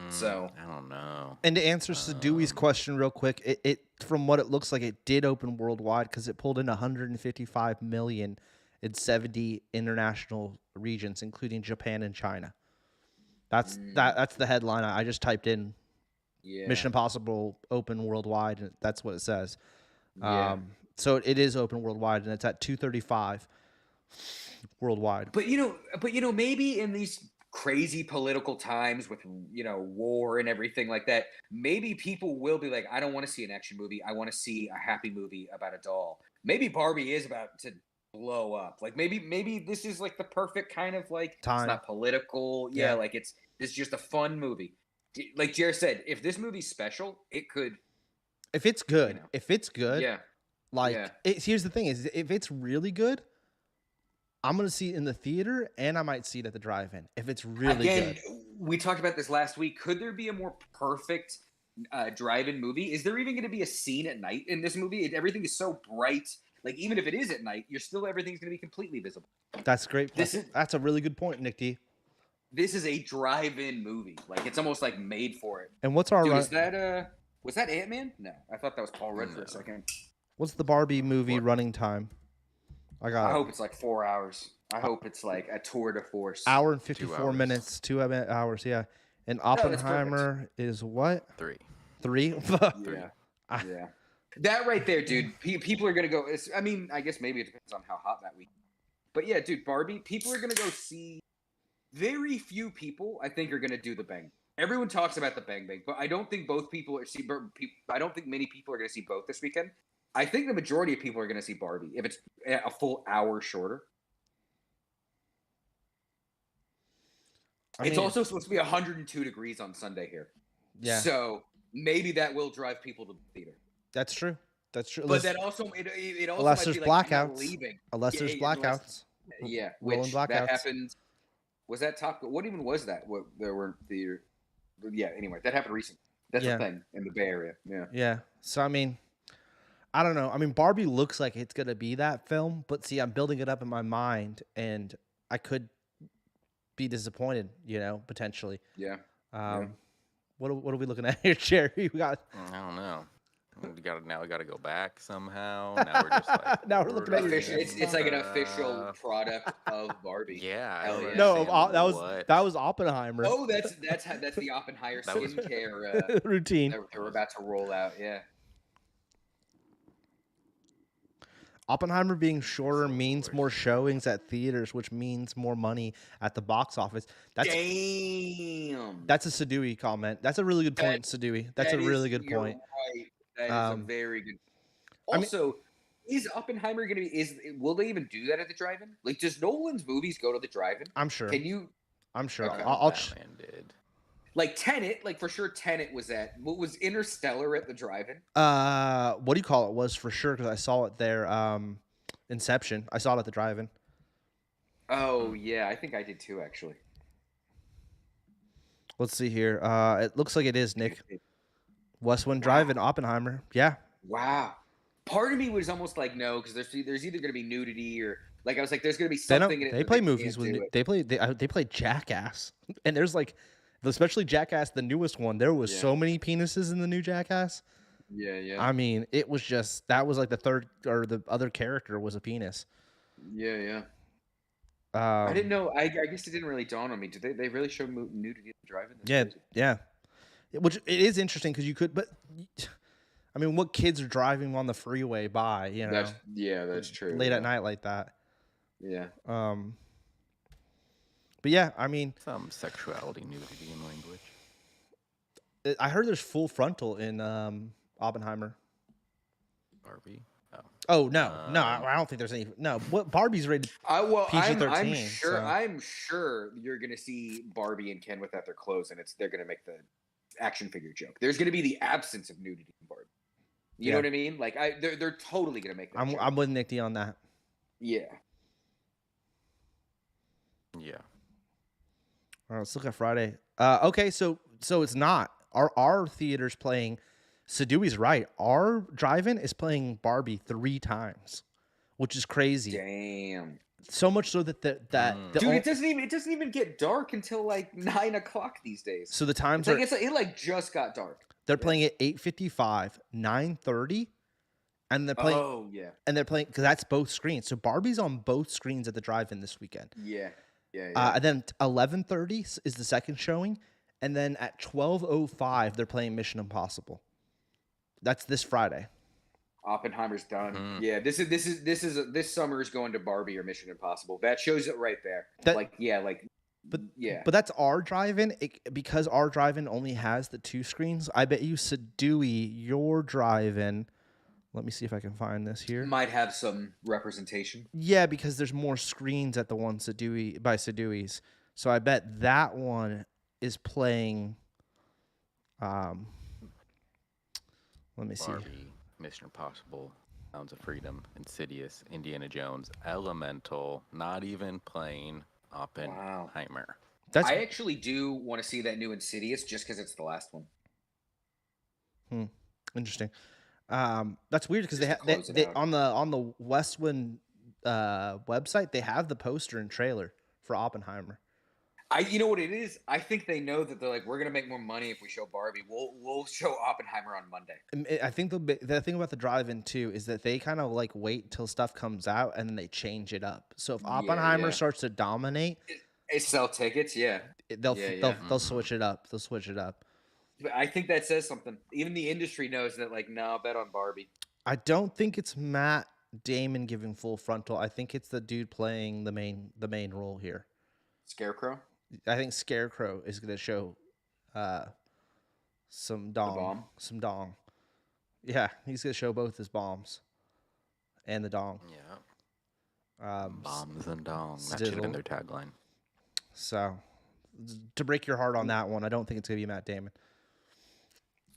so I don't know. And to answer Sadooey's question real quick, it from what it looks like, it did open worldwide because it pulled in 155 million in 70 international regions, including Japan and China. That's the headline. I just typed in yeah. Mission Impossible open worldwide, and that's what it says. Yeah. So it is open worldwide, and it's at 235 worldwide. But maybe in these crazy political times with war and everything like that, maybe people will be like, I don't want to see an action movie. I want to see a happy movie about a doll. Maybe Barbie is about to blow up. Like maybe this is like the perfect kind of like Time. It's not political. Yeah. Like it's just a fun movie. Like Jared said, if this movie's special, it could. If it's good, Yeah. like Yeah. here's the thing: is if it's really good, I'm gonna see it in the theater, and I might see it at the drive-in. If it's really good. We talked about this last week. Could there be a more perfect drive-in movie? Is there even going to be a scene at night in this movie? Everything is so bright. Like even if it is at night, everything's going to be completely visible. That's great. That's a really good point, Nick D. This is a drive-in movie. Like it's almost like made for it. And what's our Dude, run? is that was that Ant-Man? No, I thought that was Paul Rudd for a second. What's the Barbie movie running time? I hope it's like 4 hours. I hope it's like a tour de force. Hour and 54 minutes, 2 hours, yeah. And Oppenheimer is what? 3. 3? Yeah. Yeah. That right there, dude. People are going to go. I mean, I guess maybe it depends on how hot that week. But yeah, dude, Barbie, people are going to go see. Very few people, I think, are going to do the Bang. Everyone talks about the Bang Bang, but I don't think I don't think many people are going to see both this weekend. I think the majority of people are going to see Barbie if it's a full hour shorter. It's also supposed to be 102 degrees on Sunday here. Yeah. So maybe that will drive people to the theater. That's true. But that also it also unless might there's be like blackouts. leaving. Unless there's blackouts. Yeah, rolling blackouts. That happened. Was that Top? What even was that? What there were the? Yeah. Anyway, that happened recently. That's the thing in the Bay Area. Yeah. Yeah. So I mean, I don't know. I mean, Barbie looks like it's gonna be that film, but see, I'm building it up in my mind, and I could be disappointed. Potentially. Yeah. What are we looking at here, Jerry? We got. I don't know. We got to go back somehow. Now we're just like now we're looking at it's like an official product of Barbie. Yeah. No, that was Oppenheimer. Oh, that's the Oppenheimer skincare routine that we're about to roll out. Yeah. Oppenheimer being shorter means more showings at theaters, which means more money at the box office. Damn. That's a Sadooey comment. That's a really good point, Sadooey. That's a really good point. Right. That is a very good. Also, is Oppenheimer going to be? Will they even do that at the drive-in? Like, does Nolan's movies go to the drive-in? I'm sure. Can you? I'm sure. Okay. Batman did. Like Tenet, like for sure. Tenet was at. What was Interstellar at the drive-in? What do you call it? Was for sure because I saw it there. Inception. I saw it at the drive-in. Oh yeah, I think I did too. Actually. Let's see here. It looks like it is Nick. Westwind Drive-in, Oppenheimer. Yeah. Wow. Part of me was almost like no, because there's either going to be nudity or like I was like there's going to be something. They play movies with they play Jackass, and there's like, especially Jackass, the newest one. There was so many penises in the new Jackass. Yeah. I mean, it was just that was like the third or the other character was a penis. Yeah. I didn't know. I guess it didn't really dawn on me. Did they really show nudity at the drive-in? Yeah. which it is interesting because you could, but I mean, what kids are driving on the freeway by, That's true. late at night like that. Yeah. But yeah, I mean, Some sexuality, nudity, and language. I heard there's full frontal in Oppenheimer. Barbie. Oh no, I don't think there's any. No, what Barbie's rated PG-13. I'm sure you're gonna see Barbie and Ken without their clothes, and they're gonna make the action figure joke. There's gonna be the absence of nudity in Barbie. You know what I mean? Like they're totally gonna make that. I'm with Nick D on that. Yeah. Yeah. All right, let's look at Friday. Okay, so it's not our theater's playing. Sadooie's right. Our drive-in is playing Barbie 3 times, which is crazy. Damn. So much so that dude, it doesn't even get dark until like 9 o'clock these days. So the times it just got dark. They're playing at 8:55, 9:30, and they're playing. Oh yeah. And they're playing because that's both screens. So Barbie's on both screens at the drive-in this weekend. Yeah. And then 11:30 is the second showing, and then at 12:05 they're playing Mission Impossible. That's this Friday. Oppenheimer's done. Yeah, this summer is going to Barbie or Mission Impossible. That shows it right there. But that's our drive-in because our drive-in only has the 2 screens. I bet you Sadooie, your drive-in. Let me see if I can find this here. Might have some representation. Yeah, because there's more screens at the one by Sadooie's. So I bet that one is playing. Let me see. Barbie, Mission Impossible, Sounds of Freedom, Insidious, Indiana Jones, Elemental, not even playing Oppenheimer. Wow. I actually do want to see that new Insidious just because it's the last one. Interesting. That's weird because they on the Westwind website they have the poster and trailer for Oppenheimer. You know what it is? I think they know that they're like, we're gonna make more money if we show Barbie. We'll show Oppenheimer on Monday. I think the thing about the drive-in too is that they kind of like wait till stuff comes out and then they change it up. So if Oppenheimer starts to dominate, they sell tickets. Yeah, they'll switch it up. They'll switch it up. But I think that says something. Even the industry knows that. Like, no, bet on Barbie. I don't think it's Matt Damon giving full frontal. I think it's the dude playing the main role here. Scarecrow. I think Scarecrow is going to show some dong. Some dong. Yeah, he's going to show both his bombs and the dong. Yeah. Bombs and dong. That should have been their tagline. So, to break your heart on that one, I don't think it's going to be Matt Damon.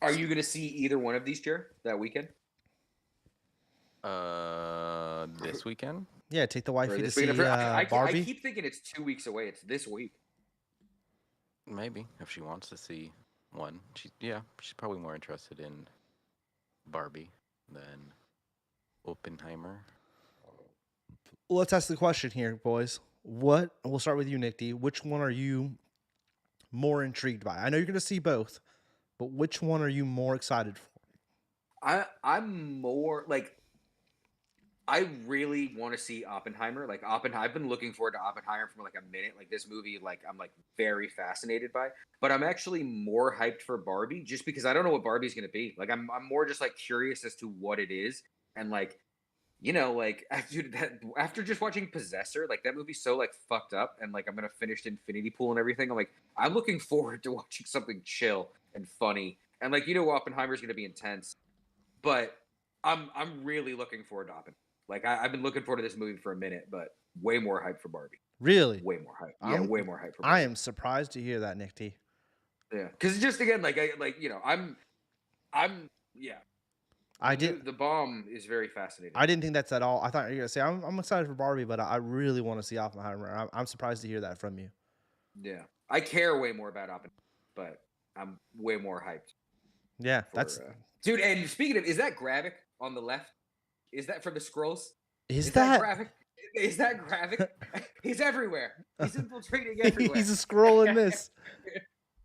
Are you going to see either one of these, Jer, that weekend? This weekend? Yeah, take the wifey to see Barbie. I keep thinking it's 2 weeks away. It's this week. Maybe if she wants to see one. She's probably more interested in Barbie than Oppenheimer. Well, let's ask the question here, boys. We'll start with you, Nick D. Which one are you more intrigued by? I know you're going to see both, but which one are you more excited for? I'm more like, I really want to see Oppenheimer. Like I've been looking forward to Oppenheimer for like a minute. Like this movie, like I'm like very fascinated by. But I'm actually more hyped for Barbie just because I don't know what Barbie's gonna be. Like I'm more just like curious as to what it is. And like, like after just watching Possessor, like that movie's so like fucked up, and like I'm gonna finish Infinity Pool and everything. I'm like, I'm looking forward to watching something chill and funny. And like Oppenheimer's gonna be intense. But I'm really looking forward to Oppenheimer. Like I've been looking forward to this movie for a minute, but way more hype for Barbie. Really? Way more hype. Yeah, way more hype for Barbie. I am surprised to hear that, Nick T. Yeah, because just again, the bomb is very fascinating. I didn't think that's at all. I thought you were gonna say I'm excited for Barbie, but I really want to see Oppenheimer. I'm surprised to hear that from you. Yeah, I care way more about Oppenheimer, but I'm way more hyped. Yeah, that's dude. And speaking of, is that Gravik on the left? Is that from the Scrolls? Is that Gravik? Is that Gravik? He's everywhere. He's infiltrating everywhere. He's a scroll in this.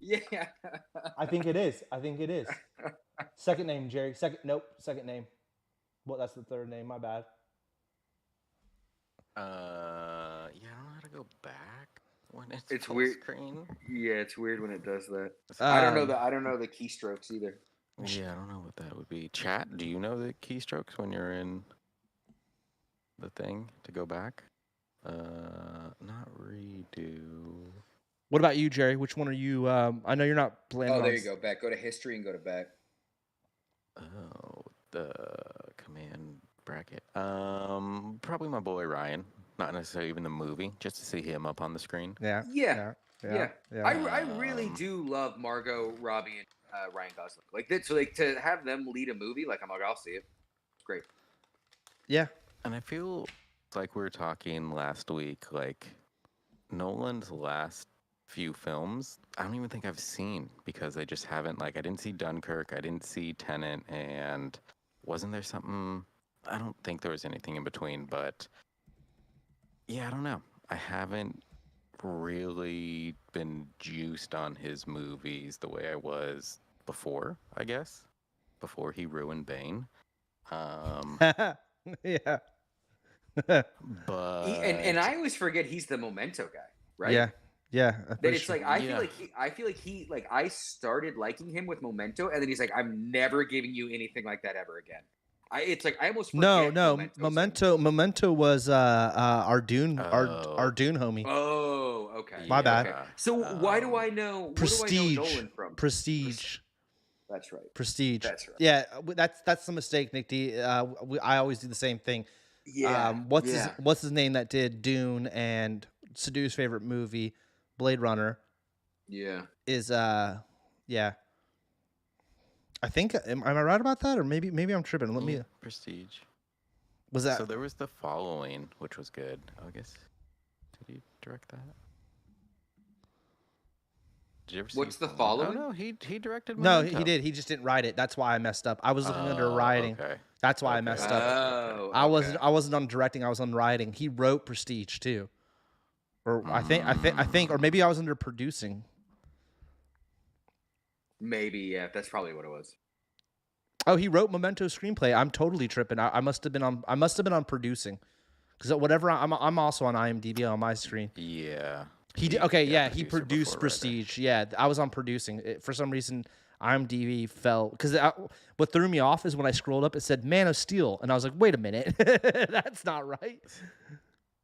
Yeah. I think it is. Second name, Jerry. Second name. Well, that's the third name. My bad. Yeah, I don't know how to go back. when it's It's full weird. screen. Yeah, it's weird when it does that. Um, I don't know the keystrokes either. Yeah, I don't know what that would be. Chat, do you know the keystrokes when you're in the thing to go back? Not redo. what about you, Jerry? Which one are you? I know you're not planning Oh, on. there you go. Back. Go to history and go to back. Oh, the command bracket. Probably my boy Ryan. Not necessarily even the movie, just to see him up on the screen. Yeah, Yeah, yeah, yeah, yeah. yeah. I really do love Margot Robbie and Ryan Gosling. Like that. So like to have them lead a movie, like I'm like I'll see it. It's great. Yeah. And I feel like we were talking last week, like Nolan's last few films, I don't even think I've seen because I just haven't, like, I didn't see Dunkirk, I didn't see Tenet, and wasn't there something, I don't think there was anything in between, but yeah, I don't know. I haven't really been juiced on his movies the way I was before, I guess, before he ruined Bane. Yeah. And But I always forget he's the Memento guy, right? Yeah. Yeah. That it's like I Yeah. feel like he like I started liking him with Memento, and then he's like, I'm never giving you anything like that ever again. It's like I almost forget No. Memento's him. Memento was our Dune our Oh, Dune homie. Oh, okay. My bad. Okay. yeah. So why do I know? What do I know Prestige. Nolan from? Prestige. That's right. Prestige. That's right. Yeah, that's the mistake, Nick D. I always do the same thing. Yeah. What's his name that did Dune and Sadu's favorite movie, Blade Runner, Yeah. is yeah. I think am I right about that, or maybe I'm tripping. Let me. Prestige. Was that? So there was The Following, which was good. I guess. Did he direct that? Did you ever see What's The Following? Following? Oh no, he directed. No, Memento. he did. He just didn't write it. That's why I messed up. I was looking under writing. Okay. That's why I Okay, messed okay, up. okay. Oh, I okay. wasn't on directing. I was on writing. He wrote Prestige too, or I think, or maybe I was under producing. Maybe, yeah. That's probably what it was. Oh, he wrote Memento screenplay. I'm totally tripping. I must have been on producing, because whatever I'm also on IMDb on my screen. Yeah. He did. Okay, yeah, he producer produced before writer. Prestige. Yeah, I was on producing. For some reason, IMDb fell because what threw me off is when I scrolled up, it said Man of Steel, and I was like, wait a minute, that's not right.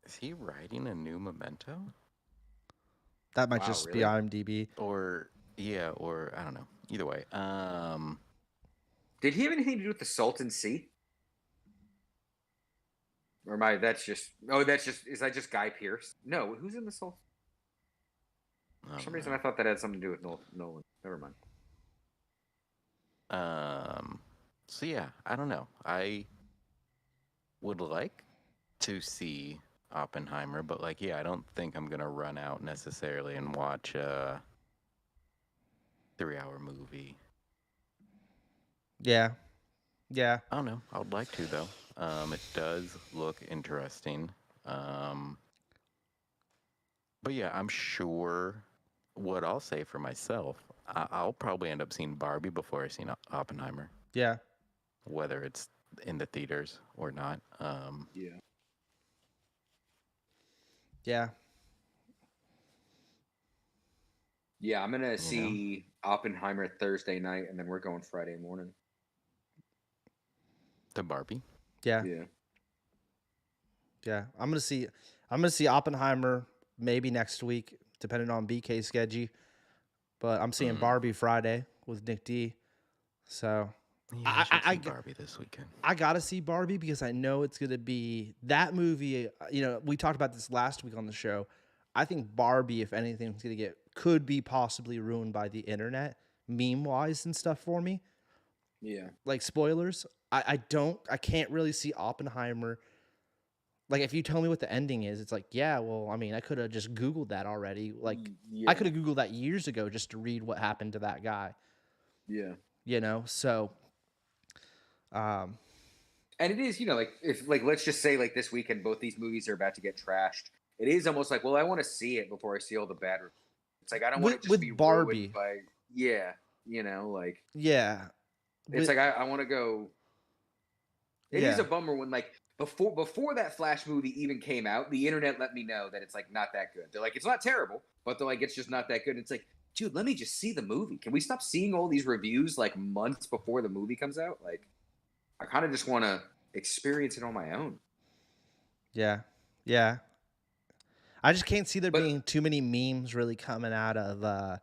Is he writing a new Memento? That might Wow, just really? be IMDb. Or I don't know. Either way. Did he have anything to do with the Salton Sea? Or am I? That's just. Oh, that's just. Is that just Guy Pearce? No, who's in the Salton? For some reason, I thought that had something to do with Nolan. Never mind. So yeah, I don't know. I would like to see Oppenheimer, but like, yeah, I don't think I'm gonna run out necessarily and watch a 3-hour movie. Yeah. I don't know. I would like to though. It does look interesting. But yeah, I'm sure what I'll say for myself, I'll probably end up seeing Barbie before I see Oppenheimer, Yeah. whether it's in the theaters or not. Yeah. Yeah. Yeah, I'm gonna see Oppenheimer Thursday night, and then we're going Friday morning. The Barbie. Yeah. Yeah. Yeah. I'm gonna see Oppenheimer maybe next week, depending on BK's schedule. But I'm seeing Barbie Friday with Nick D. So Yeah, I should see Barbie this weekend. I gotta see Barbie because I know it's gonna be that movie. You know, we talked about this last week on the show. I think Barbie, if anything, could be possibly ruined by the internet, meme wise and stuff for me. Yeah. Like spoilers. I can't really see Oppenheimer. Like if you tell me what the ending is, it's like, yeah, well, I mean, I could have just Googled that already. Like I could have Googled that years ago just to read what happened to that guy. Yeah. You know, so And it is, like if let's just say like this weekend both these movies are about to get trashed. It is almost like, well, I want to see it before I see all the bad reviews. It's like I don't want to just with be Barbie. ruined by like yeah. it's like I want to go. It is Yeah. a bummer when like before that Flash movie even came out, the internet let me know that it's like not that good. They're like, it's not terrible, but they're like, it's just not that good. And it's like, dude, let me just see the movie. Can we stop seeing all these reviews like months before the movie comes out? Like, I kind of just want to experience it on my own. Yeah. Yeah. I just can't see there But being too many memes really coming out of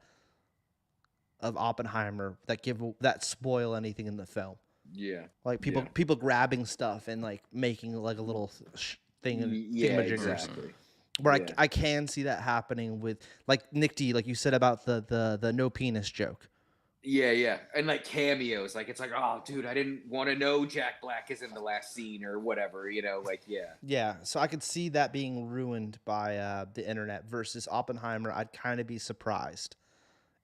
Oppenheimer that spoil anything in the film. yeah, Like yeah, people grabbing stuff and like making like a little thing yeah, thingamajiggers. exactly. Where Yeah. I can see that happening with like Nick D, like you said about the no penis joke. Yeah, yeah, and like cameos, like it's like, oh, dude, I didn't want to know Jack Black is in the last scene or whatever, like, yeah, Yeah, so I could see that being ruined by the internet versus Oppenheimer. I'd kind of be surprised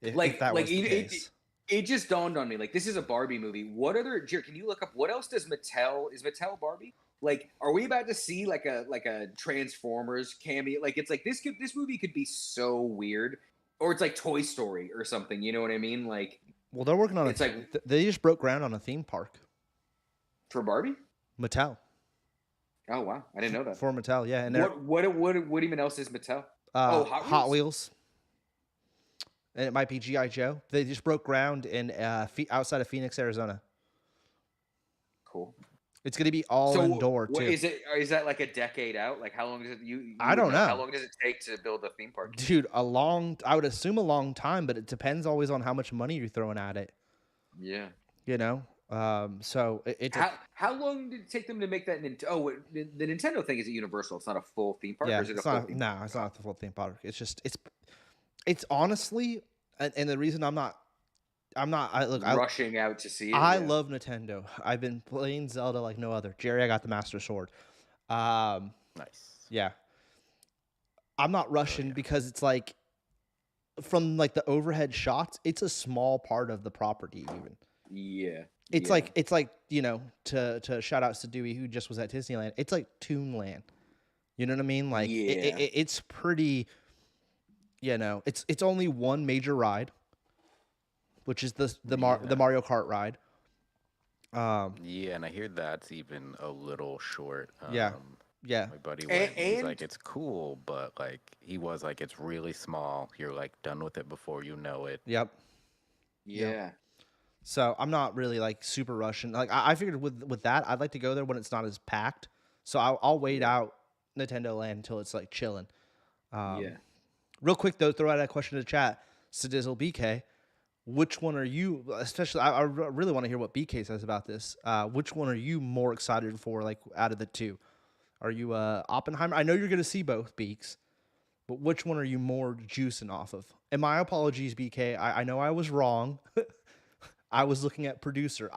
if that like was the case. it just dawned on me, like, this is a Barbie movie. What other, Jared, can you look up what else does is Mattel Barbie? Like, are we about to see like a Transformers cameo? Like, it's like this movie could be so weird, or it's like Toy Story or something. You know what I mean? Like, Well, they're working on it's like they just broke ground on a theme park. for Barbie. Mattel. Oh wow, I didn't know that. For Mattel, yeah, and What even else is Mattel? Oh, Hot Wheels, and it might be GI Joe. They just broke ground in outside of Phoenix, Arizona. Cool. It's going to be all indoor what too. is it? Is that like a decade out? Like, how long does it? I don't know. How long does it take to build a theme park? Dude, I would assume a long time, but it depends always on how much money you're throwing at it. Yeah. You know, so how long did it take them to make that? The Nintendo thing is at Universal. It's not a full theme park. Yeah, or is it it's a full not. theme No, park? it's not the full theme park. It's just it's honestly, and the reason I'm not. Rushing out to see it. I love Nintendo. I've been playing Zelda like no other. Jerry, I got the Master Sword. Nice. Yeah. I'm not rushing because it's like from like the overhead shots, it's a small part of the property even. Yeah. It's like to shout out to Dewey who just was at Disneyland. It's like Toonland. You know what I mean? Like it's pretty. It's only one major ride, which is the Mario Kart ride. Yeah, and I hear that's even a little short. Yeah. My buddy went. He's like, it's cool, but like he was like, it's really small. You're like done with it before you know it. Yep. Yeah. Yep. So I'm not really like super rushing. Like I figured with that, I'd like to go there when it's not as packed. So I'll wait out Nintendo Land until it's like chilling. Real quick though, throw out a question to the chat. Sadizzle BK, which one are you? Especially, I really want to hear what BK says about this. Which one are you more excited for? Like out of the two, are you Oppenheimer? I know you're gonna see both Beaks, but which one are you more juicing off of? And my apologies, BK. I know I was wrong. I was looking at producer.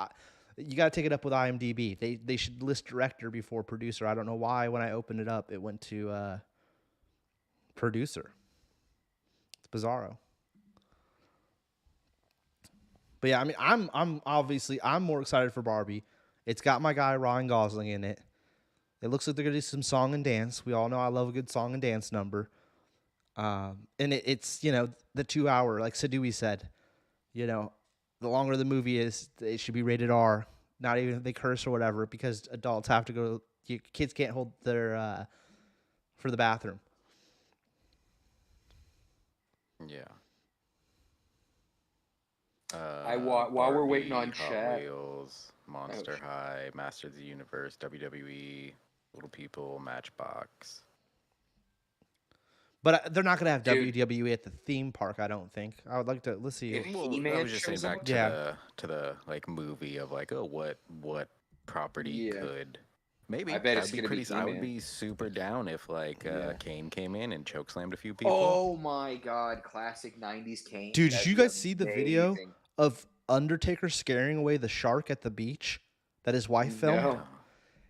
You got to take it up with IMDb. They should list director before producer. I don't know why when I opened it up, it went to producer. It's bizarro. But yeah, I mean, I'm obviously more excited for Barbie. It's got my guy Ryan Gosling in it. It looks like they're gonna do some song and dance. We all know I love a good song and dance number. And it's the 2 hour, like Sadui said, the longer the movie is, it should be rated R. Not even if they curse or whatever, because adults have to go. Kids can't hold their for the bathroom. Yeah. While Barbie, we're waiting on Hot chat, Wheels, Monster High, Masters of the Universe, WWE, Little People, Matchbox. But they're not gonna have WWE at the theme park. I don't think. I would like to. Let's see. I was just saying back to the like movie of like, oh, what property could maybe I bet that'd it's be gonna pretty. be I would He-Man. be super down if like Kane came in and chokeslammed a few people. Oh my god, classic '90s Kane. Dude, did you guys see the video of Undertaker scaring away the shark at the beach that his wife filmed?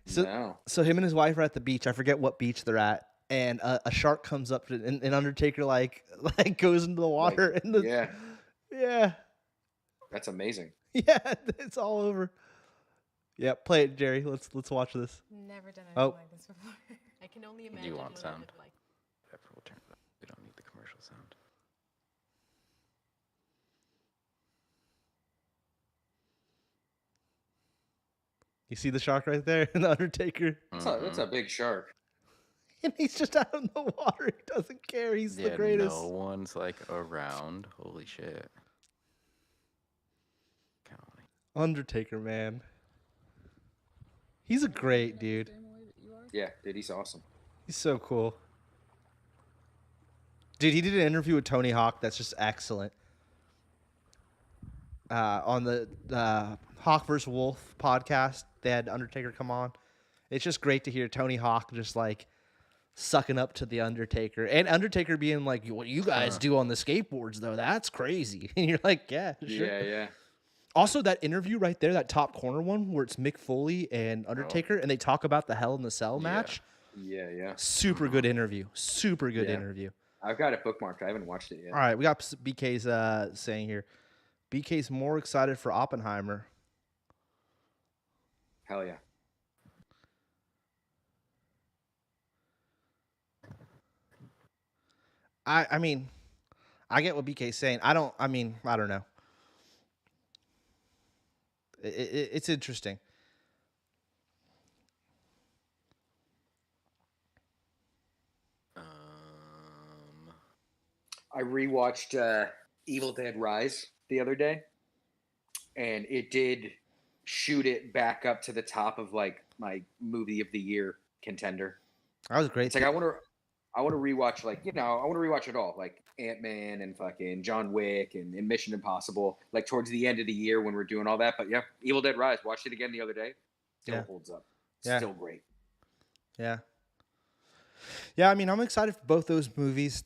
So him and his wife are at the beach. I forget what beach they're at. And a shark comes up and Undertaker like goes into the water yeah. That's amazing. Yeah, it's all over. Yeah, play it, Jerry. Let's watch this. Never done anything like this before. I can only imagine. Do you want what sound? it looked like. We'll turn it up. We don't need the commercial sound. You see the shark right there, the Undertaker, That's a big shark. and he's just out in the water. He doesn't care. He's the greatest. No one's like around. Holy shit. Undertaker, man. He's a great dude. Yeah, dude, he's awesome. He's so cool. Dude, he did an interview with Tony Hawk that's just excellent. On the Hawk vs. Wolf podcast, they had Undertaker come on. It's just great to hear Tony Hawk just like sucking up to the Undertaker. And Undertaker being like, what you guys do on the skateboards, though, that's crazy. And you're like, yeah, sure. Yeah. Also, that interview right there, that top corner one, where it's Mick Foley and Undertaker, and they talk about the Hell in the Cell match. Yeah. Super good interview. Super good interview. I've got it bookmarked. I haven't watched it yet. All right, we got BK's saying here. BK's more excited for Oppenheimer. Hell yeah. I mean, I get what BK's saying. I don't know. It's interesting. I rewatched Evil Dead Rise the other day, and it did shoot it back up to the top of like my movie of the year contender. That was great. It's like I want to rewatch, like, I want to rewatch it all, like Ant-Man and fucking John Wick and Mission Impossible, like towards the end of the year when we're doing all that. But yeah, Evil Dead Rise, watched it again the other day. Still holds up. Still great. Yeah. Yeah, I mean, I'm excited for both those movies.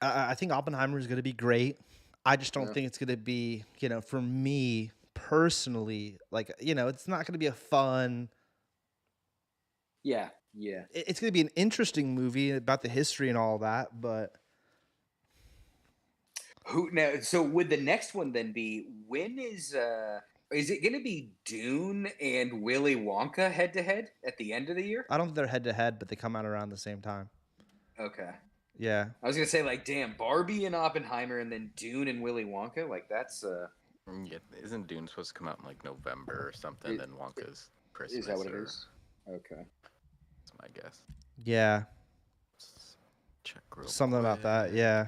I think Oppenheimer is going to be great. I just don't think it's going to be, for me personally, like, it's not going to be a fun. Yeah. It's going to be an interesting movie about the history and all that, but. So would the next one then be, when is it going to be Dune and Willy Wonka head to head at the end of the year? I don't think they're head to head, but they come out around the same time. Okay. Yeah. I was going to say, like, damn, Barbie and Oppenheimer and then Dune and Willy Wonka, like, that's Yeah, isn't Dune supposed to come out in like November or something? Then Wonka's Christmas. Is that what it is? Okay. That's my guess. Yeah. Check real Something about that, yeah.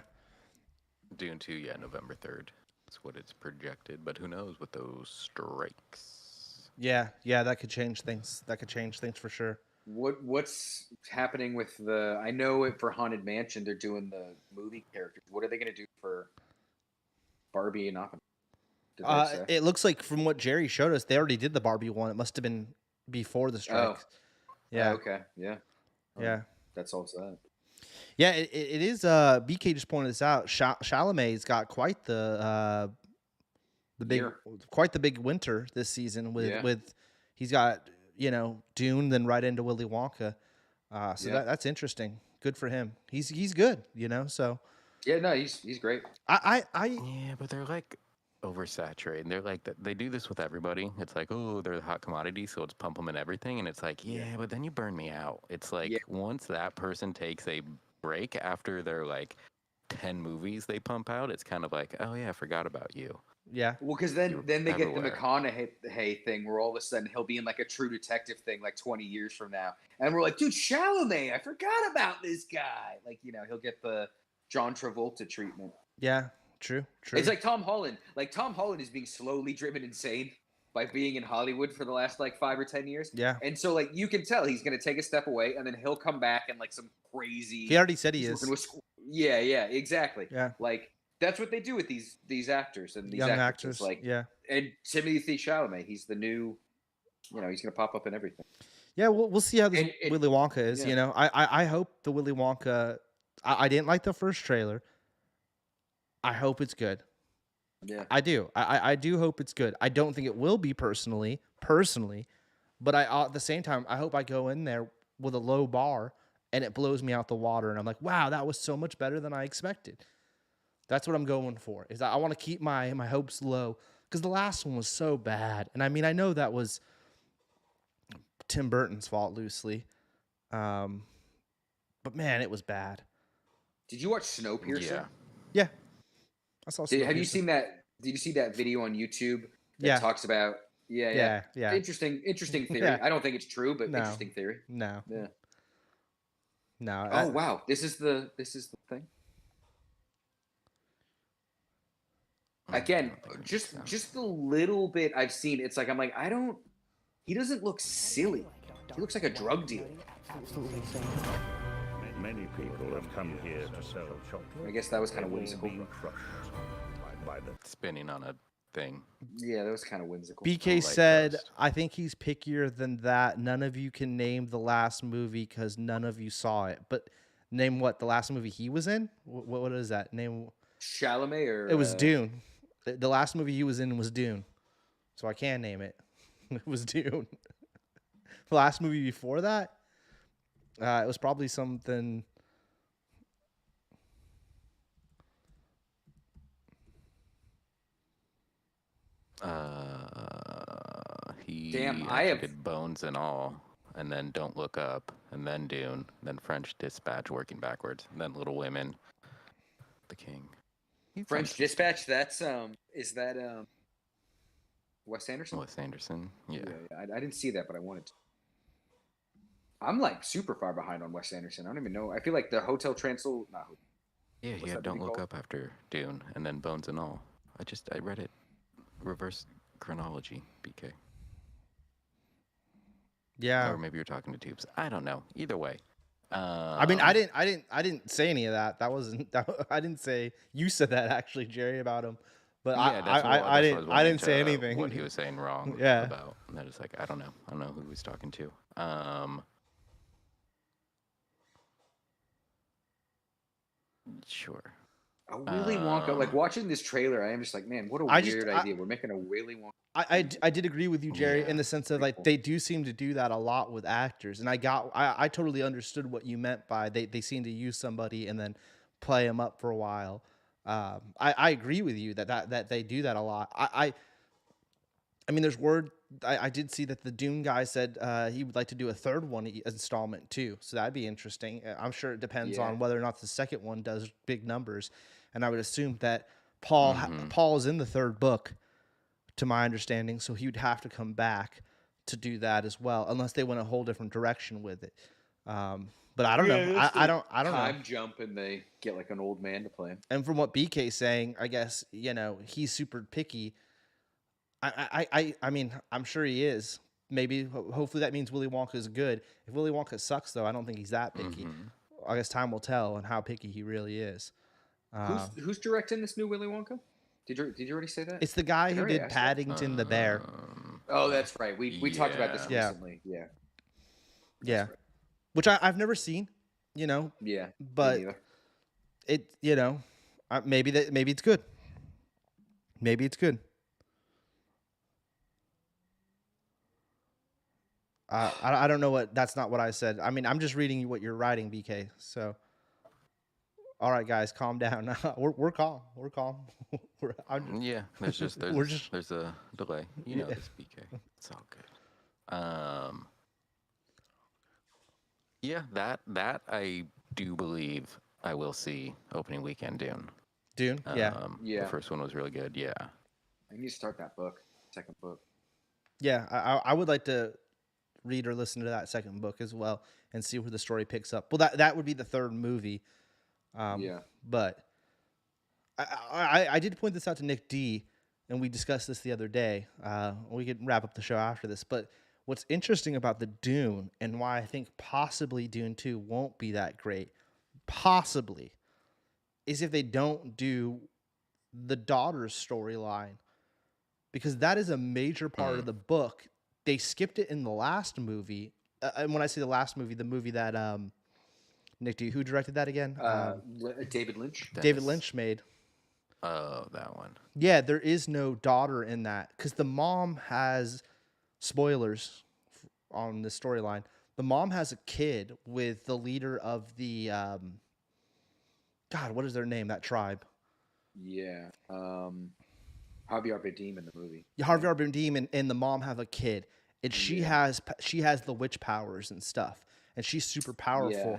Dune 2, November 3rd. That's what it's projected, but who knows with those strikes. Yeah, that could change things. That could change things for sure. What's happening with I know it for Haunted Mansion, they're doing the movie characters. What are they going to do for Barbie and Oppenheimer? It looks like from what Jerry showed us, they already did the Barbie one. It must have been before the strikes. Yeah. Okay. Yeah. Yeah. That solves that. Yeah, it is. BK just pointed this out. Chalamet's got quite the big winter this season with he's got Dune, then right into Willy Wonka. That's interesting. Good for him. He's good. So. Yeah, no, he's great. Yeah, but they're like oversaturated. And they're like they do this with everybody. It's like, oh, they're the hot commodity, so let's pump them in everything. And it's like, but then you burn me out. It's like once that person takes a break after their like 10 movies they pump out, it's kind of like, oh yeah, I forgot about you. Yeah. Well, because then they get the McConaughey thing where all of a sudden he'll be in like a True Detective thing like 20 years from now, and we're like, dude, Chalamet, I forgot about this guy. Like, he'll get the John Travolta treatment. Yeah. True. It's like Tom Holland. Like, Tom Holland is being slowly driven insane by being in Hollywood for the last like 5 or 10 years. Yeah. And so like you can tell he's gonna take a step away and then he'll come back and like some crazy. He already said he is. Yeah, exactly. Yeah. Like that's what they do with these actors and these young actors. actors. Like and Timothy Chalamet, he's the new. He's gonna pop up in everything. Yeah, we'll see how this Willy Wonka is. Yeah. I hope the Willy Wonka. I didn't like the first trailer. I hope it's good. Yeah, I do. I do hope it's good. I don't think it will be personally, but at the same time, I hope I go in there with a low bar and it blows me out the water, and I'm like, wow, that was so much better than I expected. That's what I'm going for. Is I want to keep my hopes low because the last one was so bad, and I mean I know that was Tim Burton's fault loosely, but man, it was bad. Did you watch Snowpiercer? Yeah. I saw. Have you seen that? Did you see that video on YouTube that talks about Yeah. Interesting theory. Yeah. I don't think it's true, but No. interesting theory. No. Yeah. No. Oh wow, this is the thing. Again, I don't think it just makes just the little bit I've seen, it's like I'm like I don't. He doesn't look silly. He looks like a drug dealer. Absolutely insane. Many people have come here to sell chocolate. I guess that was kind of They've all whimsical. been crushed by the spinning on a thing. Yeah, that was kind of whimsical. BK Light said, roast. I think he's pickier than that. None of you can name the last movie because none of you saw it. But name what? The last movie he was in? What is that? Name. Chalamet or It was Dune. The last movie he was in was Dune. So I can name it. It was Dune. The last movie before that? It was probably something. He Damn, actually I have- did Bones and All, and then Don't Look Up, and then Dune, then French Dispatch, working backwards, and then Little Women, The King. He's done French some Dispatch. That's is that Wes Anderson? stuff. Wes Anderson. Yeah. I didn't see that, but I wanted to. I'm like super far behind on Wes Anderson. I don't even know. I feel like the Hotel Transylvania. Yeah, What's he had that Don't movie Look called? Up after Dune, and then Bones and All. I read it reverse chronology, BK. Yeah. Or maybe you're talking to Tubes. I don't know. Either way. I mean, I didn't say any of that. That wasn't. I didn't say. You said that actually, Jerry, about him. But Yeah, that's what- I that's what didn't. was I didn't say wanting to- anything. What he was saying wrong Yeah. about. And I was like, I don't know. I don't know who he was talking to. Sure. A Willy Wonka. Like watching this trailer, I am just like, man, what a I weird just- idea. We're making a Willy Wonka. I did agree with you, Jerry, in Yeah. the sense of like Cool. they do seem to do that a lot with actors, and I totally understood what you meant by they seem to use somebody and then play them up for a while. I agree with you that they do that a lot. I mean, there's word. I did see that the Dune guy said he would like to do a third one installment too, so that'd be interesting. I'm sure it depends Yeah. on whether or not the second one does big numbers, and I would assume that Paul is in the third book, to my understanding, so he would have to come back to do that as well, unless they went a whole different direction with it. But I don't know. I don't know. Time jump and they get like an old man to play him. And from what BK's saying, I guess he's super picky. I mean, I'm sure he is. Maybe, hopefully, that means Willy Wonka is good. If Willy Wonka sucks, though, I don't think he's that picky. I guess time will tell on how picky he really is. Who's directing this new Willy Wonka? Did you already say that? It's the guy who already did asked that? Paddington the Bear. Oh, that's right. We talked about this Yeah. recently. Yeah. Yeah, right. which I've never seen. Yeah. me But neither. it maybe it's good. Maybe it's good. I don't know what. That's not what I said. I mean, I'm just reading you what you're writing, BK. So, all right, guys, calm down. We're calm. We're calm. Yeah, there's a delay. You know this, BK. It's all good. Yeah, that I do believe I will see opening weekend Dune. Dune. Yeah. Yeah. The first one was really good. Yeah. I need to start that book. Second book. Yeah. I would like to read or listen to that second book as well and see where the story picks up. Well, that would be the third movie. Yeah. But I did point this out to Nick D, and we discussed this the other day. We could wrap up the show after this. But what's interesting about the Dune and why I think possibly Dune 2 won't be that great, possibly, is if they don't do the daughter's storyline. Because that is a major part of the book. They skipped it in the last movie. And when I say the last movie, the movie that Nick D, who directed that again? David Lynch. David Lynch made. Oh, that one. Yeah, there is no daughter in that because the mom has spoilers on the storyline. The mom has a kid with the leader of the God, what is their name? That tribe. Yeah. Javier Bardem in the movie. Harvey Bardem and the mom have a kid, and she has the witch powers and stuff, and she's super powerful. Yeah.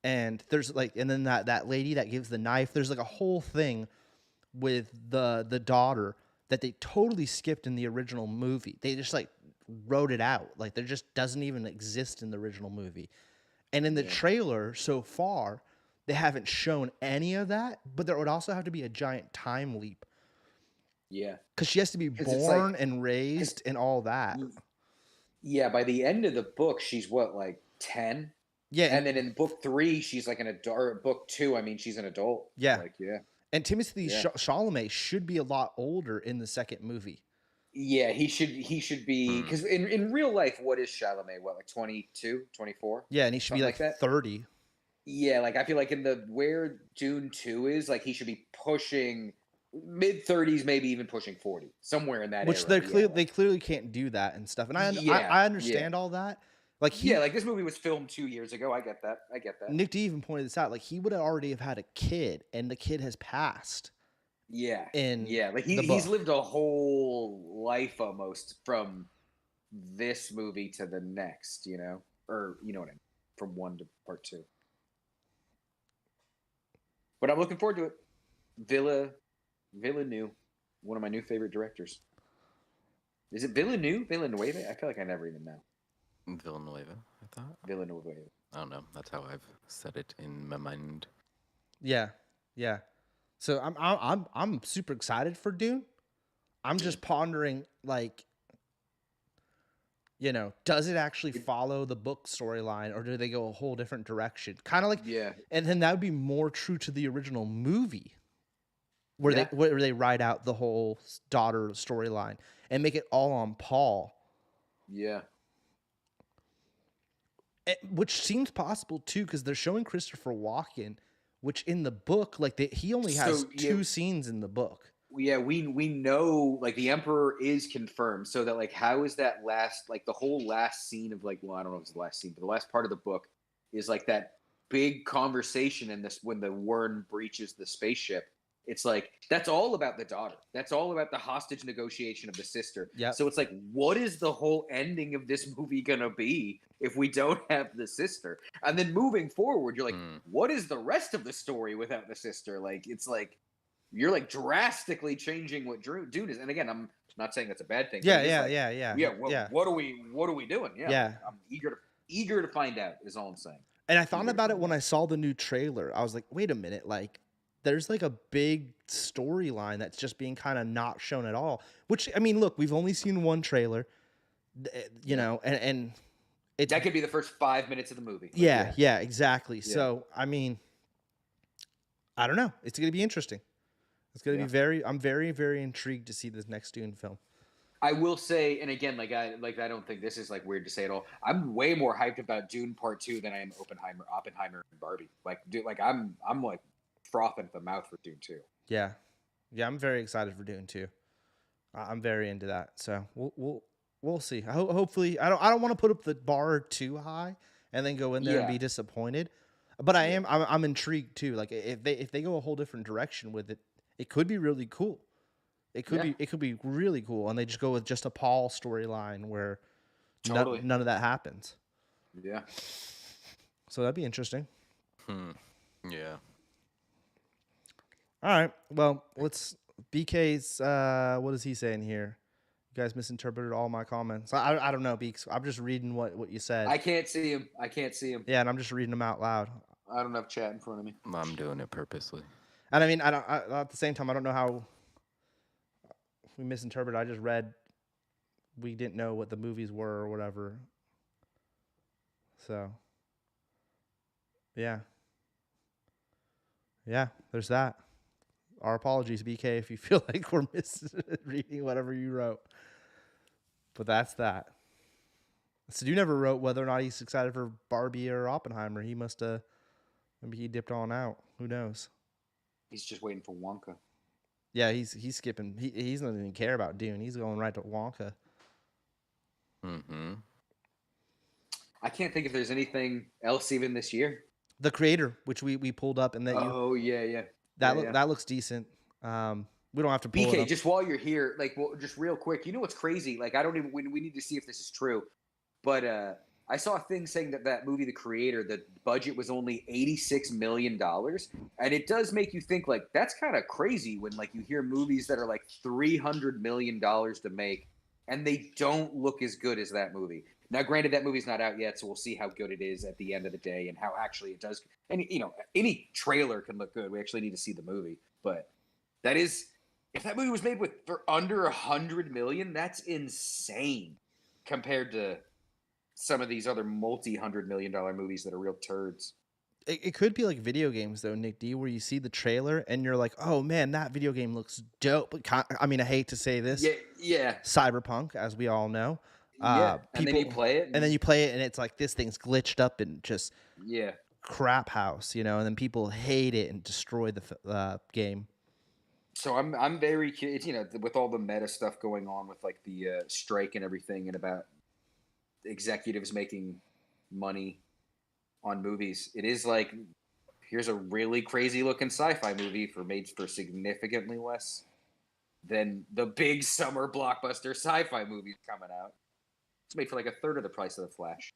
And there's and then that lady that gives the knife. There's like a whole thing with the daughter that they totally skipped in the original movie. They just like wrote it out. Like there just doesn't even exist in the original movie. And in the trailer so far, they haven't shown any of that, but there would also have to be a giant time leap. Yeah. Because she has to be 'Cause it's born like- and raised and all that. Yeah, by the end of the book, she's what, like 10? Yeah. And then in book 3, she's like an adult. Or book 2, I mean, she's an adult. Yeah. Like, yeah. And Timothée Chalamet should be a lot older in the second movie. Yeah, he should be, because in real life, what is Chalamet? What, like 22, 24? Yeah, and he should be like that. 30. Yeah, like I feel like in the where Dune 2 is, like he should be pushing mid 30s, maybe even pushing 40, somewhere in that Which area. they clearly can't do that and stuff. And I understand all that. Like like this movie was filmed 2 years ago. I get that. Nick D even pointed this out. Like he would already have had a kid, and the kid has passed. Yeah. Like he's lived a whole life almost from this movie to the next, or you know what I mean, from 1 to part 2. But I'm looking forward to it. Villeneuve, one of my new favorite directors. Is it Villeneuve? I feel like I never even know. Villanueva, I thought. Villanueva. I don't know. That's how I've said it in my mind. Yeah. So I'm super excited for Dune. I'm just pondering, like, does it actually follow the book storyline, or do they go a whole different direction? Kind of like, and then that would be more true to the original movie, where they write out the whole daughter storyline and make it all on Paul. Yeah. Which seems possible too, because they're showing Christopher Walken, which in the book, like he only has 2 scenes in the book. Yeah, we know, like, the Emperor is confirmed. So that, like, how is that the whole last scene of, like, well, I don't know if it's the last scene, but the last part of the book is like that big conversation in this when the Wern breaches the spaceship. It's like, that's all about the daughter. That's all about the hostage negotiation of the sister. Yeah. So it's like, what is the whole ending of this movie gonna be if we don't have the sister? And then moving forward, you're like, what is the rest of the story without the sister? Like, it's like, you're like drastically changing what Dune is. And again, I'm not saying that's a bad thing. Yeah. What are we doing? Yeah. I'm eager to find out is all I'm saying. And I thought about it when I saw the new trailer. I was like, wait a minute, like there's like a big storyline that's just being kind of not shown at all. Which, I mean, look, we've only seen one trailer, and it's, that could be the first 5 minutes of the movie. Yeah, exactly. Yeah. So, I mean, I don't know. It's going to be interesting. It's going to be I'm very, very intrigued to see this next Dune film. I will say, and again, I don't think this is like weird to say at all. I'm way more hyped about Dune Part 2 than I am Oppenheimer, and Barbie. Like, dude, like I'm like frothing at the mouth for Dune 2. Yeah, I'm very excited for Dune 2. I'm very into that. So we'll see. Hopefully, I don't want to put up the bar too high and then go in there and be disappointed. But I'm intrigued too. Like if they go a whole different direction with it, it could be really cool. It could be really cool, and they just go with just a Paul storyline where none of that happens. Yeah. So that'd be interesting. Yeah. All right. Well, BK's. What is he saying here? You guys misinterpreted all my comments. I don't know, Beaks. I'm just reading what you said. I can't see him. Yeah, and I'm just reading them out loud. I don't have chat in front of me. I'm doing it purposely. And I mean, at the same time, I don't know how we misinterpreted. I just read we didn't know what the movies were or whatever. So, yeah, there's that. Our apologies, BK, if you feel like we're misreading whatever you wrote. But that's that. So you never wrote whether or not he's excited for Barbie or Oppenheimer. He must have, maybe he dipped on out. Who knows? He's just waiting for Wonka. Yeah, he's skipping. He doesn't even care about Dune. He's going right to Wonka. Mm-hmm. I can't think if there's anything else even this year. The Creator, which we pulled up, and that that looks decent. We don't have to pull it BK, up. just while you're here, just real quick, you know what's crazy? Like, I don't even. We need to see if this is true, but I saw a thing saying that movie, The Creator, the budget was only $86 million. And it does make you think, like, that's kind of crazy when, like, you hear movies that are like $300 million to make and they don't look as good as that movie. Now, granted, that movie's not out yet, so we'll see how good it is at the end of the day and how actually it does. And, you know, any trailer can look good. We actually need to see the movie. But that is, if that movie was made for under $100 million, that's insane compared to some of these other multi-$100 million movies that are real turds. It could be like video games though, Nick D, where you see the trailer and you're like, oh man, that video game looks dope. I mean, I hate to say this. Yeah. Cyberpunk, as we all know. And then you play it. And then you play it and it's like, this thing's glitched up and just Yeah. crap house, you know, and then people hate it and destroy the game. So I'm very curious, you know, with all the meta stuff going on with like the strike and everything and about executives making money on movies. It is like, here's a really crazy looking sci-fi movie made for significantly less than the big summer blockbuster sci-fi movies coming out. It's made for like a third of the price of The Flash.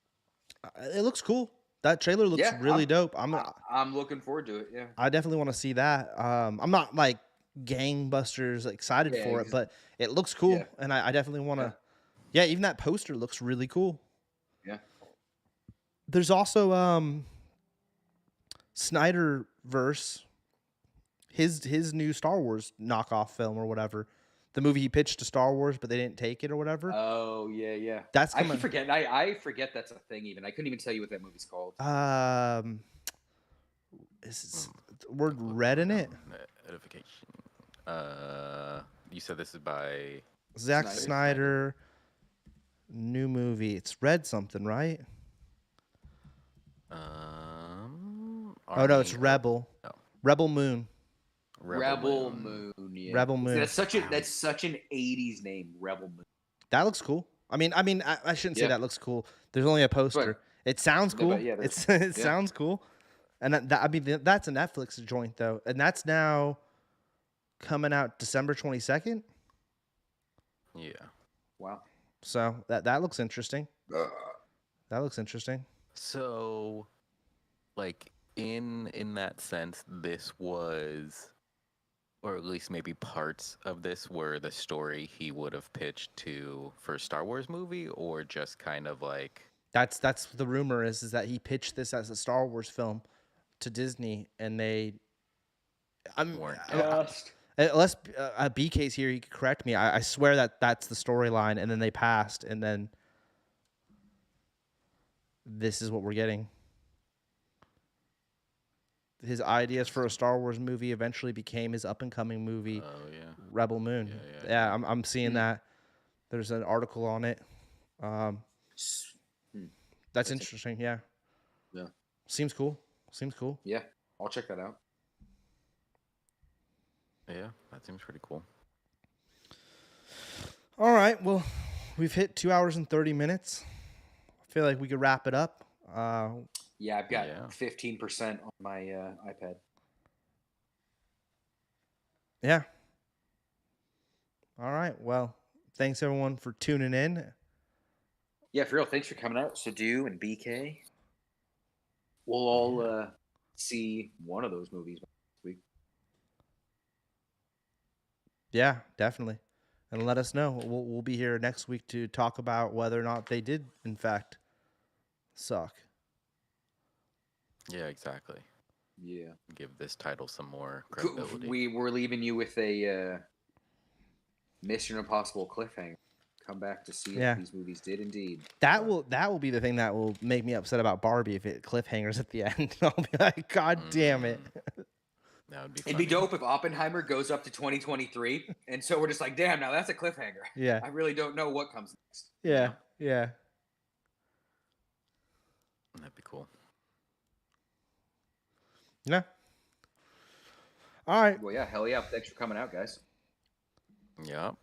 It looks cool. That trailer looks really dope. I'm looking forward to it. Yeah, I definitely want to see that. I'm not like gangbusters excited for it, but it looks cool, and I definitely want to. Yeah, even that poster looks really cool. Yeah. There's also Snyderverse, his new Star Wars knockoff film or whatever. The movie he pitched to Star Wars, but they didn't take it or whatever. Oh yeah. That's coming. I keep forgetting. I forget that's a thing. Even I couldn't even tell you what that movie's called. Is the word red in it? Edification. You said this is by Zack Snyder. New movie. It's red something, right? Oh no, it's Rebel. No. Rebel Moon. Rebel Moon. Yeah. Rebel Moon. That's such an 80s name, Rebel Moon. That looks cool. I mean, I shouldn't say that looks cool. There's only a poster. It sounds cool. It sounds cool. And that's a Netflix joint though, and that's now coming out December 22nd. Yeah. Wow. So that looks interesting. That looks interesting. So, like in that sense, this was, or at least maybe parts of this were the story he would have pitched for a Star Wars movie, or just kind of like that's the rumor is that he pitched this as a Star Wars film to Disney, and they unless BK's here, he could correct me. I swear that's the storyline, and then they passed, and then this is what we're getting. His ideas for a Star Wars movie eventually became his up-and-coming movie, Rebel Moon. Yeah, I'm seeing that. There's an article on it. That's interesting. Yeah. Seems cool. Yeah, I'll check that out. Yeah, that seems pretty cool. All right. Well, we've hit 2 hours and 30 minutes. I feel like we could wrap it up. Yeah, I've got 15% on my iPad. Yeah. All right. Well, thanks everyone for tuning in. Yeah, for real. Thanks for coming out, Sadu and BK. We'll all see one of those movies next week. Yeah, definitely. And let us know. We'll be here next week to talk about whether or not they did, in fact, suck. Yeah, exactly. Yeah. Give this title some more credibility. We're leaving you with a Mission Impossible cliffhanger. Come back to see if these movies did indeed. That will be the thing that will make me upset about Barbie if it cliffhangers at the end. I'll be like, God damn it. That would be It'd be dope if Oppenheimer goes up to 2023, and so we're just like, damn, now that's a cliffhanger. Yeah. I really don't know what comes next. Yeah. That'd be cool. Yeah. All right. Well, yeah, hell yeah. Thanks for coming out, guys. Yep.